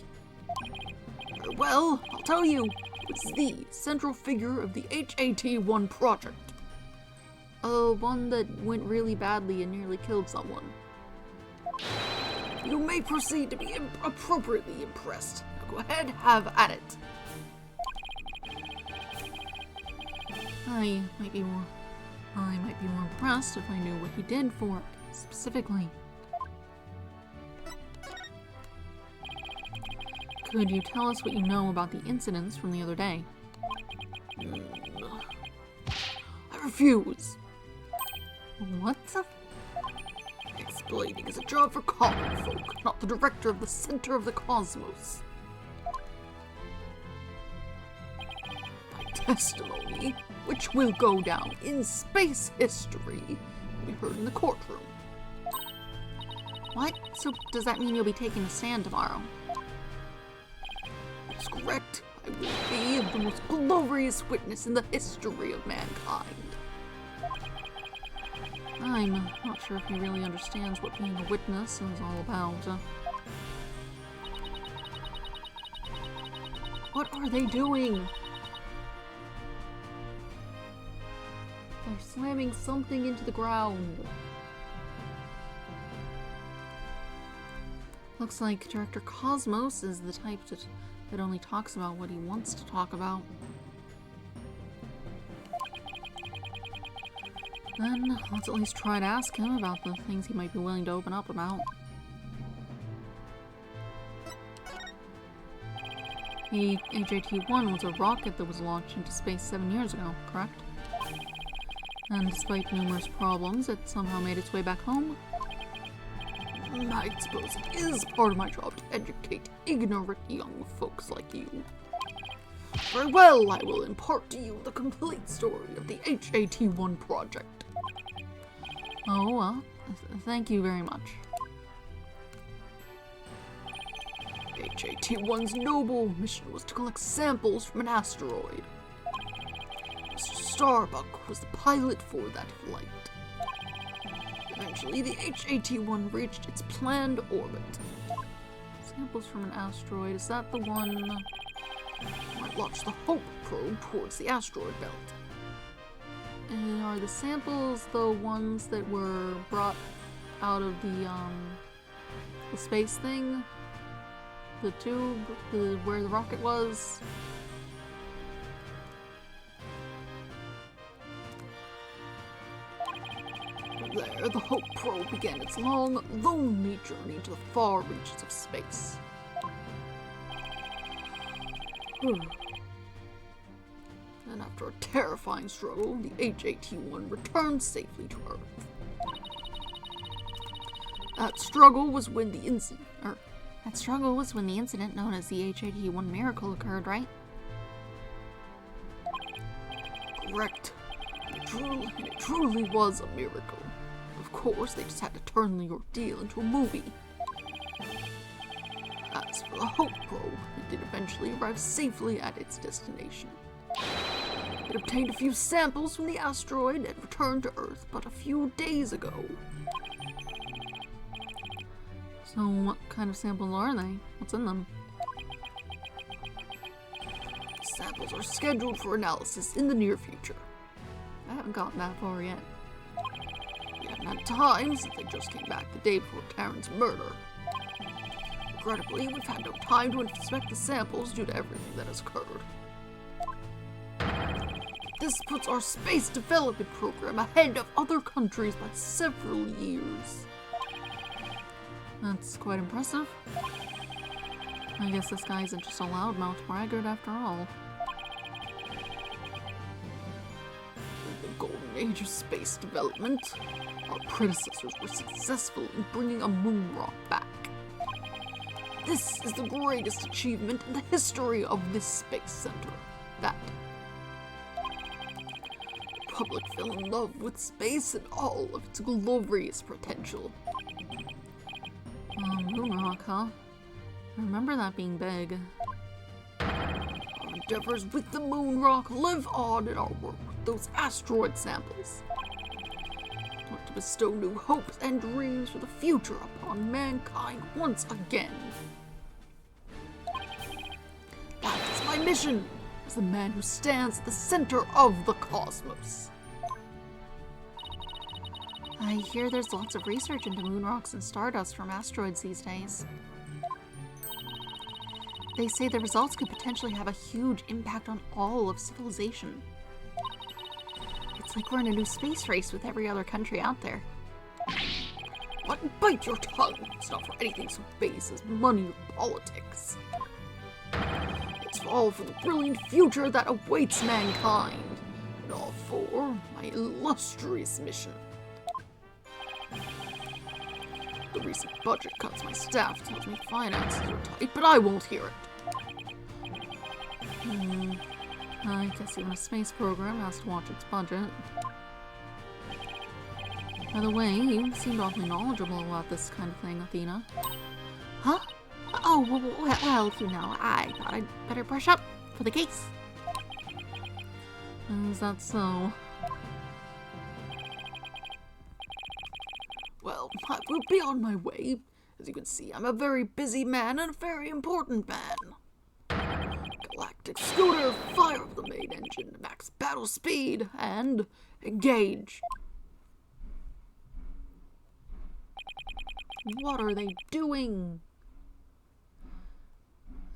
Well, I'll tell you. It's the central figure of the HAT-1 project. One that went really badly and nearly killed someone. You may proceed to be appropriately impressed. Now go ahead, have at it. I might be more impressed if I knew what he did for it, specifically. Could you tell us what you know about the incidents from the other day? I refuse. What the? Explaining is a job for common folk, not the director of the center of the cosmos. My testimony, which will go down in space history, will be heard in the courtroom. What? So does that mean you'll be taking the stand tomorrow? That's correct. I will be the most glorious witness in the history of mankind. I'm not sure if he really understands what being a witness is all about. What are they doing? They're slamming something into the ground. Looks like Director Cosmos is the type that only talks about what he wants to talk about. Then, let's at least try to ask him about the things he might be willing to open up about. The HAT-1 was a rocket that was launched into space 7 years ago, correct? And despite numerous problems, it somehow made its way back home. I suppose it is part of my job to educate ignorant young folks like you. Very well, I will impart to you the complete story of the HAT-1 project. Oh, well, thank you very much. HAT-1's noble mission was to collect samples from an asteroid. Mr. Starbuck was the pilot for that flight. Eventually, the HAT-1 reached its planned orbit. Samples from an asteroid, is that the one... I launched the Hope probe towards the asteroid belt. And are the samples the ones that were brought out of the space thing? The tube, where the rocket was? There, the Hope probe began its long, lonely journey to the far reaches of space. And after a terrifying struggle, the HAT-1 returned safely to Earth. That struggle was when the incident known as the HAT-1 miracle occurred, right? Correct. It truly was a miracle. Of course, they just had to turn the ordeal into a movie. As for the Hope probe, it did eventually arrive safely at its destination. It obtained a few samples from the asteroid and returned to Earth but a few days ago. So what kind of samples are they? What's in them? Samples are scheduled for analysis in the near future. I haven't gotten that far yet. We haven't had time since they just came back the day before Karen's murder. Regrettably, we've had no time to inspect the samples due to everything that has occurred. This puts our space development program ahead of other countries by several years. That's quite impressive. I guess this guy isn't just a loudmouth braggart after all. In the golden age of space development, our predecessors were successful in bringing a moon rock back. This is the greatest achievement in the history of this space center. That the public fell in love with space and all of its glorious potential. Moon rock, huh? I remember that being big. Our endeavors with the moon rock live on in our work with those asteroid samples. We want to bestow new hopes and dreams for the future upon mankind once again. That is my mission, as the man who stands at the center of the cosmos. I hear there's lots of research into moon rocks and stardust from asteroids these days. They say the results could potentially have a huge impact on all of civilization. It's like we're in a new space race with every other country out there. What? Bite your tongue! It's not for anything so base as money or politics. It's all for the brilliant future that awaits mankind, and all for my illustrious mission. The recent budget cuts my staff tells me finances are tight, but I won't hear it. I guess even a space program has to watch its budget. By the way, you seemed awfully knowledgeable about this kind of thing, Athena. Huh? Oh, well, if you know, I thought I'd better brush up for the case. Is that so? Well, I will be on my way. As you can see, I'm a very busy man and a very important man. Galactic scooter, fire up the main engine, max battle speed, and engage. What are they doing?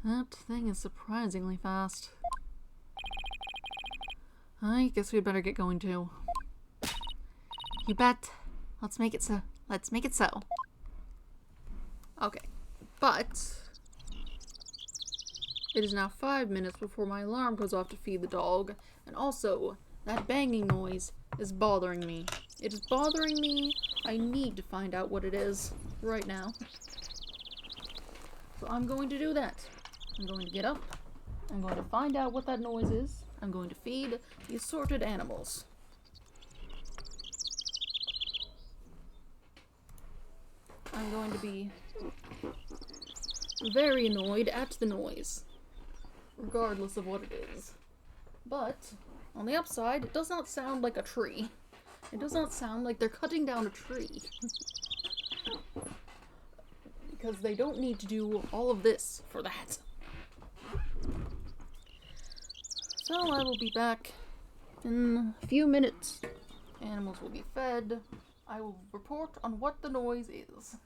That thing is surprisingly fast. I guess we'd better get going too. You bet. Let's make it so. Let's make it so. Okay, but it is now 5 minutes before my alarm goes off to feed the dog, and also that banging noise is bothering me. It is bothering me. I need to find out what it is right now. So I'm going to do that. I'm going to get up. I'm going to find out what that noise is. I'm going to feed the assorted animals. I'm going to be very annoyed at the noise, regardless of what it is. But, on the upside, it does not sound like a tree. It does not sound like they're cutting down a tree. Because they don't need to do all of this for that. So I will be back in a few minutes. Animals will be fed. I will report on what the noise is.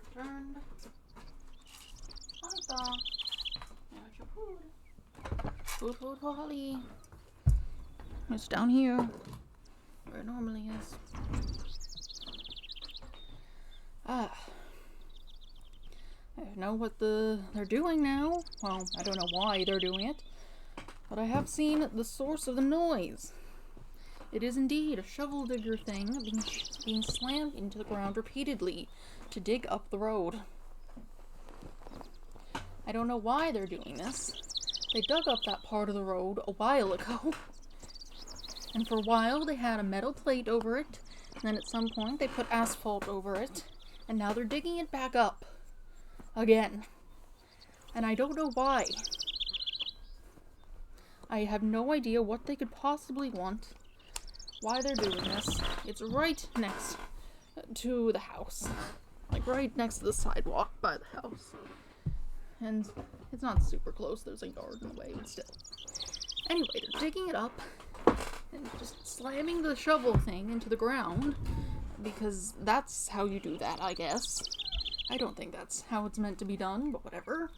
returned. Honeypot. There's your food. Food for Holly. It's down here, where it normally is. I don't know what they're doing now. Well, I don't know why they're doing it, but I have seen the source of the noise. It is indeed a shovel digger thing being slammed into the ground repeatedly to dig up the road. I don't know why they're doing this. They dug up that part of the road a while ago. And for a while they had a metal plate over it, and then at some point they put asphalt over it, and now they're digging it back up. Again. And I don't know why. I have no idea what they could possibly want. Why they're doing this. It's right next to the house. Like right next to the sidewalk by the house. And it's not super close, there's a yard in the way, but still. Anyway, they're digging it up and just slamming the shovel thing into the ground. Because that's how you do that, I guess. I don't think that's how it's meant to be done, but whatever.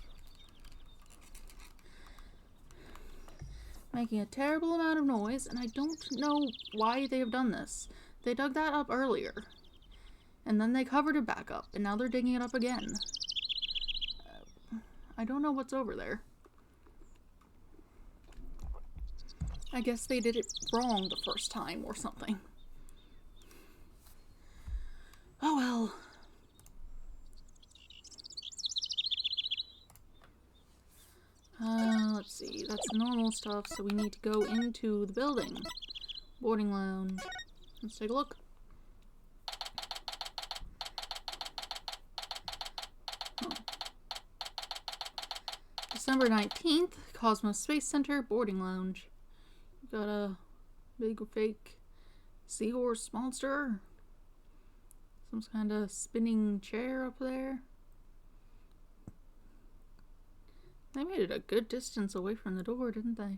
Making a terrible amount of noise, and I don't know why they have done this. They dug that up earlier, and then they covered it back up, and now they're digging it up again. I don't know what's over there. I guess they did it wrong the first time or something. Oh well. Let's see, that's normal stuff, so we need to go into the building. Boarding lounge. Let's take a look. Oh. December 19th, Cosmos Space Center, boarding lounge. Got a big fake seahorse monster. Some kind of spinning chair up there. They made it a good distance away from the door, didn't they?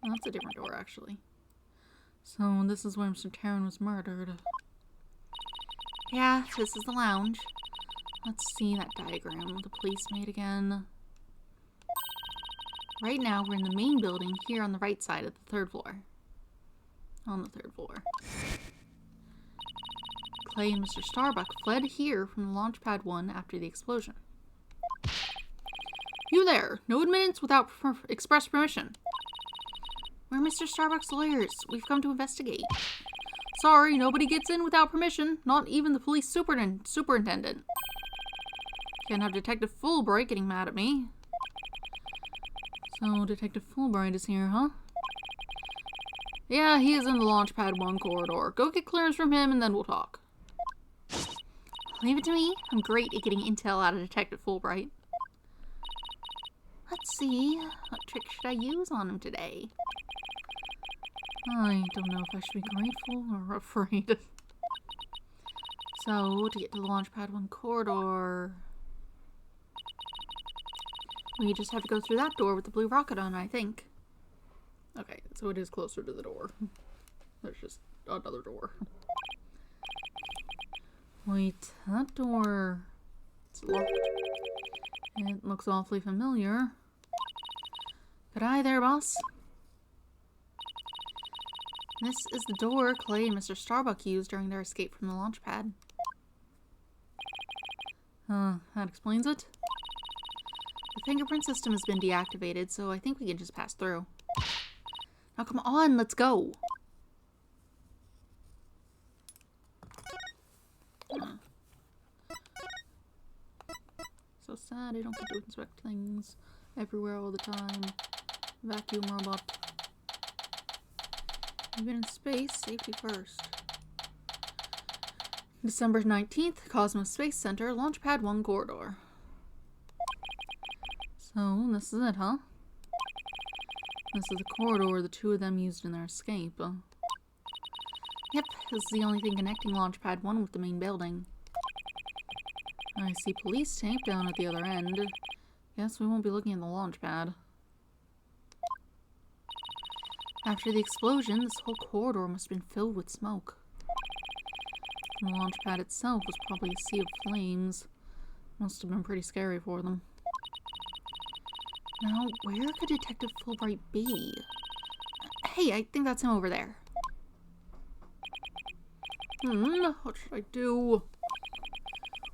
Oh, that's a different door, actually. So, this is where Mr. Taryn was murdered. Yeah, this is the lounge. Let's see that diagram the police made again. Right now, we're in the main building here on the right side of the third floor. On the third floor. Clay and Mr. Starbuck fled here from the launch pad 1 after the explosion. You there! No admittance without express permission. We're Mr. Starbuck's lawyers. We've come to investigate. Sorry, nobody gets in without permission. Not even the police superintendent. Can't have Detective Fulbright getting mad at me. So, Detective Fulbright is here, huh? Yeah, he is in the launch pad 1 corridor. Go get clearance from him and then we'll talk. Leave it to me. I'm great at getting intel out of Detective Fulbright. Let's see. What trick should I use on him today? I don't know if I should be grateful or afraid. So, to get to the launch pad 1 corridor... we just have to go through that door with the blue rocket on, I think. Okay, so it is closer to the door. There's just another door. Wait, that door... it's locked. It looks awfully familiar. G'day there, boss. This is the door Clay and Mr. Starbuck used during their escape from the launch pad. That explains it. The fingerprint system has been deactivated, so I think we can just pass through. Now come on, let's go! So sad I don't get to inspect things everywhere all the time. Vacuum robot. Even in space, safety first. December 19th, Cosmos Space Center, Launchpad 1 corridor. So, this is it, huh? This is the corridor the two of them used in their escape. Yep, this is the only thing connecting Launchpad 1 with the main building. I see police tape down at the other end. Guess we won't be looking at the launch pad. After the explosion, this whole corridor must have been filled with smoke. The launch pad itself was probably a sea of flames. Must have been pretty scary for them. Now, where could Detective Fulbright be? Hey, I think that's him over there. What should I do?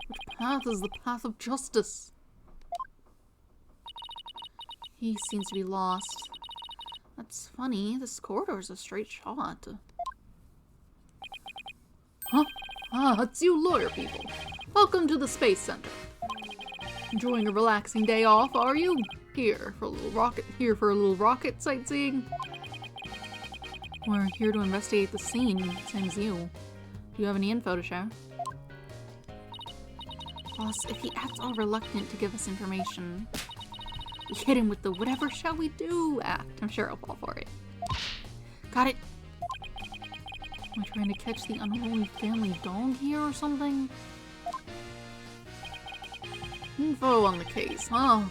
Which path is the path of justice? He seems to be lost. That's funny. This corridor's a straight shot. Huh? Ah, it's you lawyer people. Welcome to the Space Center. Enjoying a relaxing day off, are you? Here for a little rocket sightseeing. We're here to investigate the scene, same as you. Do you have any info to share? Boss, if he acts all reluctant to give us information, we hit him with the whatever shall we do act. I'm sure I'll fall for it. Got it. Am I trying to catch the unruly family dog here or something? Info on the case, huh?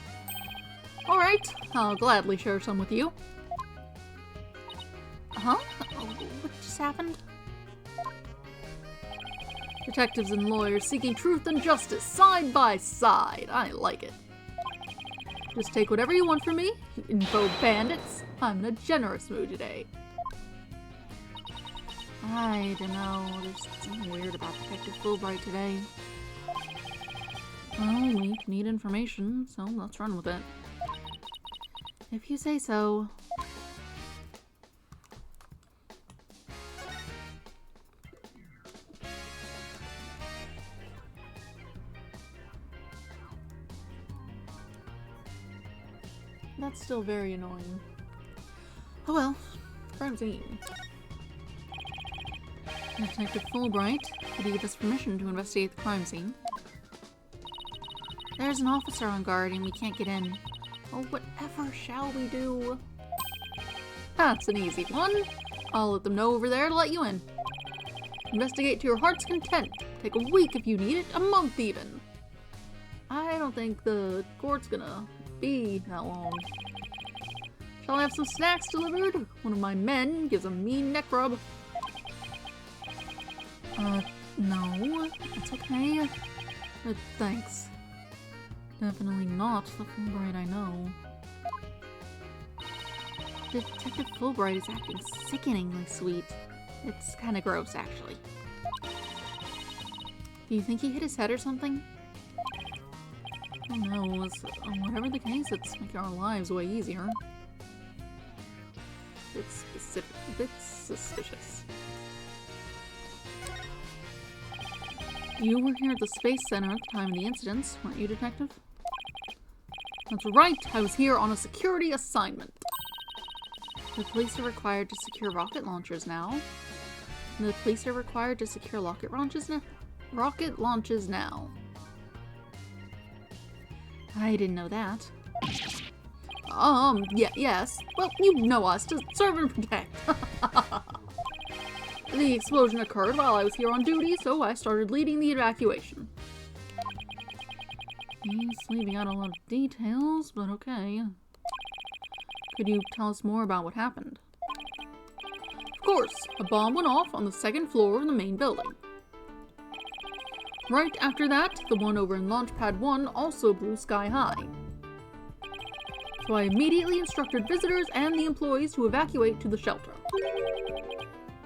Alright, I'll gladly share some with you. Huh? Oh, what just happened? Detectives and lawyers seeking truth and justice side by side. I like it. Just take whatever you want from me, you info bandits. I'm in a generous mood today. I don't know, there's something weird about Detective Fulbright today. Well, we need information, so let's run with it. If you say so. That's still very annoying. Oh well, crime scene. Detective Fulbright, could you give us permission to investigate the crime scene? There's an officer on guard and we can't get in. Oh, whatever shall we do? That's an easy one. I'll let them know over there to let you in. Investigate to your heart's content. Take a week if you need it, a month even. I don't think the court's gonna be that long. Shall I have some snacks delivered? One of my men gives a mean neck rub. No, it's okay. Thanks. Definitely not the Fulbright I know. Detective Fulbright is acting sickeningly sweet. It's kind of gross, actually. Do you think he hit his head or something? Who knows? Whatever the case, it's making our lives way easier. It's suspicious. You were here at the Space Center at the time of the incidents, weren't you, Detective? That's right, I was here on a security assignment. The police are required to secure rocket launchers now. The police are required to secure rocket launches now. I didn't know that. Yes. Well, you know us, to serve and protect. The explosion occurred while I was here on duty, so I started leading the evacuation. He's leaving out a lot of details, but okay. Could you tell us more about what happened? Of course, a bomb went off on the second floor of the main building. Right after that, the one over in Launch Pad 1 also blew sky high. So I immediately instructed visitors and the employees to evacuate to the shelter.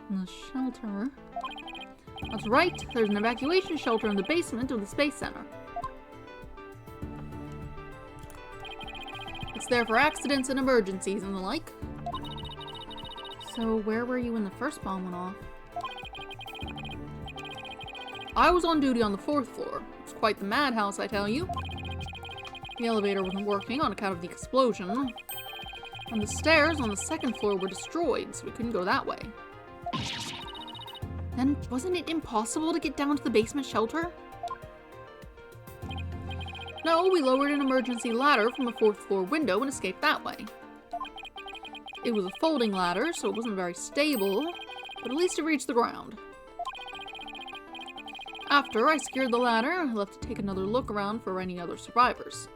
The shelter? That's right, there's an evacuation shelter in the basement of the Space Center. It's there for accidents and emergencies and the like. So where were you when the first bomb went off? I was on duty on the 4th floor. It was quite the madhouse, I tell you. The elevator wasn't working on account of the explosion. And the stairs on the 2nd floor were destroyed, so we couldn't go that way. Then wasn't it impossible to get down to the basement shelter? No, we lowered an emergency ladder from a 4th floor window and escaped that way. It was a folding ladder, so it wasn't very stable, but at least it reached the ground. After I secured the ladder, I left to take another look around for any other survivors.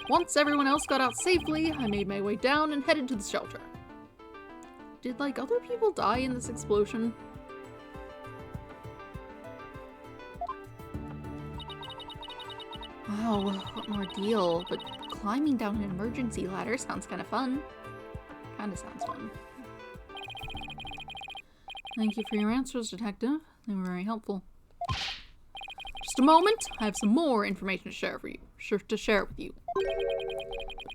Once everyone else got out safely, I made my way down and headed to the shelter. Did, other people die in this explosion? Wow, what an ordeal. But climbing down an emergency ladder sounds kind of fun. Kind of sounds fun. Thank you for your answers, Detective. They were very helpful. Just a moment. I have some more information to share with you.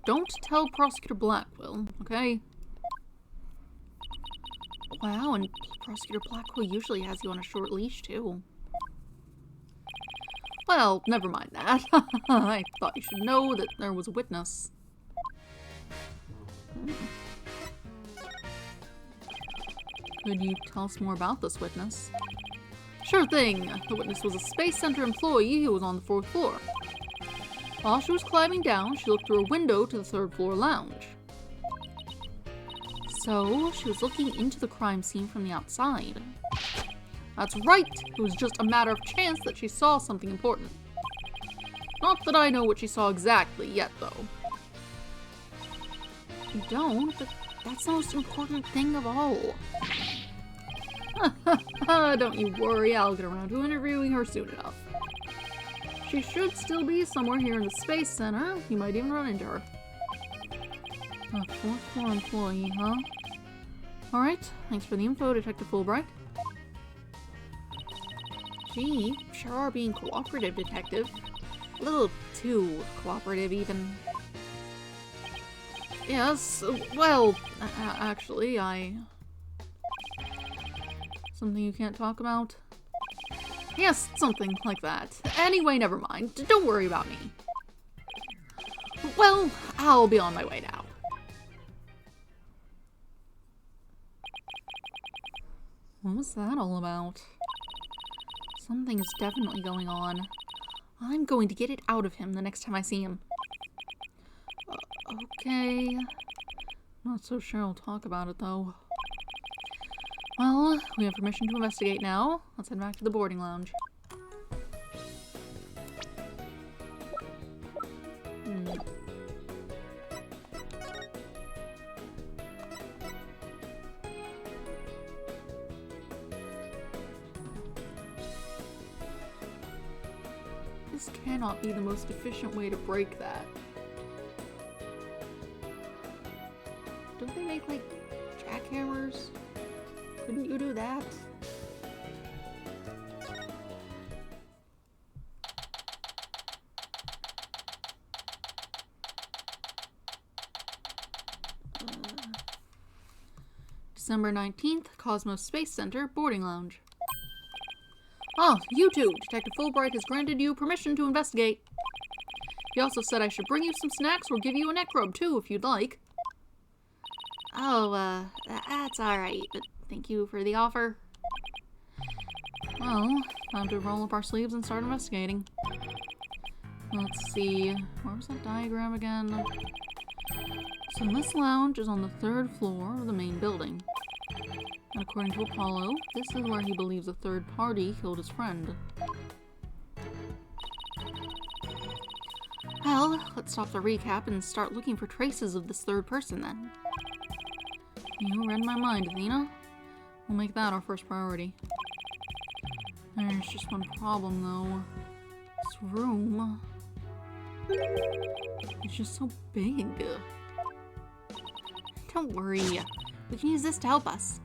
Don't tell Prosecutor Blackwell, okay? Wow, and Prosecutor Blackwell usually has you on a short leash, too. Well, never mind that. I thought you should know that there was a witness. Could you tell us more about this witness? Sure thing. The witness was a Space Center employee who was on the 4th floor. While she was climbing down, she looked through a window to the 3rd floor lounge. So, she was looking into the crime scene from the outside. That's right! It was just a matter of chance that she saw something important. Not that I know what she saw exactly yet, though. You don't, but that's the most important thing of all. Don't you worry, I'll get around to interviewing her soon enough. She should still be somewhere here in the Space Center. You might even run into her. A 4th floor employee, huh? Alright, thanks for the info, Detective Fulbright. Gee, sure are being cooperative, Detective. A little too cooperative, even. Yes, well, actually, Something you can't talk about? Yes, something like that. Anyway, never mind. Don't worry about me. Well, I'll be on my way now. What was that all about? Something is definitely going on. I'm going to get it out of him the next time I see him. Okay. Not so sure I'll talk about it, though. Well, we have permission to investigate now. Let's head back to the boarding lounge. This cannot be the most efficient way to break that. Don't they make, like, jackhammers? Couldn't you do that? December 19th, Cosmos Space Center, boarding lounge. Ah, you two! Detective Fulbright has granted you permission to investigate. He also said I should bring you some snacks or give you a neck rub, too, if you'd like. Oh, that's alright, but thank you for the offer. Well, time to roll up our sleeves and start investigating. Let's see, where was that diagram again? So this lounge is on the 3rd floor of the main building. And according to Apollo, this is where he believes a third party killed his friend. Well, let's stop the recap and start looking for traces of this third person then. You read my mind, Athena. We'll make that our first priority. There's just one problem, though. This room... it's just so big. Don't worry. We can use this to help us.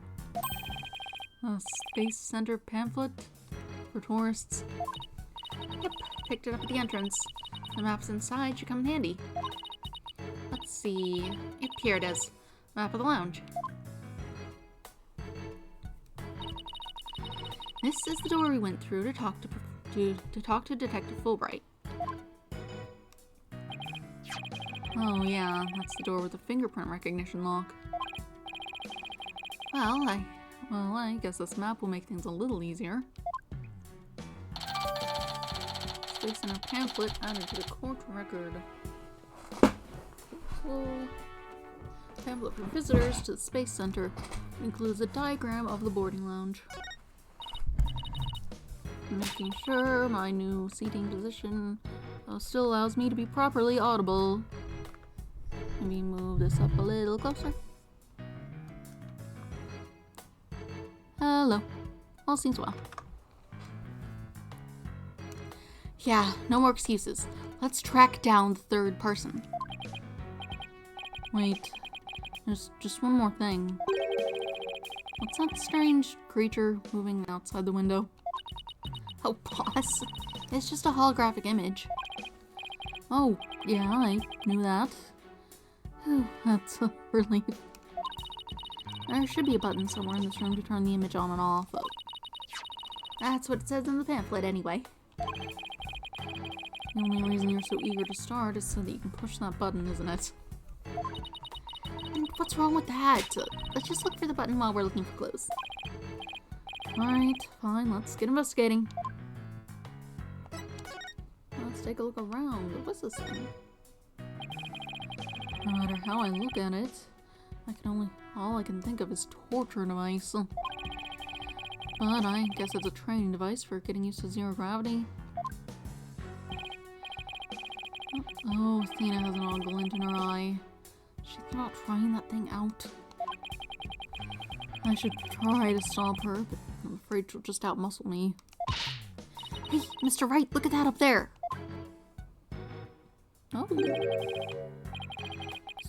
A Space Center pamphlet for tourists. Yep, picked it up at the entrance. The maps inside should come in handy. Let's see. Yep, here it is. Map of the lounge. This is the door we went through to talk to Detective Fulbright. Oh yeah, that's the door with the fingerprint recognition lock. Well, I guess this map will make things a little easier. Space Center pamphlet added to the court record. Pamphlet for visitors to the Space Center includes a diagram of the boarding lounge. Making sure my new seating position still allows me to be properly audible. Maybe move this up a little closer. Hello. All seems well. Yeah, no more excuses. Let's track down the third person. Wait, there's just one more thing. What's that strange creature moving outside the window? Oh, boss. It's just a holographic image. Oh, yeah, I knew that. Whew, that's a relief. There should be a button somewhere in this room to turn the image on and off, but that's what it says in the pamphlet anyway. The only reason you're so eager to start is so that you can push that button, isn't it? And what's wrong with that? Let's just look for the button while we're looking for clues. Alright, fine, let's get investigating. Let's take a look around. What's this thing? No matter how I look at it, all I can think of is torture device. But I guess it's a training device for getting used to zero gravity. Oh, Athena has an odd glint in her eye. She thought about trying that thing out. I should try to stop her, but I'm afraid she'll just outmuscle me. Hey, Mr. Wright, look at that up there! Oh.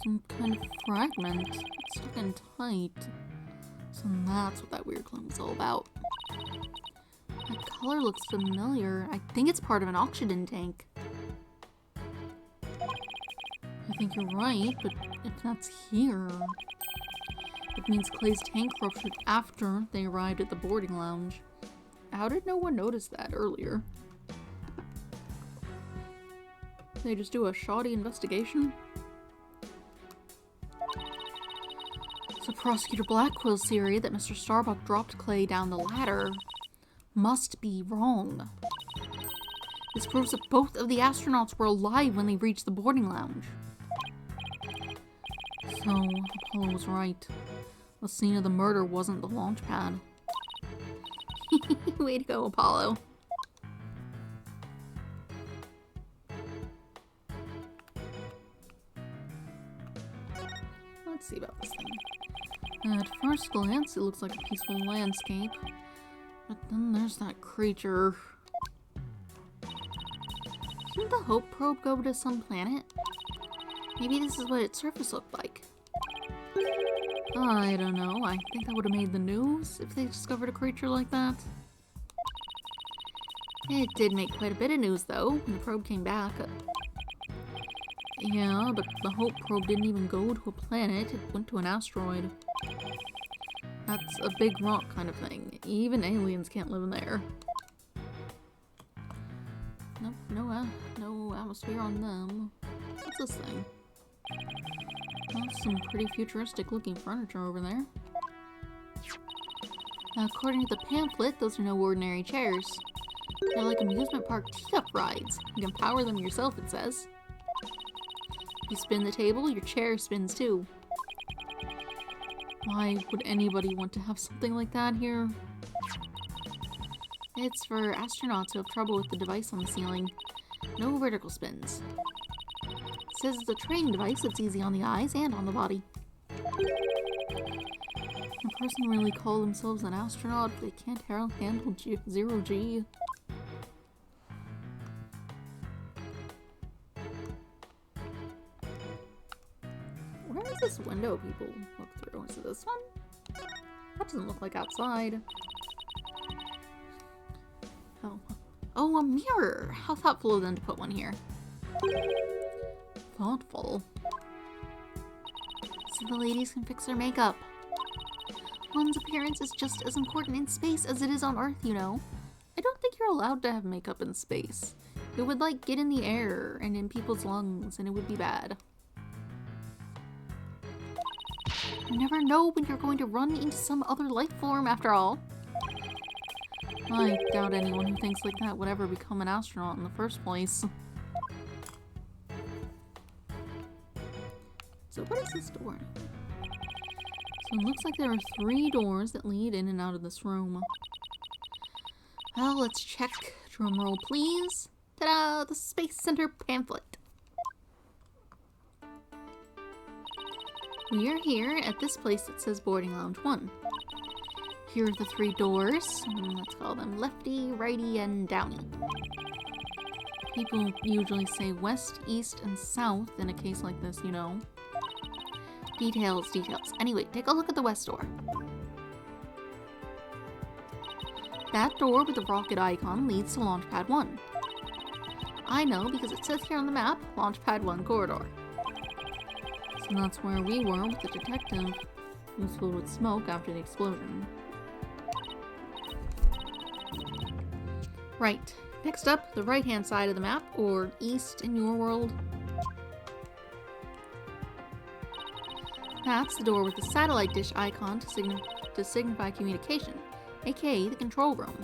Some kind of fragment. It's stuck in tight. So that's what that weird glint was all about. The color looks familiar. I think it's part of an oxygen tank. I think you're right, but if that's here, it means Clay's tank ruptured after they arrived at the boarding lounge. How did no one notice that earlier? Did they just do a shoddy investigation? So Prosecutor Blackwell's theory that Mr. Starbuck dropped Clay down the ladder must be wrong. This proves that both of the astronauts were alive when they reached the boarding lounge. So, Apollo was right. The scene of the murder wasn't the launch pad. Way to go, Apollo. Let's see about this thing. At first glance, it looks like a peaceful landscape. But then there's that creature. Didn't the Hope probe go to some planet? Maybe this is what its surface looked like. I don't know. I think that would have made the news if they discovered a creature like that. It did make quite a bit of news, though, when the probe came back. Yeah, but the Hope probe didn't even go to a planet. It went to an asteroid. That's a big rock kind of thing. Even aliens can't live in there. Nope, no atmosphere on them. What's this thing? Well, some pretty futuristic looking furniture over there. Now, according to the pamphlet, those are no ordinary chairs. They're like amusement park teacup rides. You can power them yourself, it says. If you spin the table, your chair spins too. Why would anybody want to have something like that here? It's for astronauts who have trouble with the device on the ceiling. No vertical spins. It says it's a training device that's easy on the eyes and on the body. A person really call themselves an astronaut if they can't handle zero G. Where is this window people look through? Is it this one? That doesn't look like outside. Oh, a mirror! How thoughtful of them to put one here. Thoughtful. So the ladies can fix their makeup. One's appearance is just as important in space as it is on Earth, you know. I don't think you're allowed to have makeup in space. It would, like, get in the air and in people's lungs, and it would be bad. You never know when you're going to run into some other life form, after all. I doubt anyone who thinks like that would ever become an astronaut in the first place. So what is this door? So it looks like there are 3 doors that lead in and out of this room. Well, let's check. Drumroll, please. Ta-da! The Space Center pamphlet. We are here at this place that says Boarding Lounge 1. Here are the 3 doors. Let's call them Lefty, Righty, and Downy. People usually say west, east, and south in a case like this, you know. Details, details. Anyway, take a look at the west door. That door with the rocket icon leads to Launchpad 1. I know because it says here on the map, Launchpad 1 corridor. So that's where we were with the detective, who was filled with smoke after the explosion. Right. Next up, the right-hand side of the map, or east in your world. That's the door with the satellite dish icon to signify communication, aka the control room.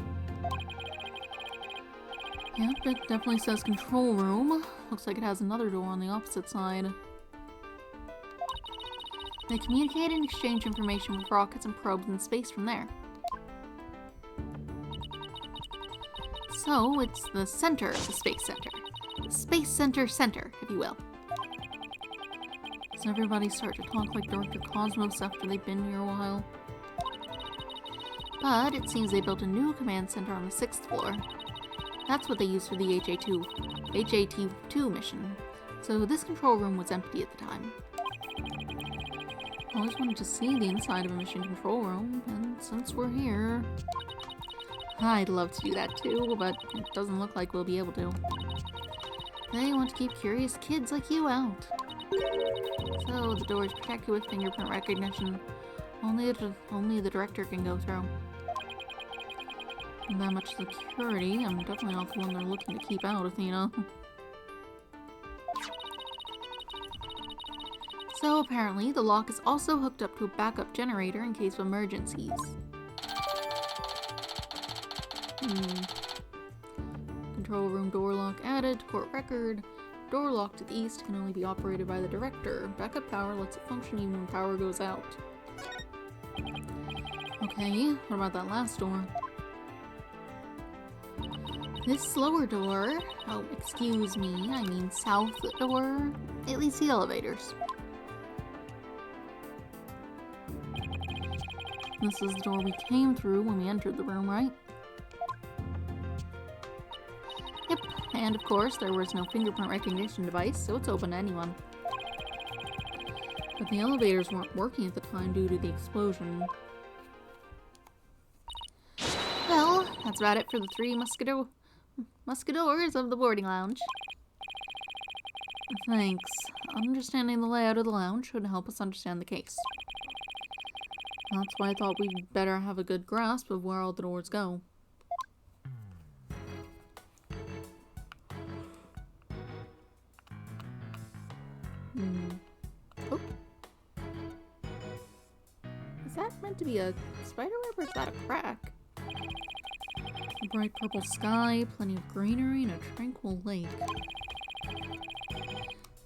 Yep, it definitely says control room. Looks like it has another door on the opposite side. They communicate and exchange information with rockets and probes in space from there. So, it's the center of the Space Center. The Space Center, if you will. Does everybody start to talk like Director Cosmos after they've been here a while? But it seems they built a new command center on the 6th floor. That's what they used for the HAT-2 mission. So this control room was empty at the time. Always wanted to see the inside of a mission control room, and since we're here... I'd love to do that too, but it doesn't look like we'll be able to. They want to keep curious kids like you out. So the door is protected with fingerprint recognition. Only the director can go through. With that much security, I'm definitely not the one they're looking to keep out, Athena. So apparently, the lock is also hooked up to a backup generator in case of emergencies. Control room door lock added, court record. Door lock to the east can only be operated by the director. Backup power lets it function even when power goes out. Okay, what about that last door? This lower door, oh, excuse me, I mean south door, it leads to the elevators. This is the door we came through when we entered the room, right? Yep, and of course there was no fingerprint recognition device, so it's open to anyone. But the elevators weren't working at the time due to the explosion. Well, that's about it for the 3 musketeers of the boarding lounge. Thanks. Understanding the layout of the lounge should help us understand the case. That's why I thought we'd better have a good grasp of where all the doors go. Oh. Is that meant to be a spider web or is that a crack? A bright purple sky, plenty of greenery, and a tranquil lake.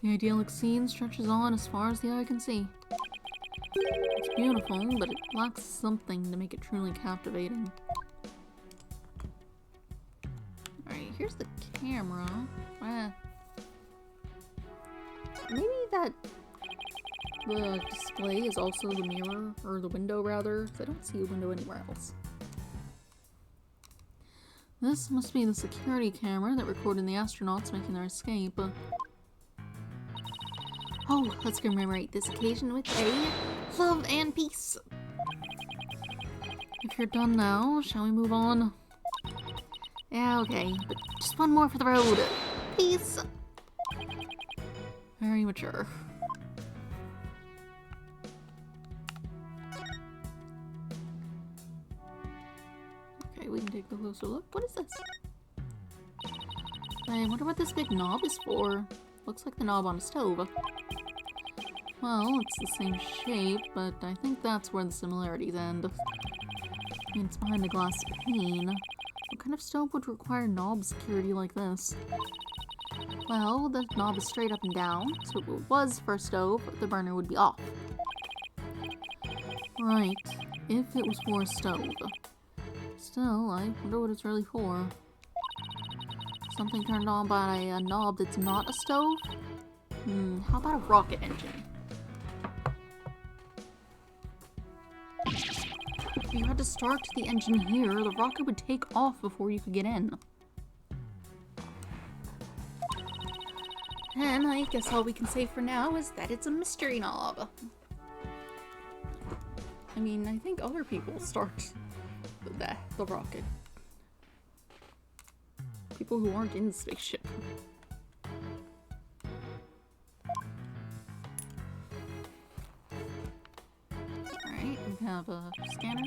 The idyllic scene stretches on as far as the eye can see. It's beautiful, but it lacks something to make it truly captivating. Alright, here's the camera. Maybe that the display is also the mirror, or the window rather, because I don't see a window anywhere else. This must be the security camera that recorded the astronauts making their escape. Oh, let's commemorate this occasion with a love and peace. If you're done now, shall we move on? Yeah, okay, but just one more for the road. Peace. Very mature. Okay, we can take a closer look. What is this? I wonder what this big knob is for. Looks like the knob on a stove. Well, it's the same shape, but I think that's where the similarities end. I mean, it's behind a glass pane. What kind of stove would require knob security like this? Well, the knob is straight up and down, so if it was for a stove, the burner would be off. Right, if it was for a stove. Still, I wonder what it's really for. Something turned on by a knob that's not a stove? How about a rocket engine? If you had to start the engine here, the rocket would take off before you could get in. And I guess all we can say for now is that it's a mystery knob. I mean, I think other people start the rocket. People who aren't in the spaceship. Alright, we have a scanner.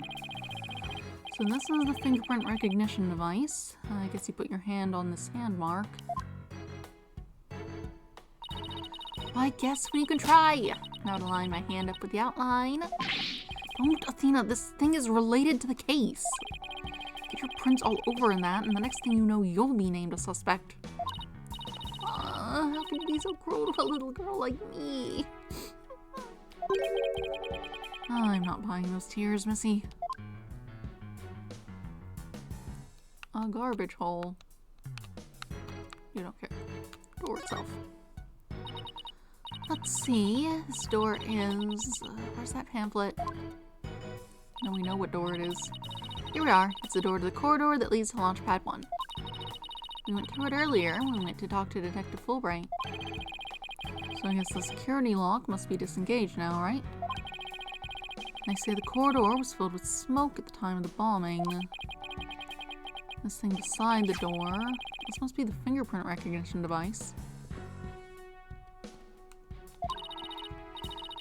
So this is the fingerprint recognition device. I guess you put your hand on this hand mark. I guess you can try. Now to line my hand up with the outline. Don't, Athena, this thing is related to the case. Get your prints all over in that, and the next thing you know, you'll be named a suspect. How can you be so cruel to a little girl like me? I'm not buying those tears, Missy. A garbage hole. You don't care. Door itself. Let's see. This door is... where's that pamphlet? Now we know what door it is. Here we are. It's the door to the corridor that leads to Launchpad 1. We went through it earlier when we went to talk to Detective Fulbright. So I guess the security lock must be disengaged now, right? They say the corridor was filled with smoke at the time of the bombing. This thing beside the door. This must be the fingerprint recognition device.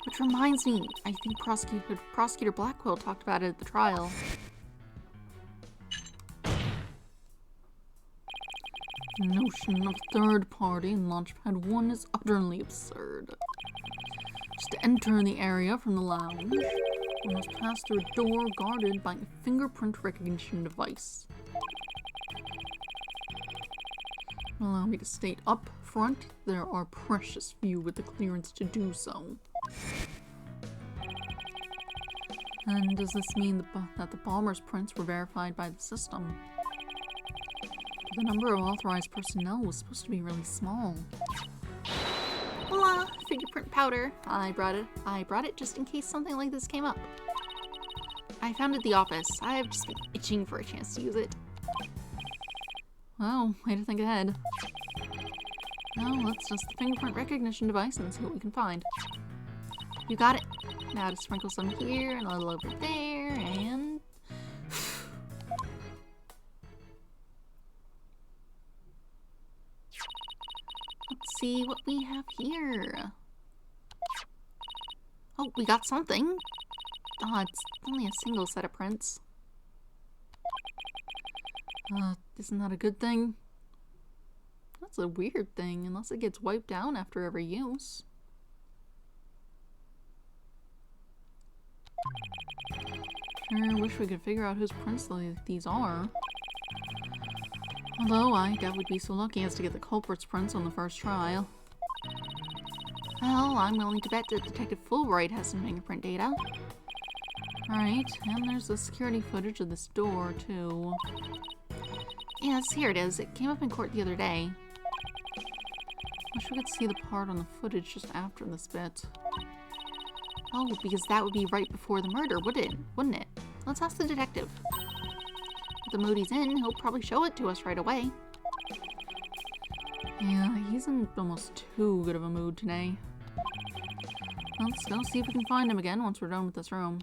Which reminds me, I think Prosecutor Blackwell talked about it at the trial. The notion of third party in Launchpad 1 is utterly absurd. Just to enter the area from the lounge, we must pass through a door guarded by a fingerprint recognition device. Allow me to state up front, there are precious few with the clearance to do so. And does this mean that the bomber's prints were verified by the system? The number of authorized personnel was supposed to be really small. Voila! Fingerprint powder. I brought it just in case something like this came up. I found it at the office. I've just been itching for a chance to use it. Well, way to think ahead. Now let's test the fingerprint recognition device and see what we can find. You got it. Now to sprinkle some here and a little over there, and... let's see what we have here. Oh, we got something. Oh, it's only a single set of prints. Isn't that a good thing? That's a weird thing, unless it gets wiped down after every use. Sure wish we could figure out whose prints these are. Although I doubt we'd be so lucky as to get the culprit's prints on the first trial. Well, I'm willing to bet that Detective Fulbright has some fingerprint data. Alright, and there's the security footage of this door, too. Yes, here it is. It came up in court the other day. Wish we could see the part on the footage just after this bit. Oh, because that would be right before the murder, wouldn't it? Let's ask the detective. With the mood he's in, he'll probably show it to us right away. Yeah, he's in almost too good of a mood today. Let's go see if we can find him again once we're done with this room.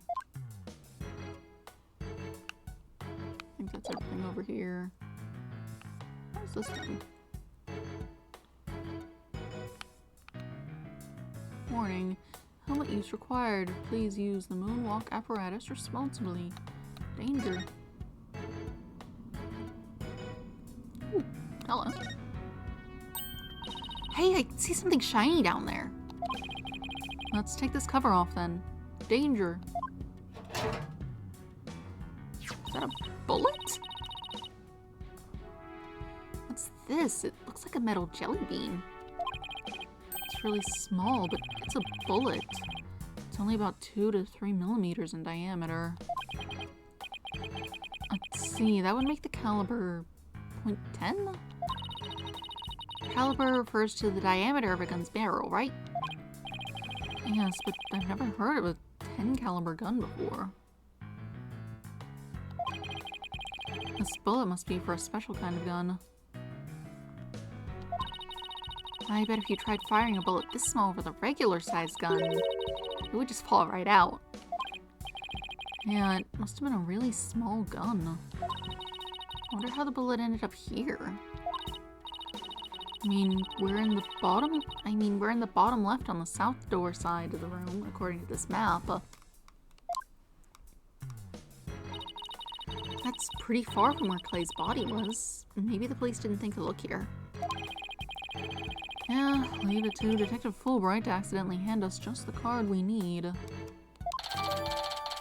I think that's everything over here. What's this thing? Warning. Helmet use required. Please use the moonwalk apparatus responsibly. Danger. Ooh, hello. Hey, I see something shiny down there. Let's take this cover off then. Danger. Is that a bullet? What's this? It looks like a metal jelly bean. It's really small, but it's a bullet. It's only about 2 to 3 millimeters in diameter. Let's see, that would make the caliber .10? Caliber refers to the diameter of a gun's barrel, right? Yes, but I've never heard of a 10 caliber gun before. This bullet must be for a special kind of gun. I bet if you tried firing a bullet this small with a regular-sized gun, it would just fall right out. Yeah, it must have been a really small gun. I wonder how the bullet ended up here. I mean, we're in the bottom left on the south door side of the room, according to this map. That's pretty far from where Clay's body was. Maybe the police didn't think to look here. Yeah, leave it to Detective Fulbright to accidentally hand us just the card we need.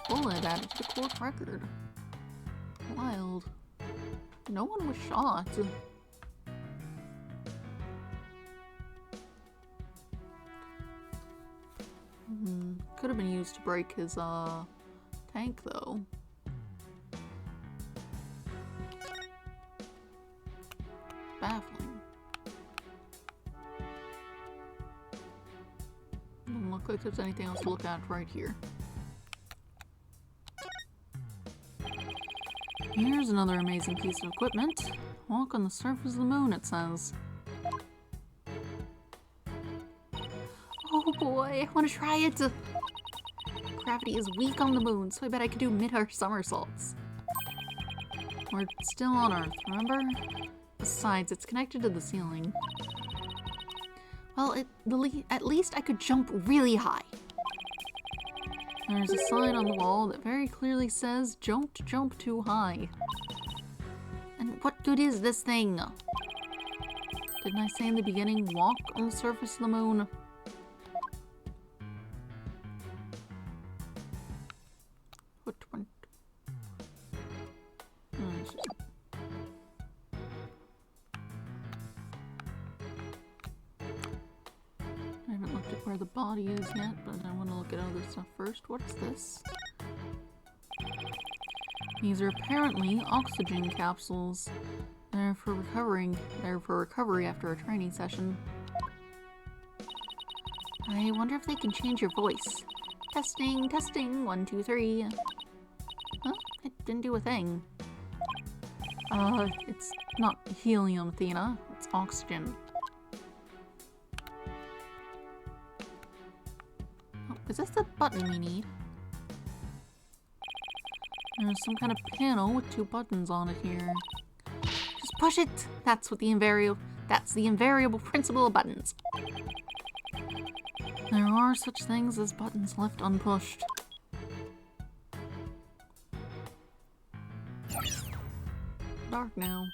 Bullet added to the court record. Wild. No one was shot. Could have been used to break his, tank, though. Baffling. Doesn't look like there's anything else to look at right here. Here's another amazing piece of equipment. Walk on the surface of the moon, it says. Oh boy, I want to try it! Gravity is weak on the moon, so I bet I could do mid-air somersaults. We're still on Earth, remember? Besides, it's connected to the ceiling. Well, at least I could jump really high. There's a sign on the wall that very clearly says, "Don't jump too high." And what good is this thing? Didn't I say in the beginning, walk on the surface of the moon? What one? I haven't looked at where the body is yet, but I want to look at other stuff first. What is this? These are apparently oxygen capsules. They're for recovery after a training session. I wonder if they can change your voice. Testing, testing, 1, 2, 3. Huh? It didn't do a thing. It's not helium, Athena. It's oxygen. Oh, is this the button we need? There's some kind of panel with 2 buttons on it here. Just push it! That's the invariable principle of buttons. There are such things as buttons left unpushed. Dark now.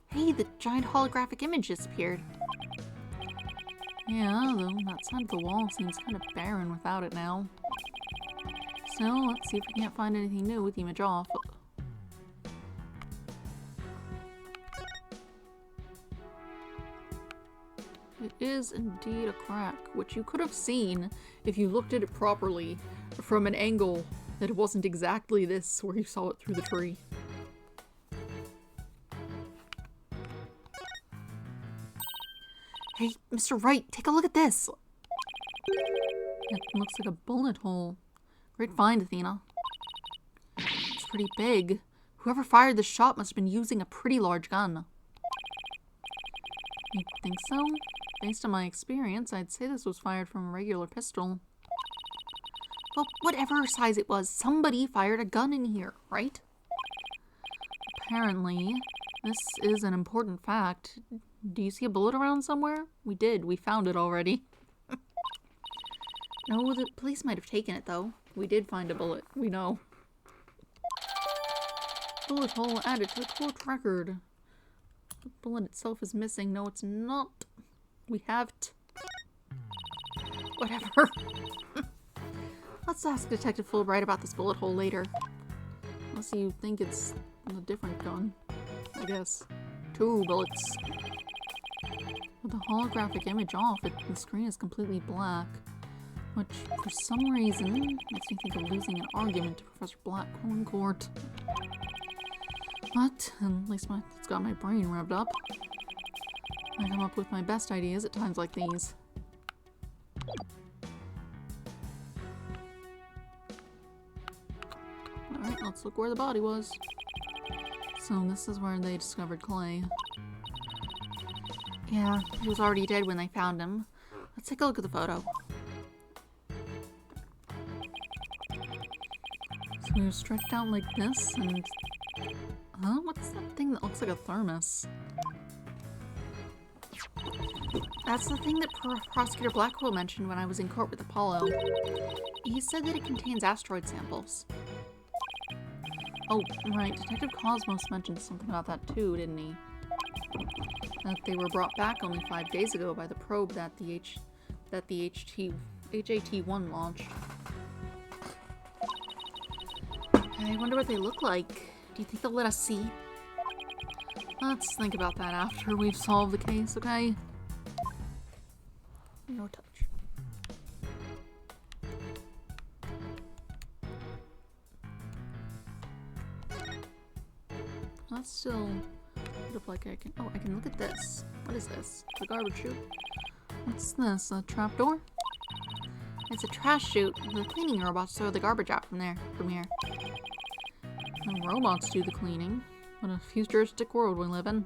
Hey, the giant holographic image disappeared. Yeah, though that side of the wall seems kind of barren without it now. Still, let's see if we can't find anything new with the image off. It is indeed a crack, which you could have seen if you looked at it properly from an angle that wasn't exactly this, where you saw it through the tree. Hey, Mr. Wright, take a look at this! It looks like a bullet hole. Great find, Athena. It's pretty big. Whoever fired the shot must have been using a pretty large gun. You think so? Based on my experience, I'd say this was fired from a regular pistol. Well, whatever size it was, somebody fired a gun in here, right? Apparently, this is an important fact. Do you see a bullet around somewhere? We did. We found it already. No, the police might have taken it, though. We did find a bullet. We know. Bullet hole added to the court record. The bullet itself is missing. No, it's not. We have it. Whatever. Let's ask Detective Fulbright about this bullet hole later. Unless you think it's a different gun. I guess. 2 bullets. With the holographic image off, the screen is completely black. Which, for some reason, makes me think of losing an argument to Professor Blackwell in court. But, at least it's got my brain revved up. I come up with my best ideas at times like these. Alright, let's look where the body was. So this is where they discovered Clay. Yeah, he was already dead when they found him. Let's take a look at the photo. So he was stretched out like this, and... Huh? What's that thing that looks like a thermos? That's the thing that Prosecutor Blackwell mentioned when I was in court with Apollo. He said that it contains asteroid samples. Oh, right. Detective Cosmos mentioned something about that too, didn't he? That they were brought back only 5 days ago by the probe that the HAT-1 launched. I wonder what they look like. Do you think they'll let us see? Let's think about that after we've solved the case, okay? No touch. That's still look like I can. Oh, I can look at this. What is this? The garbage chute. What's this? A trapdoor? It's a trash chute. The cleaning robots throw the garbage out from here. The robots do the cleaning. What a futuristic world we live in.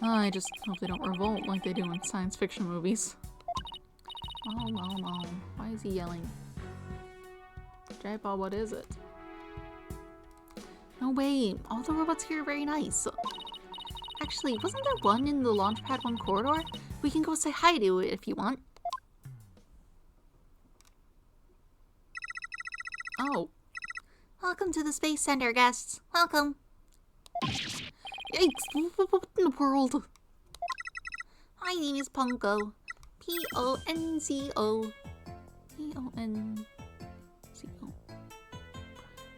I just hope they don't revolt like they do in science fiction movies. Oh. Why is he yelling? J-Paw, what is it? No way. All the robots here are very nice. Actually, wasn't there one in the Launchpad 1 corridor? We can go say hi to it if you want. Oh. Welcome to the Space Center, guests. Welcome. Yikes, what in the world? My name is Ponko. P-O-N-C-O. P-O-N-C-O.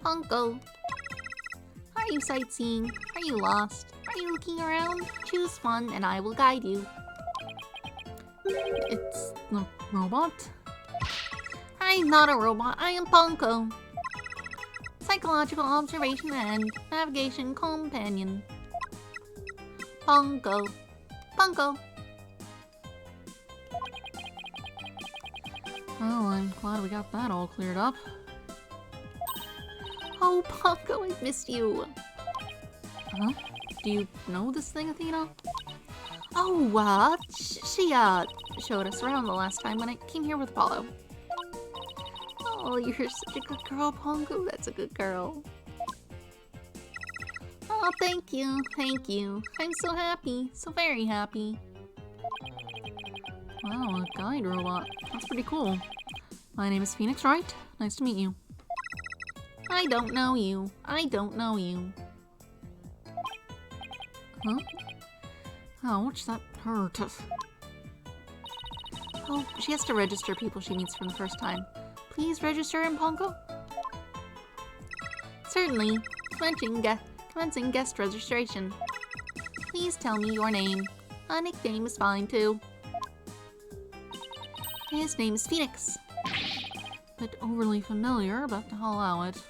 Ponko. Are you sightseeing? Are you lost? Are you looking around? Choose one and I will guide you. It's the robot? I'm not a robot, I am Ponko. Psychological observation and navigation companion. Ponko. Ponko. Well, I'm glad we got that all cleared up. Oh, Ponko, I've missed you. Huh? Do you know this thing, Athena? Oh, she showed us around the last time when I came here with Apollo. Oh, you're such a good girl, Ponko. That's a good girl. Oh, thank you. Thank you. I'm so happy. So very happy. Wow, a guide robot. That's pretty cool. My name is Phoenix Wright. Nice to meet you. I don't know you. I don't know you. Huh? Ouch, that hurt. Oh, she has to register people she meets for the first time. Please register in Ponko? Certainly. Commencing guest registration. Please tell me your name. A nickname is fine too. His name is Phoenix. Bit overly familiar, but I'll allow it.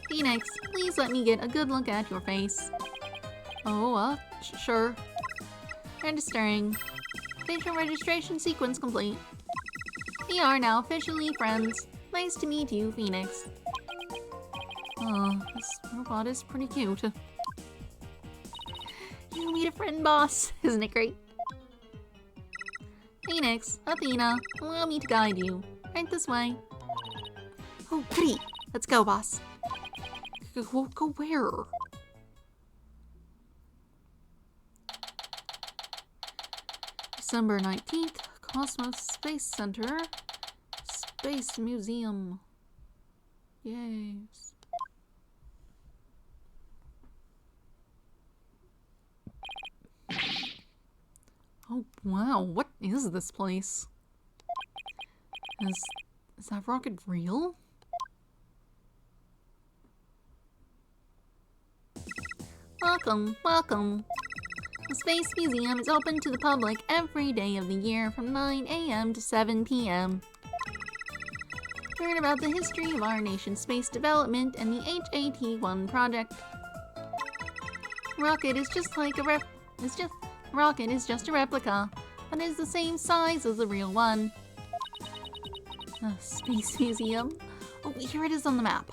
Phoenix, please let me get a good look at your face. Oh, sure. Registering. Facial registration sequence complete. We are now officially friends. Nice to meet you, Phoenix. Oh, this robot is pretty cute. You meet a friend, boss. Isn't it great? Phoenix, Athena, allow me to guide you. Right this way. Oh, goody. Let's go, boss. Go where? December 19th, Cosmos Space Center, Space Museum. Yes. Oh, wow, what is this place? Is that rocket real? Welcome, welcome. The Space Museum is open to the public every day of the year from 9 a.m. to 7 p.m. Learn about the history of our nation's space development and the HAT-1 project. Rocket is just a replica, but is the same size as the real one. The Space Museum. Oh, here it is on the map.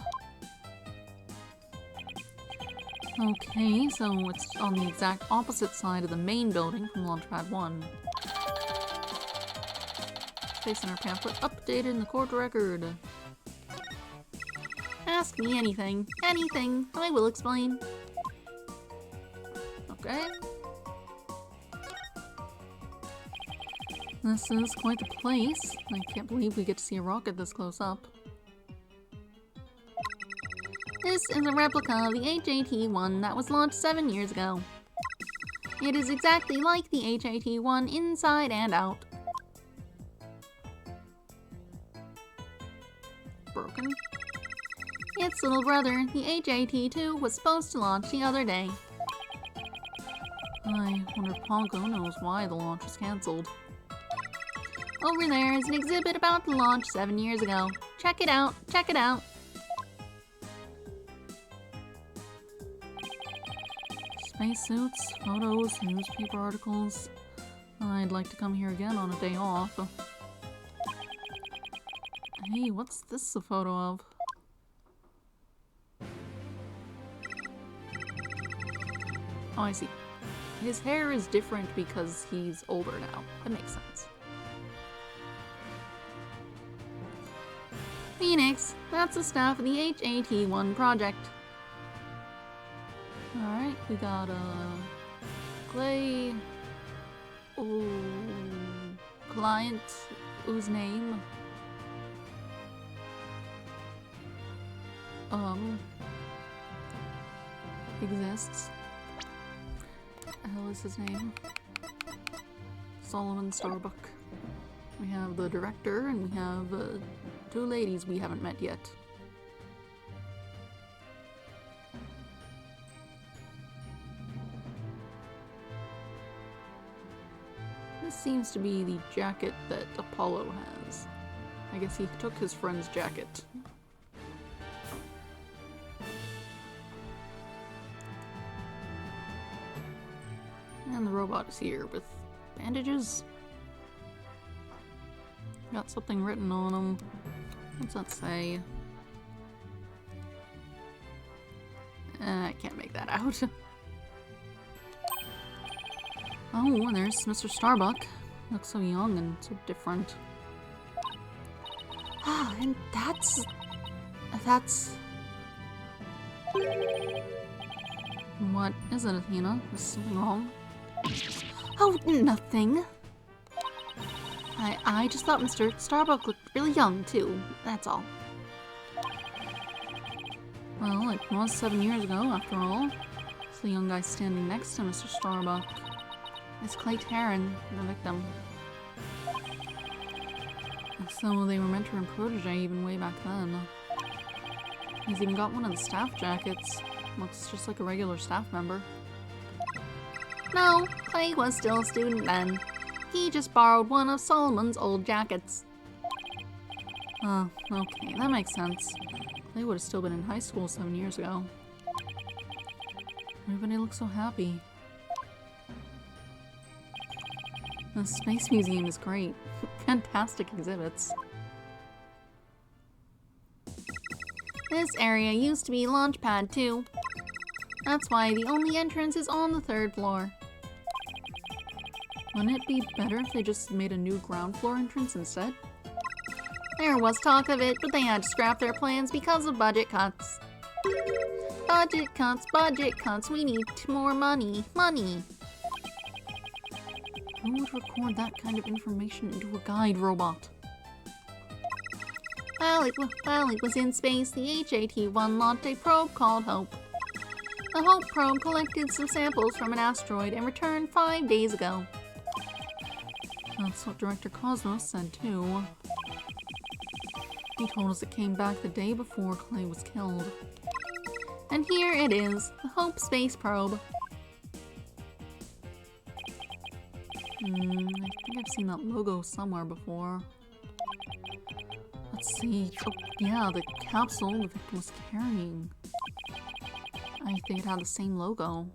Okay, so it's on the exact opposite side of the main building from Launchpad 1. Space Center pamphlet updated in the court record. Ask me anything. Anything. I will explain. Okay. This is quite the place. I can't believe we get to see a rocket this close up. This is a replica of the HAT-1 that was launched 7 years ago. It is exactly like the HAT-1 inside and out. Broken. Its little brother, the HAT-2, was supposed to launch the other day. I wonder if Pongo knows why the launch was cancelled. Over there is an exhibit about the launch 7 years ago. Check it out, check it out. Spacesuits, photos, newspaper articles. I'd like to come here again on a day off. Hey, what's this a photo of? Oh, I see. His hair is different because he's older now. That makes sense. Phoenix, that's the staff of the HAT-1 project. Alright, we got Clay. Client whose name exists. What the hell is his name? Solomon Starbuck. We have the director and we have two ladies we haven't met yet. This seems to be the jacket that Apollo has. I guess he took his friend's jacket. And the robot is here with bandages. Got something written on him. What's that say? I can't make that out. Oh, and there's Mr. Starbuck. Looks so young and so different. Ah, and that's... What is it, Athena? Is something wrong? Oh, nothing. I just thought Mr. Starbuck looked really young, too. That's all. Well, it was 7 years ago, after all. It's the young guy standing next to Mr. Starbuck. It's Clay Taryn, the victim. So they were mentor and protege even way back then. He's even got one of the staff jackets. Looks just like a regular staff member. No, Clay was still a student then. He just borrowed one of Solomon's old jackets. Oh, okay, that makes sense. Clay would have still been in high school 7 years ago. Everybody looks so happy. The Space Museum is great. Fantastic exhibits. This area used to be Launchpad 2. That's why the only entrance is on the 3rd floor. Wouldn't it be better if they just made a new ground floor entrance instead? There was talk of it, but they had to scrap their plans because of budget cuts. Budget cuts, we need more money. Money! Who would record that kind of information into a guide robot? While it was in space, the HAT-1 launched a probe called Hope. The Hope probe collected some samples from an asteroid and returned 5 days ago. That's what Director Cosmos said too. He told us it came back the day before Clay was killed. And here it is, the Hope space probe. I think I've seen that logo somewhere before. Let's see. Oh, yeah, the capsule the victim was carrying. I think it had the same logo.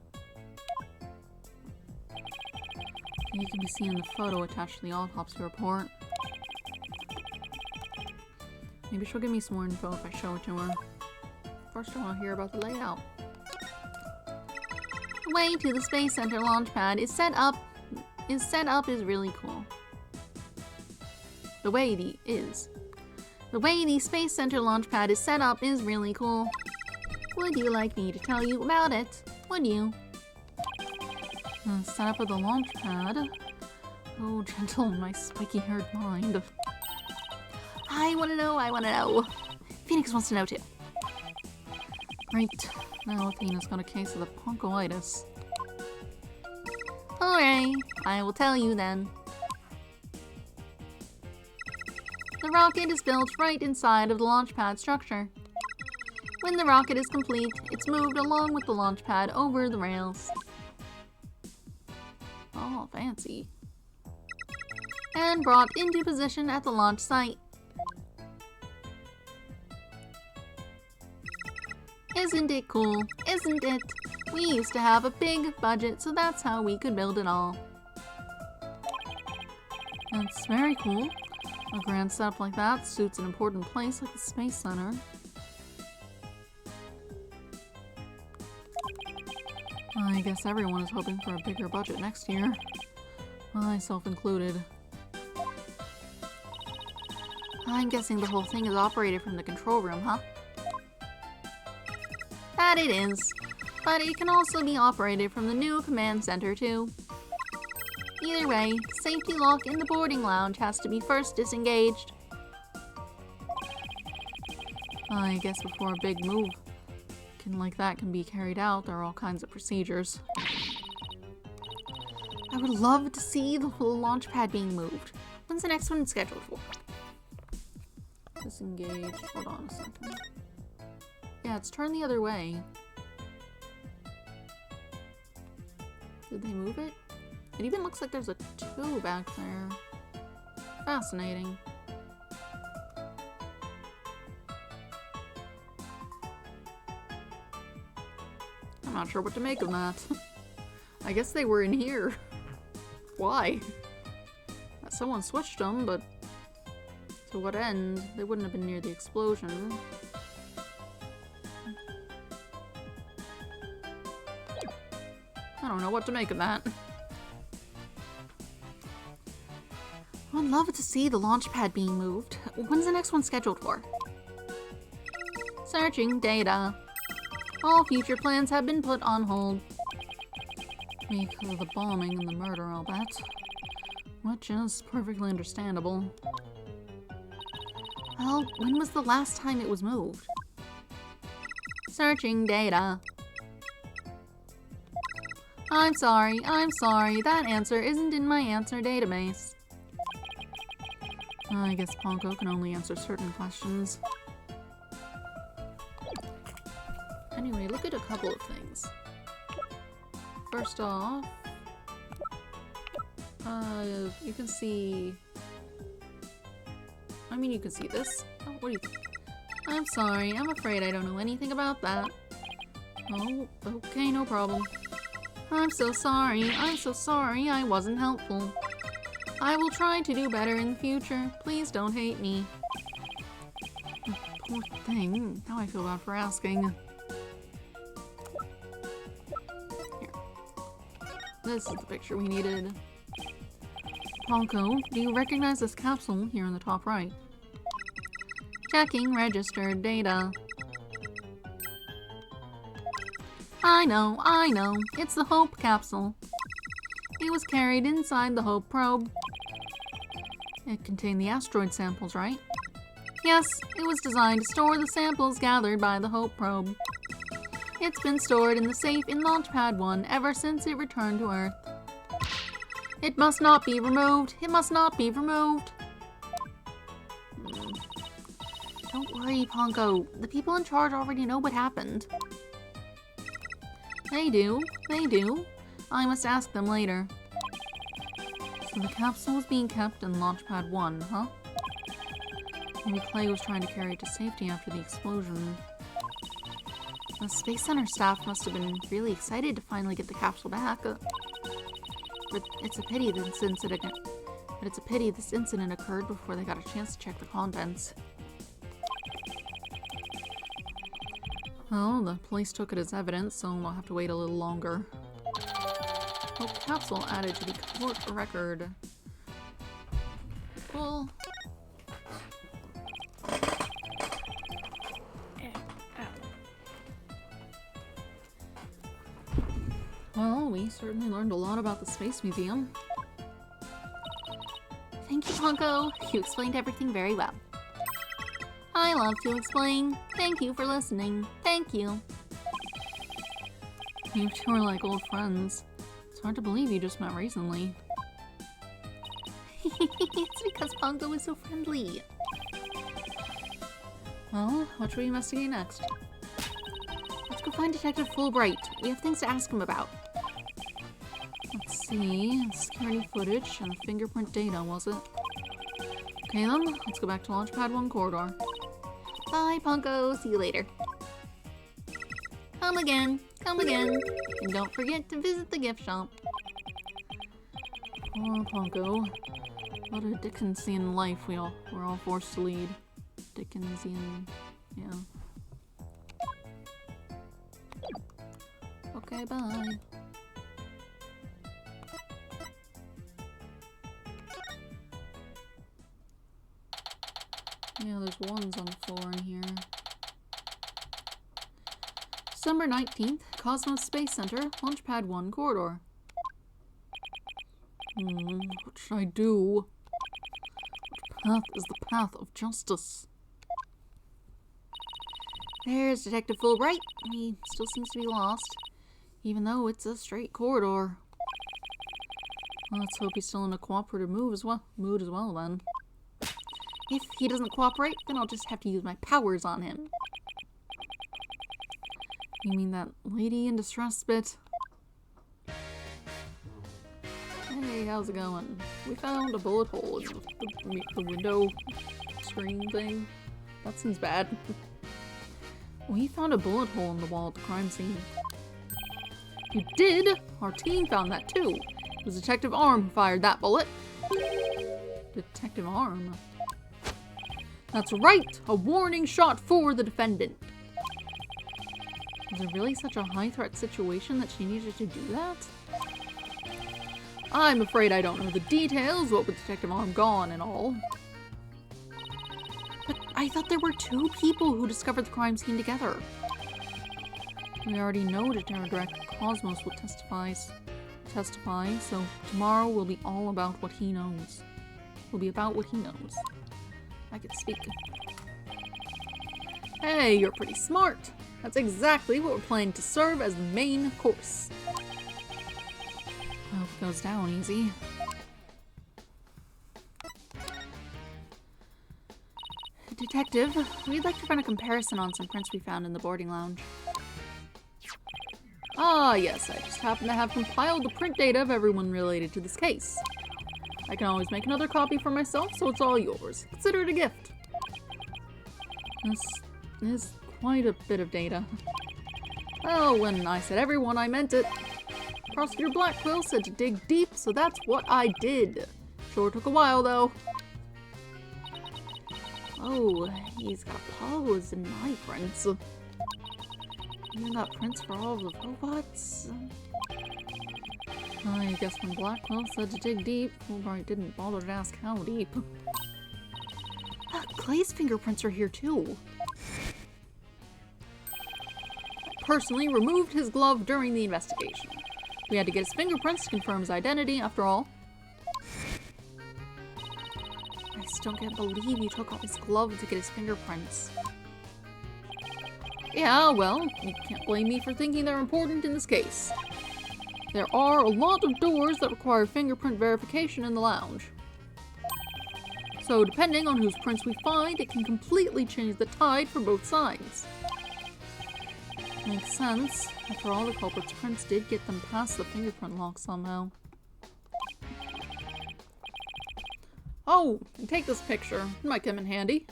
You can be seen in the photo attached to the autopsy report. Maybe she'll give me some more info if I show it to her. First, I want to hear about the layout. The way to the Space Center launch pad is set up is really cool. The way the Space Center launch pad is set up is really cool. Would you like me to tell you about it? Would you? Setup of the launch pad. Oh, gentle, my spiky-haired mind. I wanna know. Phoenix wants to know too. Great. Now Athena's got a case of the poncoitis. Alright, I will tell you then. The rocket is built right inside of the launch pad structure. When the rocket is complete, it's moved along with the launch pad over the rails. Oh, fancy. And brought into position at the launch site. Isn't it cool? Isn't it? We used to have a big budget, so that's how we could build it all. That's very cool. A grand setup like that suits an important place like the Space Center. I guess everyone is hoping for a bigger budget next year. Myself included. I'm guessing the whole thing is operated from the control room, huh? That it is. But it can also be operated from the new command center, too. Either way, the safety lock in the boarding lounge has to be first disengaged. I guess before a big move like that can be carried out, there are all kinds of procedures. I would love to see the whole launch pad being moved. When's the next one scheduled for? Disengage. Hold on a second. Yeah, it's turned the other way. Did they move it? It even looks like there's a 2 back there. Fascinating. I'm not sure what to make of that. I guess they were in here. Why? Someone switched them, but to what end? They wouldn't have been near the explosion. I don't know what to make of that. I'd love to see the launch pad being moved. When's the next one scheduled for? Searching data. All future plans have been put on hold. Because of the bombing and the murder, I'll bet. Which is perfectly understandable. Well, when was the last time it was moved? Searching data. I'm sorry, that answer isn't in my answer database. I guess Ponko can only answer certain questions. Anyway, look at a couple of things. First off, you can see... I mean, you can see this. Oh, what do you think? I'm sorry, I'm afraid I don't know anything about that. Oh, okay, no problem. I'm so sorry, I wasn't helpful. I will try to do better in the future. Please don't hate me. Oh, poor thing. Now I feel bad for asking. Here. This is the picture we needed. Ponko, do you recognize this capsule here in the top right? Checking registered data. I know. It's the Hope capsule. It was carried inside the Hope probe. It contained the asteroid samples, right? Yes, it was designed to store the samples gathered by the Hope probe. It's been stored in the safe in Launchpad 1 ever since it returned to Earth. It must not be removed. It must not be removed. Don't worry, Ponko. The people in charge already know what happened. They do. I must ask them later. So the capsule was being kept in Launchpad 1, huh? Maybe Clay was trying to carry it to safety after the explosion. The Space Center staff must have been really excited to finally get the capsule back. But it's a pity this incident occurred before they got a chance to check the contents. Well, the police took it as evidence, so we'll have to wait a little longer. Hope capsule added to the court record. Cool. Well, we certainly learned a lot about the Space Museum. Thank you, Ponko. You explained everything very well. I love to explain. Thank you for listening. Thank you. You two are like old friends. It's hard to believe you just met recently. It's because Ponko is so friendly. Well, what should we investigate next? Let's go find Detective Fulbright. We have things to ask him about. Let's see. Security footage and fingerprint data, was it? Okay then, let's go back to Launchpad 1 corridor. Bye, Ponko. See you later. Come again. Come again. And don't forget to visit the gift shop. Poor Ponko. What a Dickensian life we're all forced to lead. Dickensian, yeah. Okay, bye. Yeah, there's ones on the floor in here. December 19th, Cosmos Space Center, Launchpad 1 corridor. What should I do? Which path is the path of justice? There's Detective Fulbright. He still seems to be lost, even though it's a straight corridor. Well, let's hope he's still in a cooperative mood as well then. If he doesn't cooperate, then I'll just have to use my powers on him. You mean that lady in distress bit? Hey, how's it going? We found a bullet hole in the window screen thing. That seems bad. We found a bullet hole in the wall at the crime scene. You did? Our team found that too. It was Detective Arm who fired that bullet. Detective Arm? That's right! A warning shot for the defendant. Was it really such a high-threat situation that she needed to do that? I'm afraid I don't know the details, what with Detective Arm gone and all. But I thought there were 2 people who discovered the crime scene together. We already know Detective Director Cosmos will testify, so tomorrow will be all about what he knows. Will be about what he knows. I can speak. Hey, you're pretty smart. That's exactly what we're planning to serve as the main course. I hope it goes down easy. Detective, we'd like to run a comparison on some prints we found in the boarding lounge. Ah, yes, I just happen to have compiled the print data of everyone related to this case. I can always make another copy for myself, so it's all yours. Consider it a gift. This is quite a bit of data. Well, when I said everyone, I meant it. Prosecutor Blackquill said to dig deep, so that's what I did. Sure took a while, though. Oh, he's got Apollo's and my prints. You got prints for all of the robots? I guess when Blackwell said to dig deep, Fulbright didn't bother to ask how deep. Clay's fingerprints are here too. I personally removed his glove during the investigation. We had to get his fingerprints to confirm his identity, after all. I still can't believe you took off his glove to get his fingerprints. Yeah, well, you can't blame me for thinking they're important in this case. There are a lot of doors that require fingerprint verification in the lounge. So depending on whose prints we find, it can completely change the tide for both sides. Makes sense. After all, the culprit's prints did get them past the fingerprint lock somehow. Oh, take this picture. It might come in handy.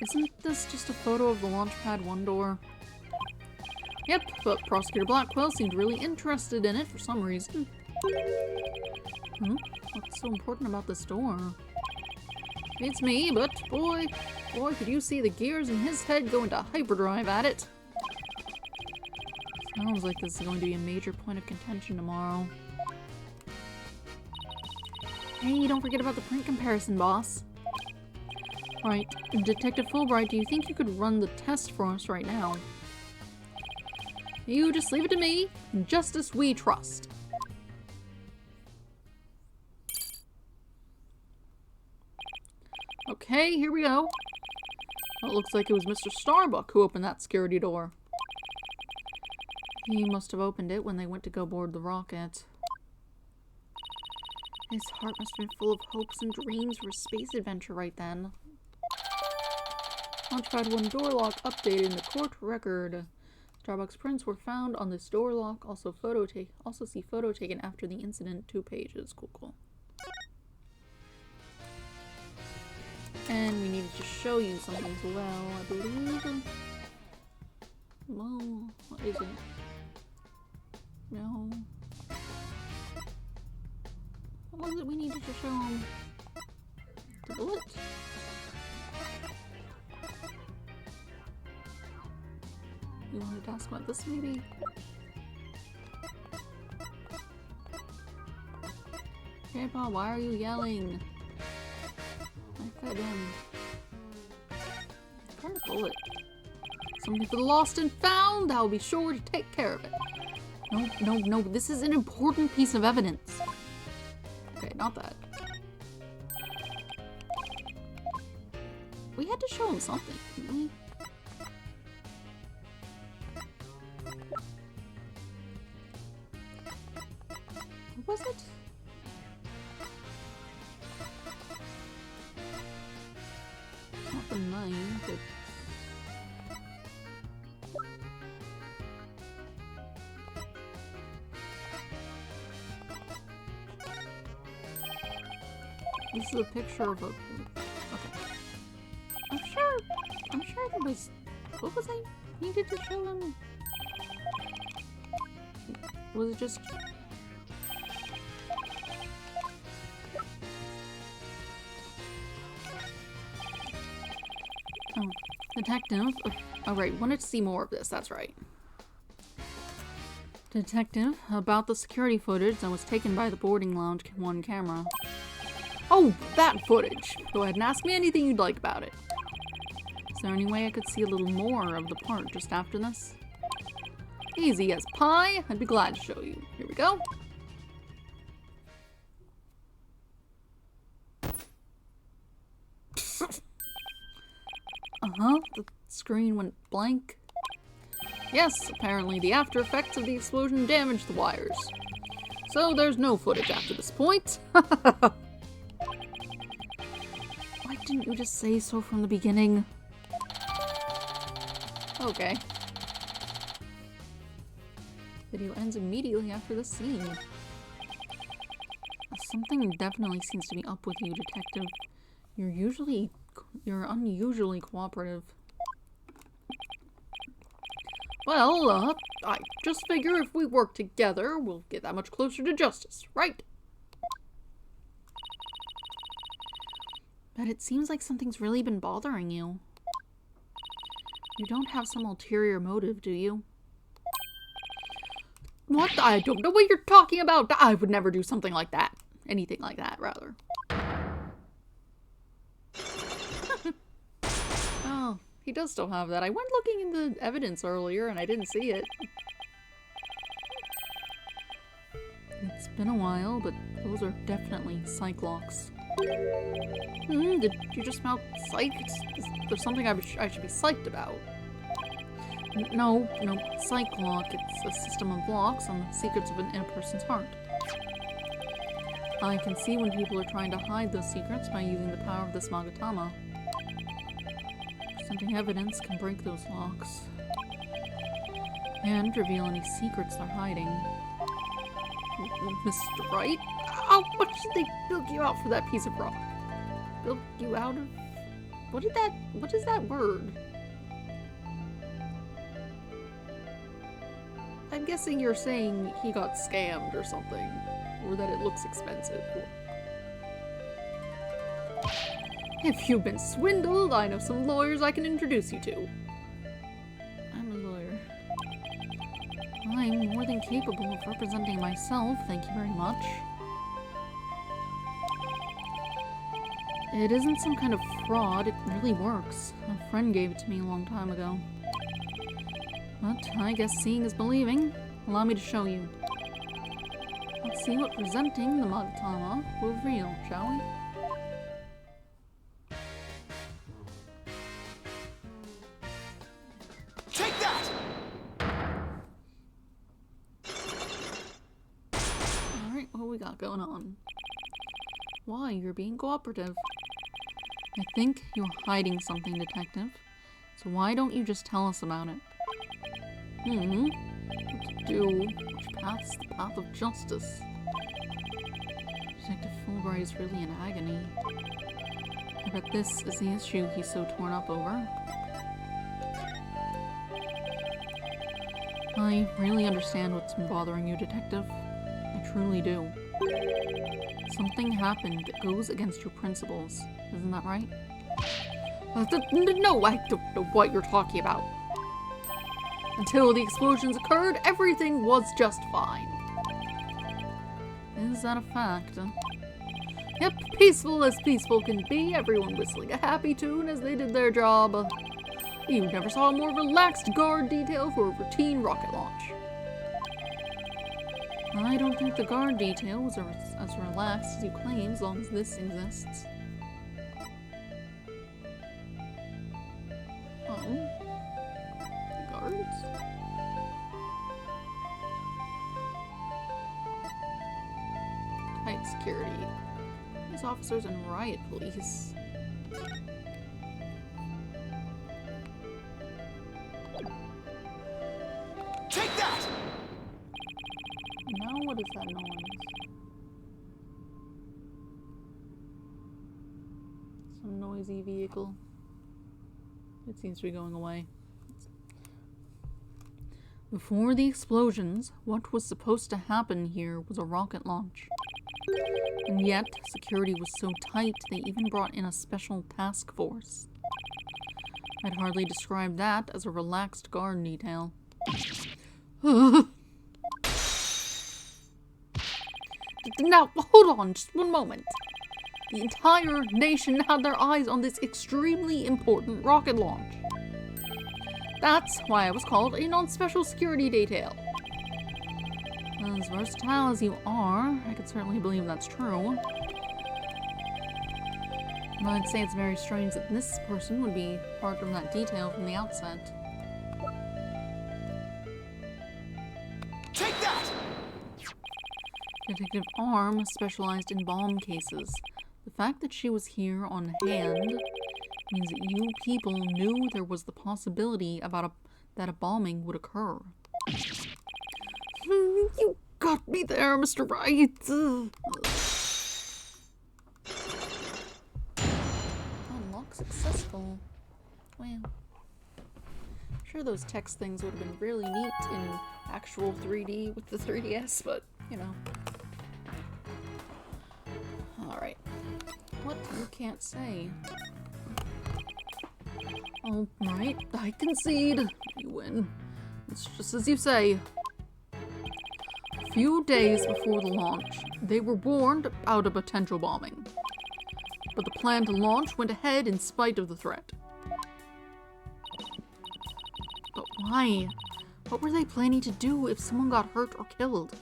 Isn't this just a photo of the Launchpad 1 door? Yep, but Prosecutor Blackwell seemed really interested in it for some reason. What's so important about this door? It's me, but boy, could you see the gears in his head go into hyperdrive at it. Sounds like this is going to be a major point of contention tomorrow. Hey, don't forget about the print comparison, boss. Right, Detective Fulbright, do you think you could run the test for us right now? You just leave it to me. In justice we trust. Okay, here we go. Well, it looks like it was Mr. Starbuck who opened that security door. He must have opened it when they went to go board the rocket. His heart must have been full of hopes and dreams for a space adventure right then. Launchpad 1 door lock updated in the court record. Starbuck's prints were found on this door lock. Also see photo taken after the incident. 2 pages. Cool. And we needed to show you something as well, I believe. Well, what is it? No. What was it we needed to show him? The bullet? You wanted to ask about this, maybe? Grandpa, why are you yelling? I fed him. Find a bullet. Something for the lost and found! I'll be sure to take care of it. No, this is an important piece of evidence. Okay, not that. We had to show him something, didn't we? What was it? Not the knife, but... This is a picture of a... Okay. I'm sure there was... What was I needed to show him? Was it just... Oh, detective. Oh, right. Wanted to see more of this. That's right. Detective, about the security footage that was taken by the boarding lounge 1 camera. Oh, that footage! Go ahead and ask me anything you'd like about it. Is there any way I could see a little more of the part just after this? Easy as pie. I'd be glad to show you. Here we go. The screen went blank. Yes, apparently the after effects of the explosion damaged the wires. So there's no footage after this point. Why didn't you just say so from the beginning? Okay. Video ends immediately after the scene. Something definitely seems to be up with you, detective. You're unusually cooperative. Well, I just figure if we work together, we'll get that much closer to justice, right? But it seems like something's really been bothering you. You don't have some ulterior motive, do you? What? I don't know what you're talking about. I would never do something like that. Anything like that, rather. Oh, he does still have that. I went looking in the evidence earlier and I didn't see it. It's been a while, but those are definitely psych locks. Did you just mouth psyched? Is there something I should be psyched about? No, psych lock. It's a system of locks on the secrets of in a person's heart. I can see when people are trying to hide those secrets by using the power of this Magatama. Presenting evidence can break those locks and reveal any secrets they're hiding. Mr. Wright? How much did they bilk you out for that piece of rock? Bilk you out of... what is that word? I'm guessing you're saying he got scammed or something. Or that it looks expensive. If you've been swindled, I know some lawyers I can introduce you to. I'm a lawyer. I'm more than capable of representing myself, thank you very much. It isn't some kind of fraud, it really works. A friend gave it to me a long time ago. But I guess seeing is believing. Allow me to show you. Let's see what presenting the Magatama will reveal, shall we? Take that! Alright, what we got going on? Why, you're being cooperative. I think you're hiding something, Detective. So why don't you just tell us about it? What to do? Which path's the path of justice? Detective Fulbright is really in agony. I bet this is the issue he's so torn up over. I really understand what's been bothering you, Detective. I truly do. Something happened that goes against your principles. Isn't that right? No, I don't know what you're talking about. Until the explosions occurred, everything was just fine. Is that a fact? Yep, peaceful as peaceful can be, everyone whistling a happy tune as they did their job. You never saw a more relaxed guard detail for a routine rocket launch. I don't think the guard detail was as relaxed as you claim, as long as this exists. Oh? The guards? Tight security. These officers and riot police. Take that! Now what is that noise? Some noisy vehicle. It seems to be going away. Before the explosions, what was supposed to happen here was a rocket launch. And yet, security was so tight they even brought in a special task force. I'd hardly describe that as a relaxed guard detail. Now, hold on, just one moment. The entire nation had their eyes on this extremely important rocket launch. That's why I was called in on special security detail. As versatile as you are, I could certainly believe that's true. But I'd say it's very strange that this person would be part of that detail from the outset. Take that! Detective Arm specialized in bomb cases. The fact that she was here on hand means that you people knew there was the possibility that a bombing would occur. You got me there, Mr. Wright. Unlock successful. Well, I'm sure those text things would have been really neat in actual 3D with the 3DS, but, you know. Alright. What you can't say. Alright, I concede. You win. It's just as you say. A few days before the launch, they were warned about a potential bombing. But the plan to launch went ahead in spite of the threat. But why? What were they planning to do if someone got hurt or killed?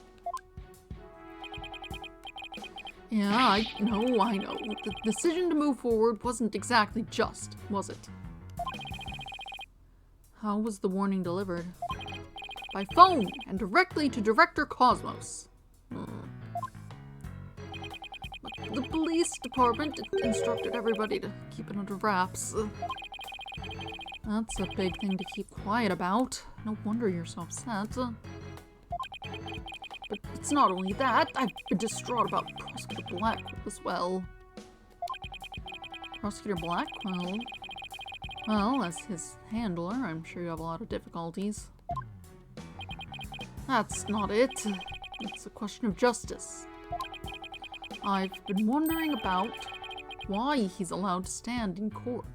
Yeah, I know. The decision to move forward wasn't exactly just, was it? How was the warning delivered? By phone, and directly to Director Cosmos. But the police department instructed everybody to keep it under wraps. That's a big thing to keep quiet about. No wonder you're so upset. But it's not only that, I've been distraught about Prosecutor Blackwell as well. Prosecutor Blackwell? Well, as his handler, I'm sure you have a lot of difficulties. That's not it. It's a question of justice. I've been wondering about why he's allowed to stand in court.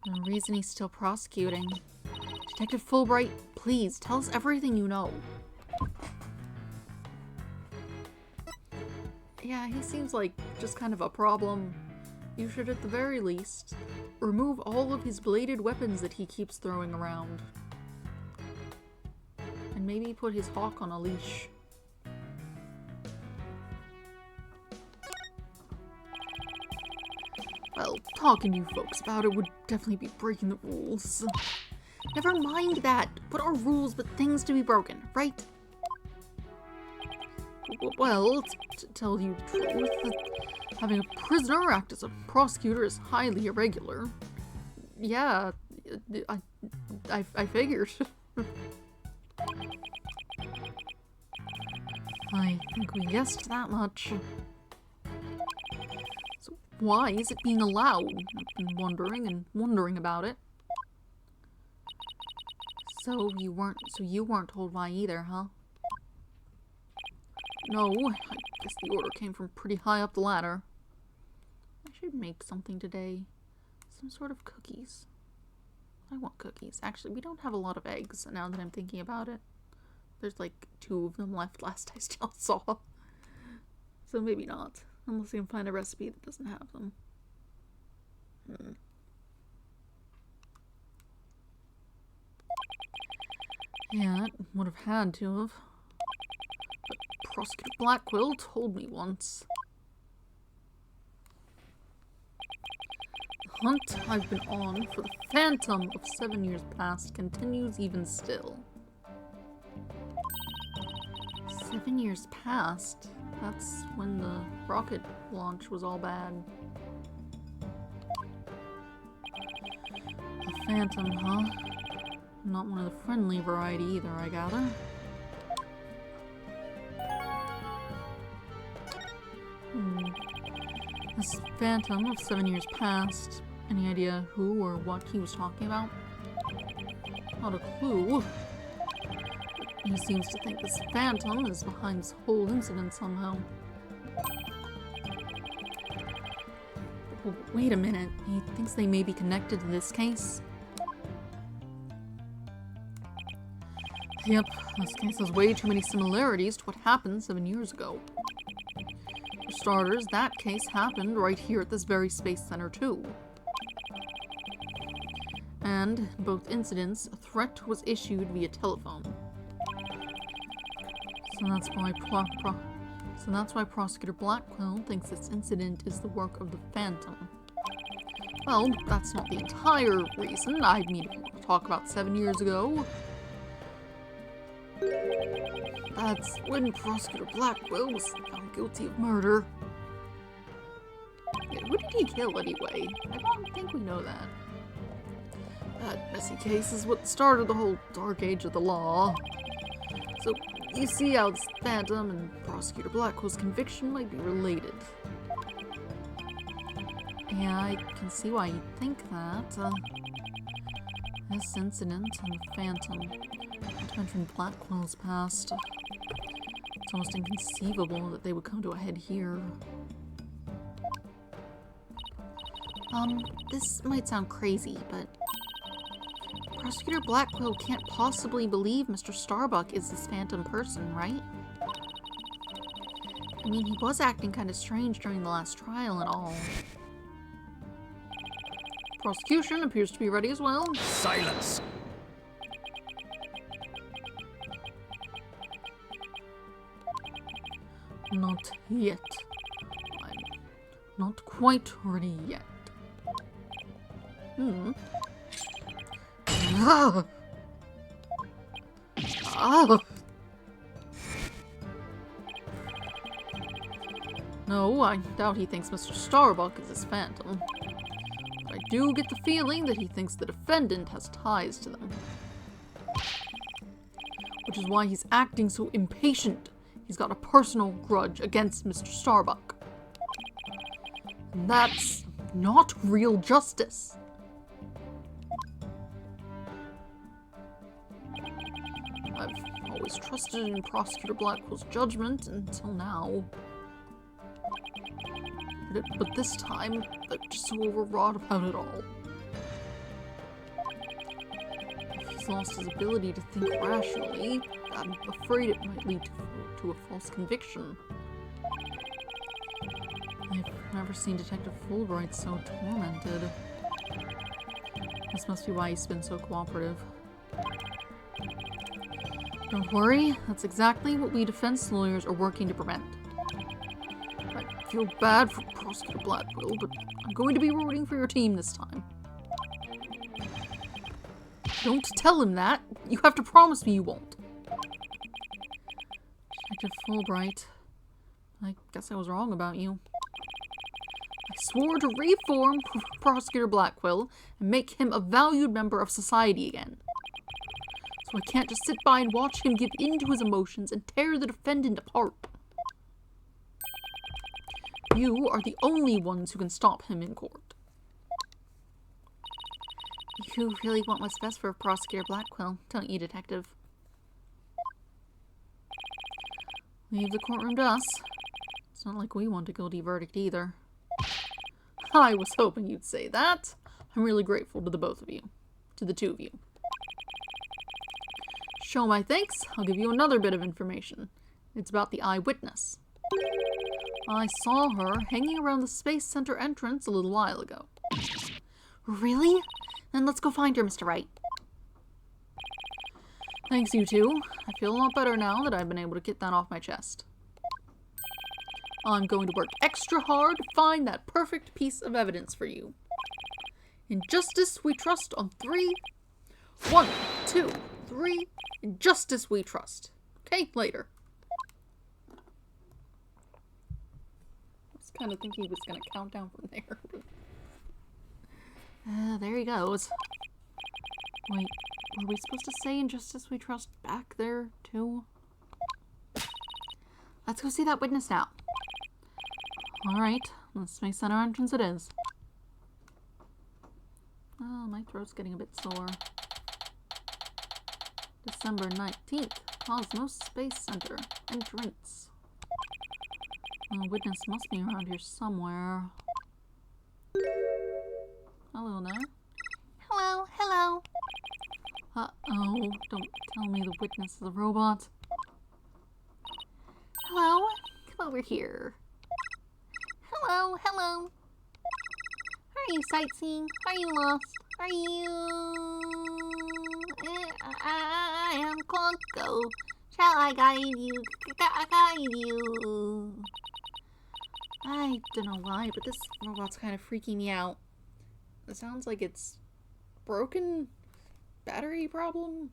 The reason he's still prosecuting. Detective Fulbright, please, tell us everything you know. Yeah, he seems like just kind of a problem. You should, at the very least, remove all of his bladed weapons that he keeps throwing around. And maybe put his hawk on a leash. Well, talking to you folks about it would definitely be breaking the rules. Never mind that. What are rules but things to be broken, right? Well, to tell you the truth, having a prisoner act as a prosecutor is highly irregular. Yeah, I figured. I think we guessed that much. So why is it being allowed? I've been wondering about it. So you weren't told why either, huh? No, I guess the order came from pretty high up the ladder. I should make something today. Some sort of cookies. I want cookies. Actually, we don't have a lot of eggs now that I'm thinking about it. There's like 2 of them left last I still saw. So maybe not. Unless I can find a recipe that doesn't have them. Yeah, it would have had to have. But Prosecutor Blackquill told me once. The hunt I've been on for the phantom of 7 years past continues even still. 7 years past? That's when the rocket launch was all bad. The phantom, huh? Not one of the friendly variety either, I gather. This phantom of 7 years past, any idea who or what he was talking about? Not a clue. He seems to think this phantom is behind this whole incident somehow. But wait a minute, he thinks they may be connected to this case? Yep, this case has way too many similarities to what happened 7 years ago. For starters, that case happened right here at this very Space Center too. And in both incidents, a threat was issued via telephone. So that's why Prosecutor Blackquill thinks this incident is the work of the Phantom. Well, that's not the entire reason. I mean, if you want to talk about 7 years ago, that's when Prosecutor Blackquill was found guilty of murder. Yeah, who did he kill anyway? I don't think we know that. That messy case is what started the whole dark age of the law. So, you see how this Phantom and Prosecutor Blackwell's conviction might be related. Yeah, I can see why you'd think that. This incident and the Phantom, not to mention Blackwell's past. It's almost inconceivable that they would come to a head here. This might sound crazy, but Prosecutor Blackquill can't possibly believe Mr. Starbuck is this phantom person, right? I mean, he was acting kind of strange during the last trial and all. Prosecution appears to be ready as well. Silence! Not yet. I'm not quite ready yet. Ah! Ah! No, I doubt he thinks Mr. Starbuck is his phantom. But I do get the feeling that he thinks the defendant has ties to them. Which is why he's acting so impatient. He's got a personal grudge against Mr. Starbuck. And that's not real justice. I've always trusted in Prosecutor Blackwell's judgment until now. But this time, they're just so overwrought about it all. If he's He's lost his ability to think rationally. I'm afraid it might lead to a false conviction. I've never seen Detective Fulbright so tormented. This must be why he's been so cooperative. Don't worry, that's exactly what we defense lawyers are working to prevent. I feel bad for Prosecutor Blackwell, but I'm going to be rooting for your team this time. Don't tell him that. You have to promise me you won't. Detective Fulbright, I guess I was wrong about you. I swore to reform Prosecutor Blackwell and make him a valued member of society again. So I can't just sit by and watch him give in to his emotions and tear the defendant apart. You are the only ones who can stop him in court. You really want what's best for Prosecutor Blackwell, don't you, Detective? Leave the courtroom to us. It's not like we want a guilty verdict either. I was hoping you'd say that. I'm really grateful to the both of you. To the two of you. Show my thanks, I'll give you another bit of information. It's about the eyewitness. I saw her hanging around the Space Center entrance a little while ago. Really? Then let's go find her, Mr. Wright. Thanks, you two. I feel a lot better now that I've been able to get that off my chest. I'm going to work extra hard to find that perfect piece of evidence for you. In justice we trust on 3. 1, 2, 3. In justice we trust. Okay, later. I was kind of thinking he was going to count down from there. There he goes. Wait, were we supposed to say in justice we trust back there, too? Let's go see that witness now. Alright, the Space Center entrance it is. Oh, my throat's getting a bit sore. December 19th, Cosmos Space Center entrance. The witness must be around here somewhere. Hello there. Hello, hello. Uh-oh, don't tell me the witness is a robot. Hello, come over here. Hello, hello. Are you sightseeing? Are you lost? Are you... I am Conco. Shall I guide you? Guide you? I don't know why, but this robot's kind of freaking me out. It sounds like it's broken. Battery problem.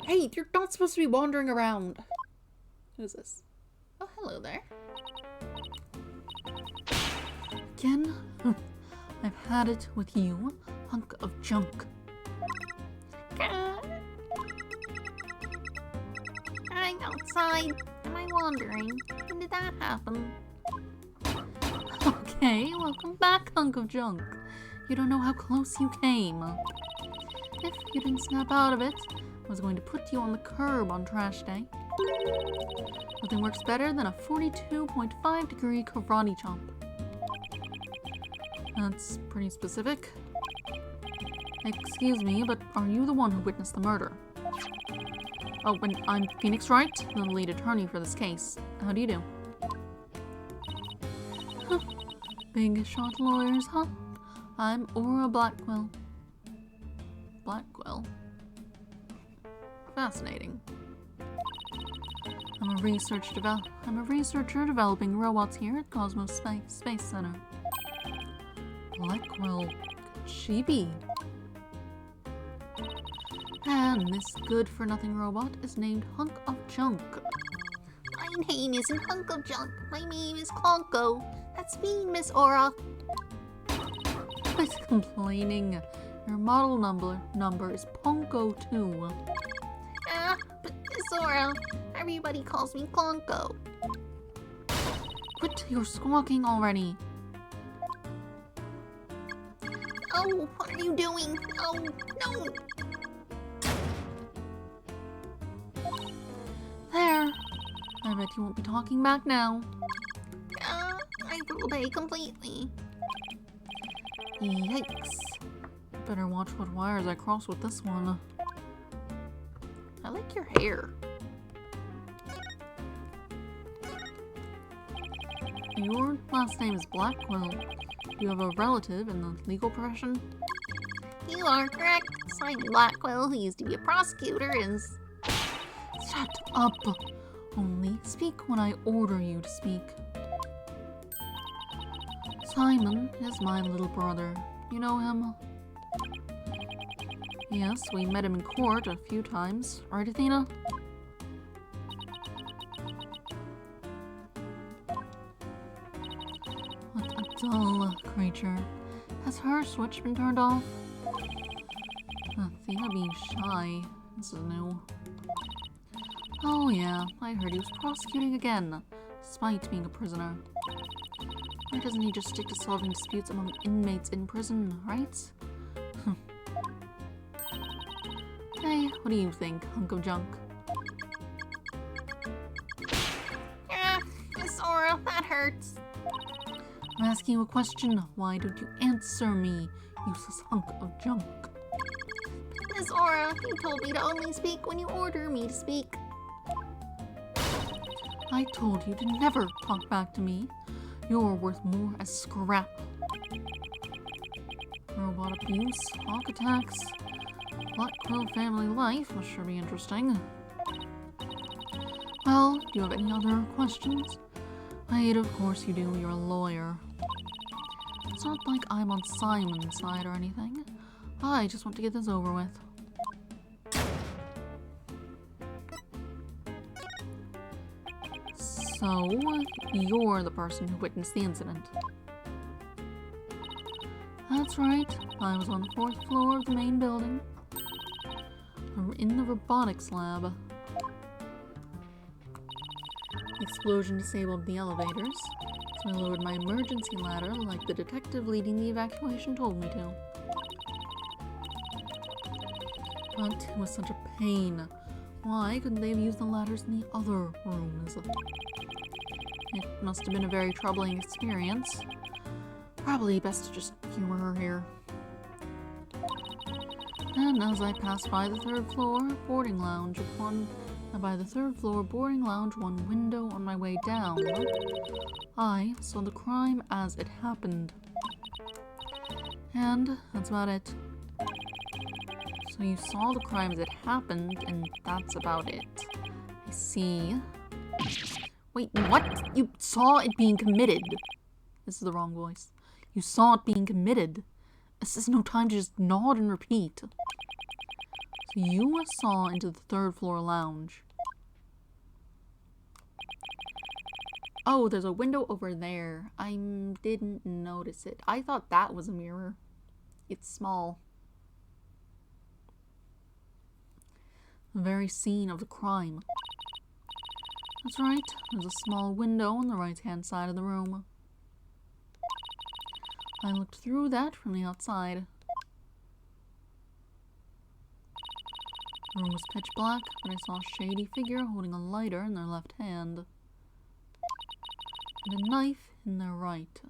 Hey, you're not supposed to be wandering around. Who's this? Oh, hello there. Again? I've had it with you, hunk of junk. I'm outside. Am I wandering? When did that happen? Okay, welcome back, hunk of junk. You don't know how close you came. If you didn't snap out of it, I was going to put you on the curb on trash day. Nothing works better than a 42.5 degree karate chop. That's pretty specific. Excuse me, but are you the one who witnessed the murder? Oh, and I'm Phoenix Wright, the lead attorney for this case. How do you do? Huh. Big shot lawyers, huh? I'm Aura Blackwell. Blackwell? Fascinating. I'm a researcher developing robots here at Cosmos Space Center. Blackwell, could she be? And this good-for-nothing robot is named Hunk of Junk. My name isn't Hunk of Junk. My name is Conco. That's me, Miss Aura. Quit complaining. Your model number is Ponko 2. But Miss Aura, everybody calls me Conco. Quit your squawking already. Oh, what are you doing? Oh, no. There. I bet you won't be talking back now. I will obey completely. Yikes. Better watch what wires I cross with this one. I like your hair. Your last name is Blackwell. Do you have a relative in the legal profession? You are correct. Simon Blackwell, who used to be a prosecutor, is... Shut up! Only speak when I order you to speak. Simon is my little brother. You know him? Yes, we met him in court a few times. Right, Athena? What a dull creature. Has her switch been turned off? Athena being shy. This is new. Oh yeah, I heard he was prosecuting again, despite being a prisoner. Why doesn't he just stick to solving disputes among inmates in prison, right? Hey, what do you think, hunk of junk? Miss Aura, that hurts. I'm asking you a question. Why don't you answer me, useless hunk of junk? Miss Aura, you told me to only speak when you order me to speak. I told you to never talk back to me. You're worth more as scrap. Robot abuse, hawk attacks, Blackwell family life must sure be interesting. Well, do you have any other questions? Wait, of course you do, you're a lawyer. It's not like I'm on Simon's side or anything. I just want to get this over with. So, you're the person who witnessed the incident. That's right. I was on the 4th floor of the main building. In the robotics lab. The explosion disabled the elevators, so I lowered my emergency ladder like the detective leading the evacuation told me to. But it was such a pain. Why couldn't they have used the ladders in the other rooms? It must have been a very troubling experience. Probably best to just humor her here. And as I passed by the 3rd floor boarding lounge, one window on my way down, I saw the crime as it happened. And that's about it. So you saw the crime as it happened, and that's about it. I see. Wait, what? You saw it being committed. This is the wrong voice. You saw it being committed. This is no time to just nod and repeat. So you saw into the 3rd floor lounge. Oh, there's a window over there. I didn't notice it. I thought that was a mirror. It's small. The very scene of the crime. That's right. There's a small window on the right-hand side of the room. I looked through that from the outside. The room was pitch black, but I saw a shady figure holding a lighter in their left hand. And a knife in their right.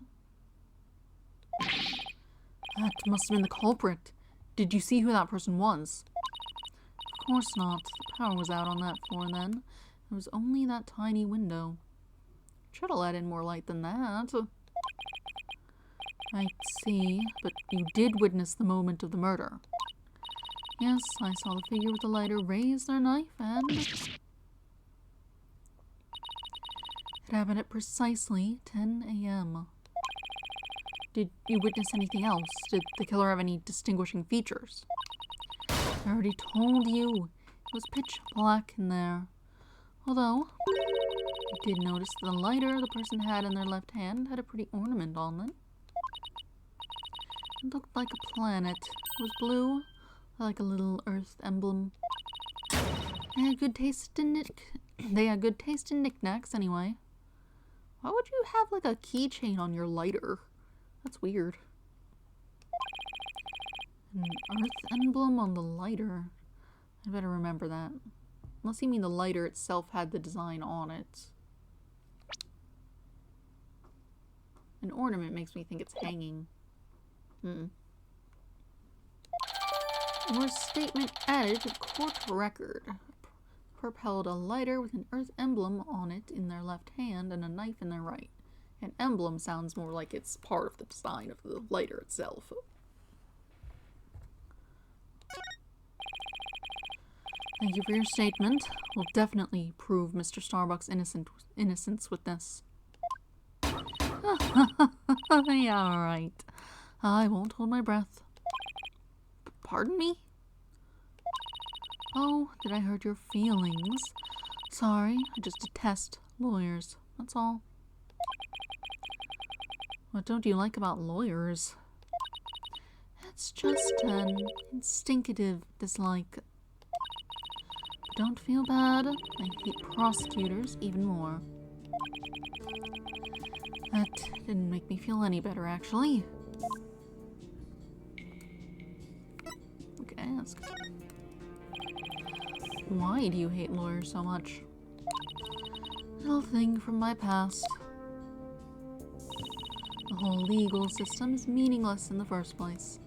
That must have been the culprit. Did you see who that person was? Of course not. The power was out on that floor then. There was only that tiny window. Should have let in more light than that. I see, but you did witness the moment of the murder. Yes, I saw the figure with the lighter raise their knife and... It happened at precisely 10 a.m. Did you witness anything else? Did the killer have any distinguishing features? I already told you. It was pitch black in there. Although, I did notice the lighter the person had in their left hand had a pretty ornament on it. It looked like a planet. It was blue, like a little Earth emblem. They had good taste in knickknacks anyway. Why would you have like a keychain on your lighter? That's weird. An Earth emblem on the lighter. I better remember that. Unless you mean the lighter itself had the design on it. An ornament makes me think it's hanging. Your statement added to the court record. Perp held a lighter with an earth emblem on it in their left hand and a knife in their right. An emblem sounds more like it's part of the design of the lighter itself. Thank you for your statement. We'll definitely prove Mr. Starbuck's innocence with this. Yeah, alright. I won't hold my breath. Pardon me? Oh, did I hurt your feelings? Sorry, I just detest lawyers. That's all. What don't you like about lawyers? It's just an instinctive dislike. Don't feel bad. I hate prosecutors even more. That didn't make me feel any better, actually. Okay, that's good. Why do you hate lawyers so much? Little thing from my past. The whole legal system is meaningless in the first place.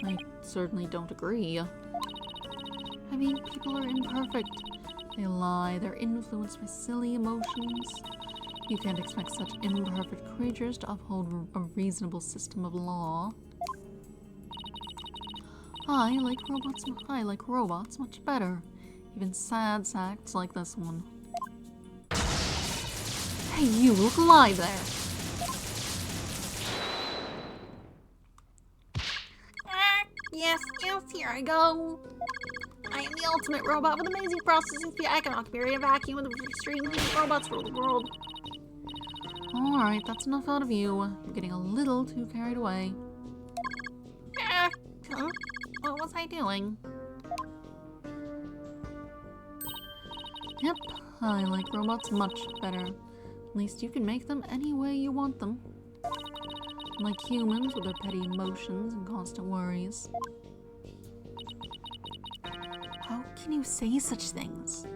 I certainly don't agree. I mean, people are imperfect. They lie, they're influenced by silly emotions. You can't expect such imperfect creatures to uphold a reasonable system of law. I like robots much better. Even sad sacks like this one. Hey, you look alive there! Yes, here I go. I am the ultimate robot with amazing processing speed. I can occupy a vacuum with extreme robots rule the world. Alright, that's enough out of you. I'm getting a little too carried away. Huh? What was I doing? Yep, I like robots much better. At least you can make them any way you want them. Unlike humans with their petty emotions and constant worries. How can you say such things?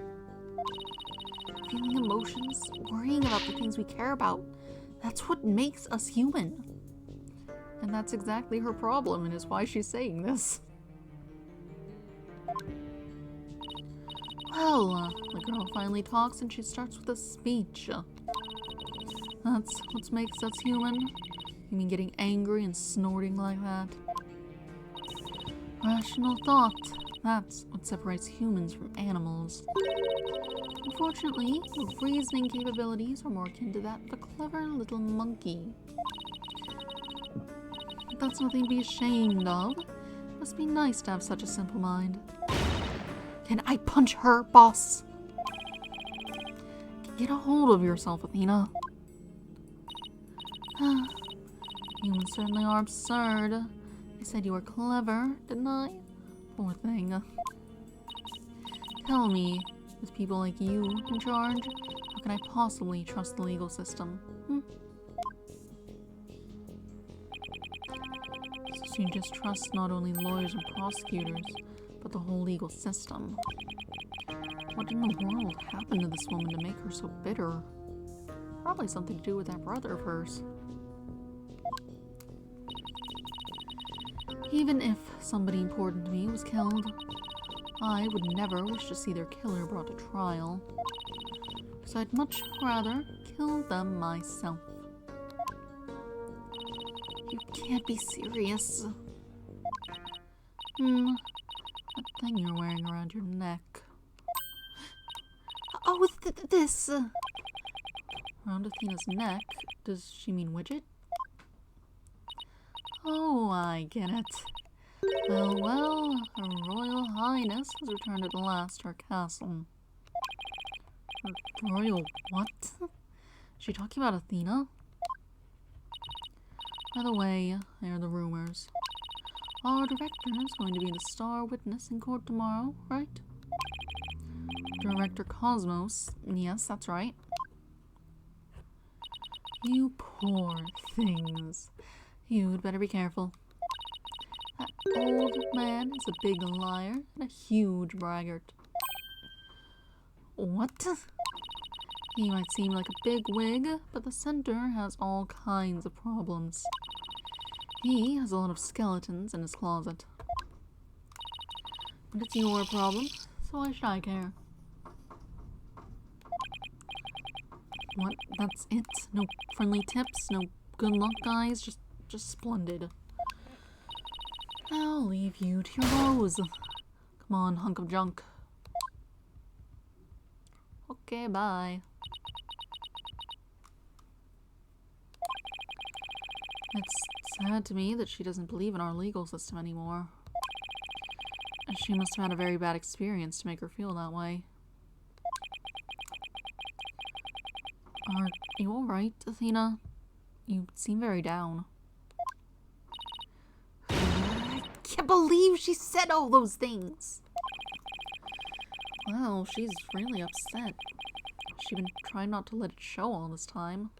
Feeling emotions, worrying about the things we care about, that's what makes us human. And that's exactly her problem, and is why she's saying this. Well, the girl finally talks and she starts with a speech. That's what makes us human. You mean getting angry and snorting like that? Rational thought. That's what separates humans from animals. Unfortunately, your reasoning capabilities are more akin to that of a clever little monkey. But that's nothing to be ashamed of. It must be nice to have such a simple mind. Can I punch her, boss? Get a hold of yourself, Athena. Humans certainly are absurd. I said you were clever, didn't I? Poor thing. Tell me, with people like you in charge, how can I possibly trust the legal system? So you just trust not only lawyers and prosecutors, but the whole legal system. What in the world happened to this woman to make her so bitter? Probably something to do with that brother of hers. Even if somebody important to me was killed, I would never wish to see their killer brought to trial. Because I'd much rather kill them myself. You can't be serious. That thing you're wearing around your neck. Oh, this. Around Athena's neck? Does she mean widget? Oh, I get it. Well, Her Royal Highness has returned at last to her castle. Her Royal what? Is she talking about Athena? By the way, there are the rumors. Our director is going to be the star witness in court tomorrow, right? Director Cosmos. Yes, that's right. You poor things. You'd better be careful. That old man is a big liar and a huge braggart. What? He might seem like a big wig, but the center has all kinds of problems. He has a lot of skeletons in his closet. But it's your problem, so why should I care? What? That's it? No friendly tips? No good luck, guys? Just splendid. I'll leave you to your woes. Come on, hunk of junk. Okay, bye. It's sad to me that she doesn't believe in our legal system anymore. She must have had a very bad experience to make her feel that way. Are you alright, Athena? You seem very down. I can't believe she said all those things. Well, she's really upset. She's been trying not to let it show all this time.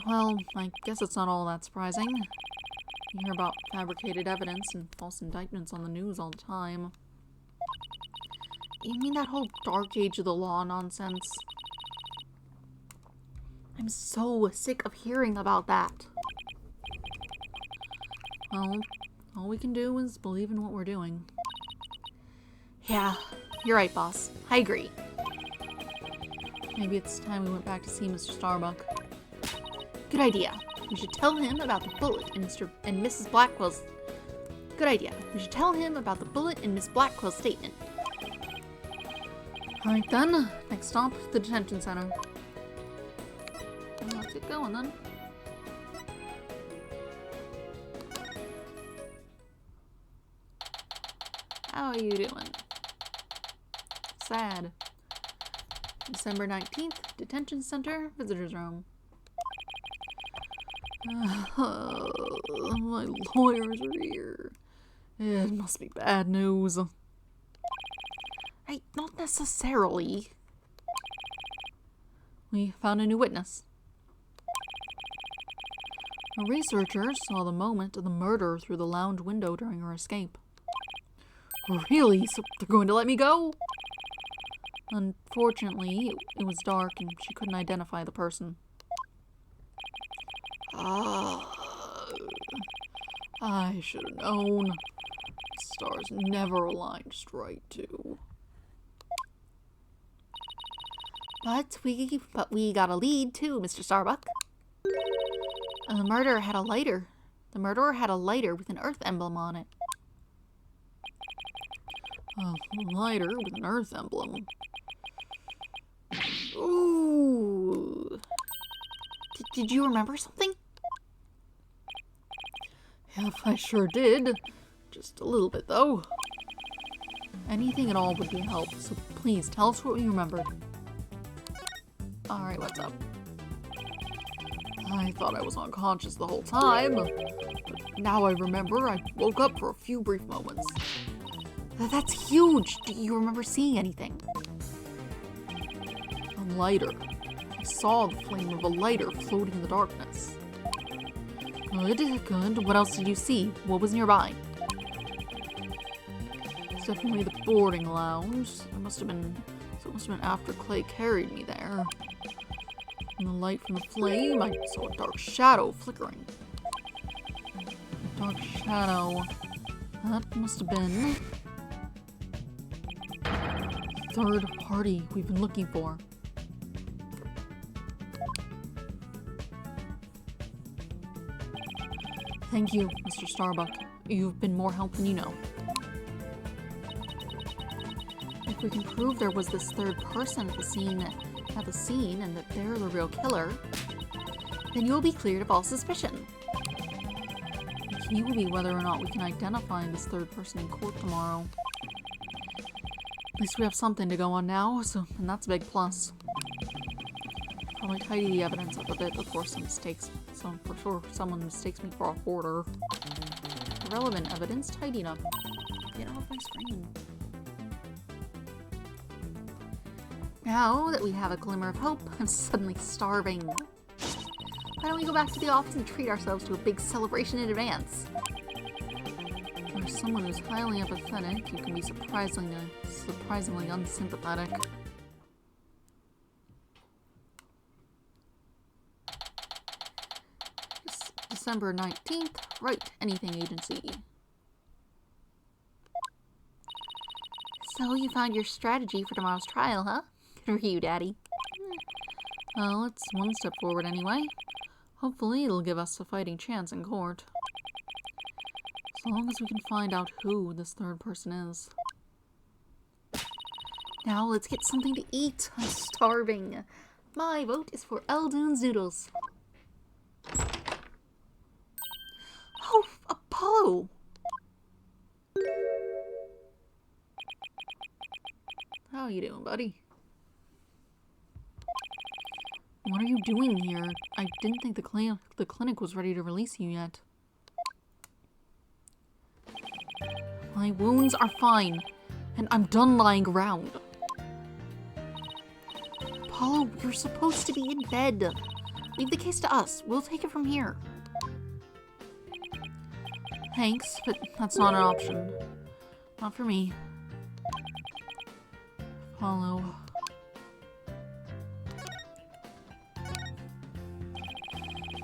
Well, I guess it's not all that surprising. You hear about fabricated evidence and false indictments on the news all the time. You mean that whole dark age of the law nonsense? I'm so sick of hearing about that. Well, all we can do is believe in what we're doing. Yeah, you're right, boss. I agree. Maybe it's time we went back to see Mr. Starbuck. Good idea. We should tell him about the bullet in Mr. and Mrs. Blackwell's... Good idea. We should tell him about the bullet in Miss Blackwell's statement. Alright then, next stop, the detention center. Let's get going then. How are you doing? Sad. December 19th, detention center, visitor's room. My lawyers are here. It must be bad news. Not necessarily. We found a new witness. A researcher saw the moment of the murder through the lounge window during her escape. Really? So they're going to let me go? Unfortunately, it was dark and she couldn't identify the person. I should have known. The stars never aligned just right, too. But we got a lead too, Mr. Starbuck. And the murderer had a lighter. The murderer had a lighter with an Earth emblem on it. A lighter with an Earth emblem. Ooh. Did you remember something? Yep, I sure did. Just a little bit, though. Anything at all would be a help, so please tell us what you remembered. Alright, what's up? I thought I was unconscious the whole time. But now I remember I woke up for a few brief moments. That's huge. Do you remember seeing anything? A lighter. I saw the flame of a lighter floating in the darkness. Good. What else did you see? What was nearby? It's definitely the boarding lounge. It must have been after Clay carried me there. In the light from the flame, I saw a dark shadow flickering. A dark shadow. That must have been the third party we've been looking for. Thank you, Mr. Starbuck. You've been more help than you know. If we can prove there was this third person at the scene and that they're the real killer, then you'll be cleared of all suspicion. The key will be whether or not we can identify this third person in court tomorrow. At least we have something to go on now, and that's a big plus. Probably tidy the evidence up a bit before someone mistakes me for a hoarder. Relevant evidence tidied up. Get off my screen. Now that we have a glimmer of hope, I'm suddenly starving. Why don't we go back to the office and treat ourselves to a big celebration in advance? For someone who's highly empathetic, you can be surprisingly unsympathetic. December 19th, Wright, Anything Agency. So you found your strategy for tomorrow's trial, huh? Good for you, Daddy. Well, it's one step forward anyway. Hopefully it'll give us a fighting chance in court. As long as we can find out who this third person is. Now let's get something to eat. I'm starving. My vote is for Eldoon's noodles. Oh, Apollo! How you doing, buddy? What are you doing here? I didn't think the clinic was ready to release you yet. My wounds are fine, and I'm done lying around. Apollo, you're supposed to be in bed. Leave the case to us. We'll take it from here. Thanks, but that's not an option. Not for me. Apollo.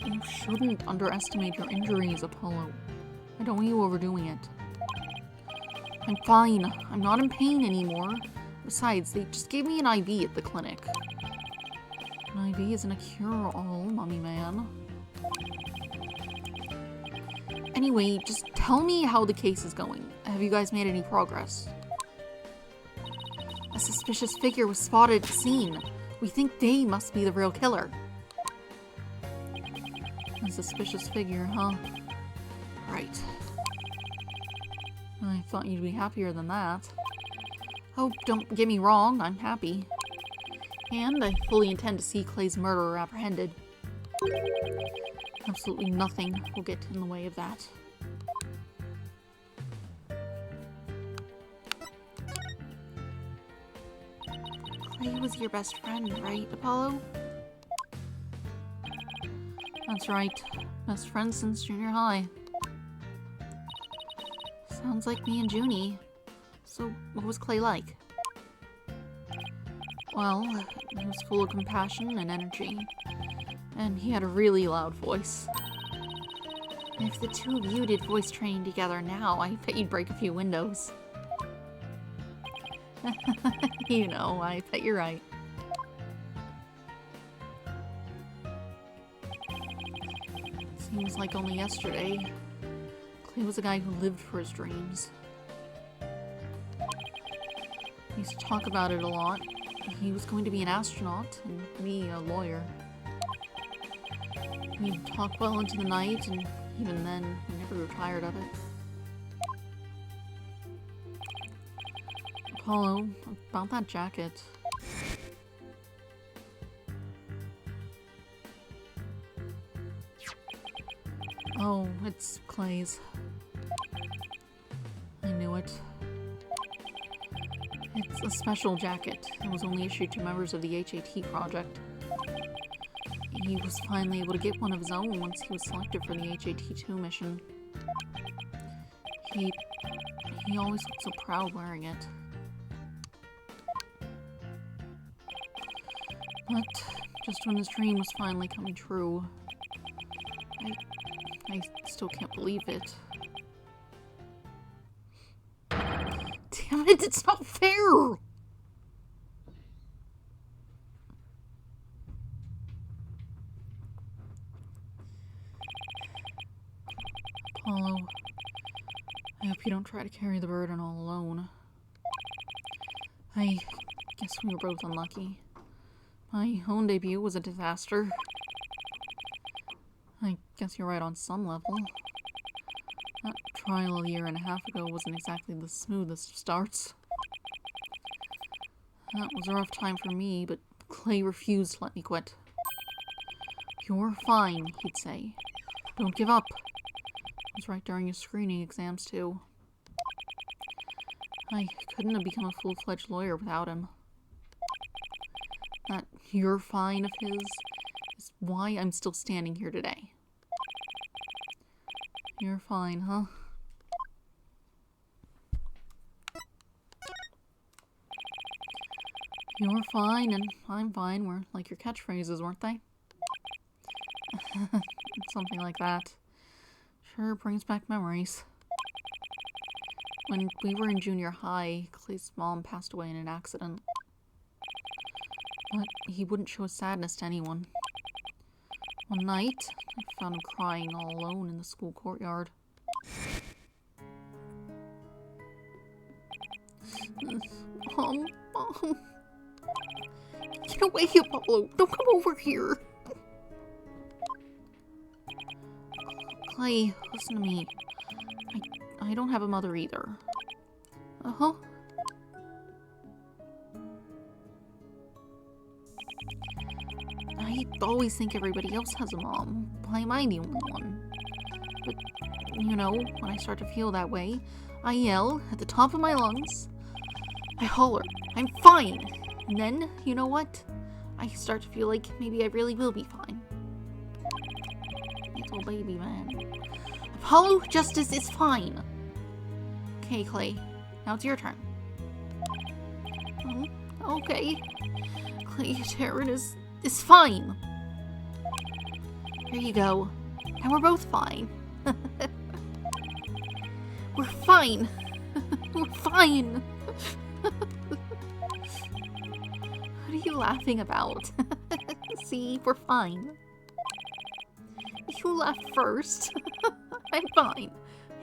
You shouldn't underestimate your injuries, Apollo. I don't want you overdoing it. I'm fine. I'm not in pain anymore. Besides, they just gave me an IV at the clinic. An IV isn't a cure-all, Mummy Man. Anyway, just tell me how the case is going. Have you guys made any progress? A suspicious figure was spotted at the scene. We think they must be the real killer. A suspicious figure, huh? Right. I thought you'd be happier than that. Oh, don't get me wrong, I'm happy. And I fully intend to see Clay's murderer apprehended. Absolutely nothing will get in the way of that. Clay was your best friend, right, Apollo? That's right. Best friend since junior high. Sounds like me and Junie. So, what was Clay like? Well, he was full of compassion and energy. And he had a really loud voice. If the two of you did voice training together now, I bet you'd break a few windows. You know, I bet you're right. Seems like only yesterday, Clay was a guy who lived for his dreams. He used to talk about it a lot. He was going to be an astronaut, and me a lawyer. He'd talk well into the night, and even then, he never grew tired of it. Apollo, about that jacket. Oh, it's Clay's. I knew it. It's a special jacket. It was only issued to members of the HAT project. He was finally able to get one of his own once he was selected for the HAT-2 mission. He always looked so proud wearing it. But just when his dream was finally coming true, I still can't believe it. Damn it, it's not fair! Apollo, I hope you don't try to carry the burden all alone. I guess we were both unlucky. My own debut was a disaster. I guess you're right on some level. That trial a year and a half ago wasn't exactly the smoothest of starts. That was a rough time for me, but Clay refused to let me quit. You're fine, he'd say. Don't give up. It was right during his screening exams, too. I couldn't have become a full-fledged lawyer without him. That "you're fine" of his is why I'm still standing here today. You're fine, huh? You're fine and I'm fine were like your catchphrases, weren't they? Something like that. Sure brings back memories. When we were in junior high, Clay's mom passed away in an accident. But he wouldn't show his sadness to anyone. One night, I found him crying all alone in the school courtyard. Mom. Get away, Apollo. Don't come over here. Clay, listen to me. I don't have a mother either. Uh-huh. I always think everybody else has a mom. Why am I the only one? But, you know, when I start to feel that way, I yell at the top of my lungs. I holler, I'm fine! And then, you know what? I start to feel like maybe I really will be fine. Little baby man. Apollo Justice is fine! Okay, Clay. Now it's your turn. Okay. Clay Taryn is fine. Here you go. Now we're both fine. We're fine. We're fine. What are you laughing about? See, we're fine. You laughed first. I'm fine.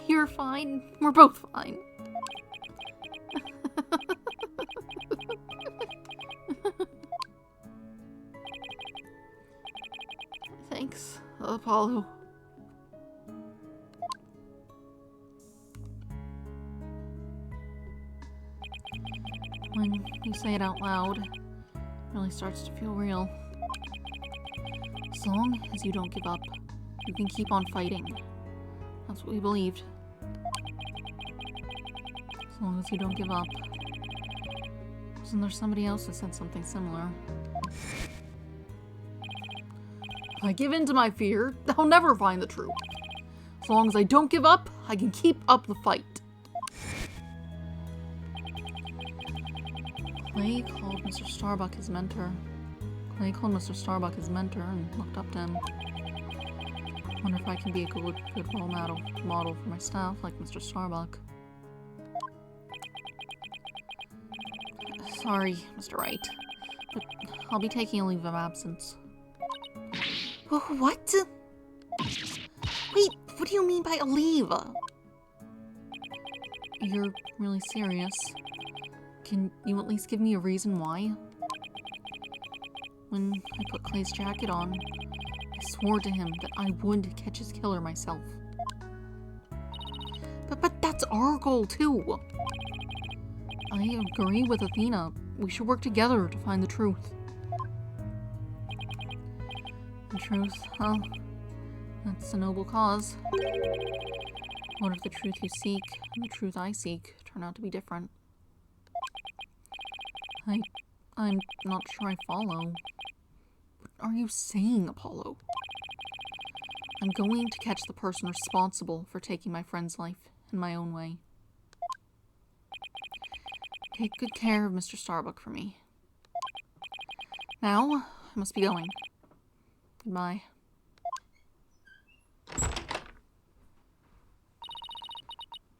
You're fine. We're both fine. Thanks, Apollo. When you say it out loud, it really starts to feel real. As long as you don't give up, you can keep on fighting. That's what we believed. As long as you don't give up. Wasn't there somebody else who said something similar? If I give in to my fear, I'll never find the truth. As long as I don't give up, I can keep up the fight. Clay called Mr. Starbuck his mentor. Clay called Mr. Starbuck his mentor and looked up to him. I wonder if I can be a good role model for my staff like Mr. Starbuck. Sorry, Mr. Wright, but I'll be taking a leave of absence. What? Wait, what do you mean by a leave? You're really serious? Can you at least give me a reason why? When I put Clay's jacket on, I swore to him that I would catch his killer myself. But that's our goal too. I agree with Athena. We should work together to find the truth. The truth, huh? That's a noble cause. What if the truth you seek and the truth I seek turn out to be different? I'm not sure I follow. What are you saying, Apollo? I'm going to catch the person responsible for taking my friend's life in my own way. Take good care of Mr. Starbuck for me. Now, I must be going. Goodbye.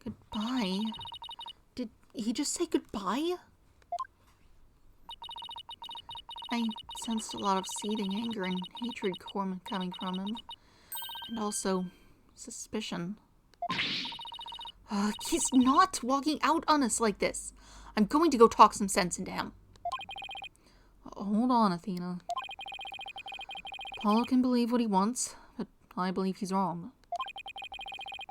Goodbye? Did he just say goodbye? I sensed a lot of seething anger and hatred coming from him. And also, suspicion. He's not walking out on us like this. I'm going to go talk some sense into him. Hold on, Athena. Apollo can believe what he wants, but I believe he's wrong.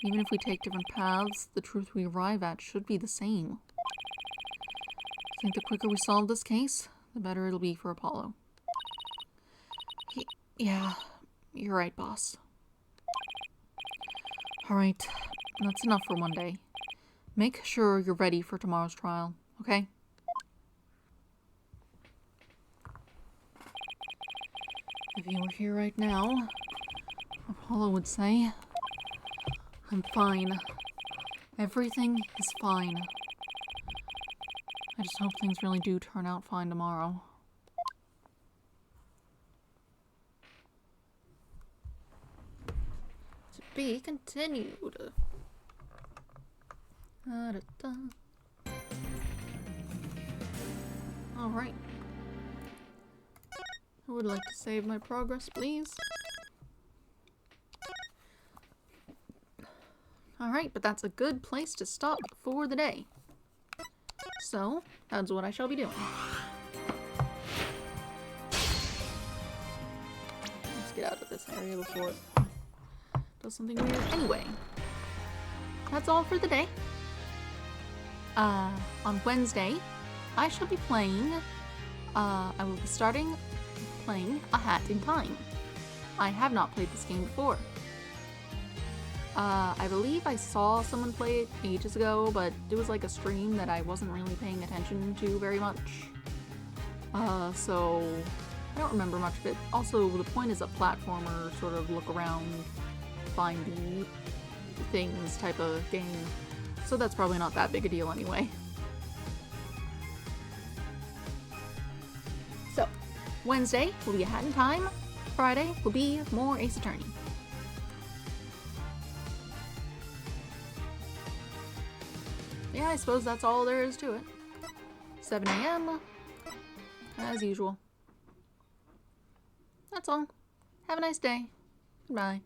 Even if we take different paths, the truth we arrive at should be the same. I think the quicker we solve this case, the better it'll be for Apollo. Yeah, you're right, boss. Alright, that's enough for one day. Make sure you're ready for tomorrow's trial, okay? If you were here right now, Apollo would say, I'm fine. Everything is fine. I just hope things really do turn out fine tomorrow. To be continued. Da-da-da. Alright. I would like to save my progress, please. Alright, but that's a good place to stop for the day. So, that's what I shall be doing. Let's get out of this area before it does something weird. Anyway, that's all for the day. On Wednesday, I shall be playing, I will be starting playing A Hat in Time. I have not played this game before. I believe I saw someone play it ages ago, but it was like a stream that I wasn't really paying attention to very much. So I don't remember much of it. Also, the point is a platformer, sort of look around, find the things type of game. So that's probably not that big a deal anyway. So, Wednesday will be A Hat in Time. Friday will be more Ace Attorney. Yeah, I suppose that's all there is to it. 7 a.m. as usual. That's all. Have a nice day. Goodbye.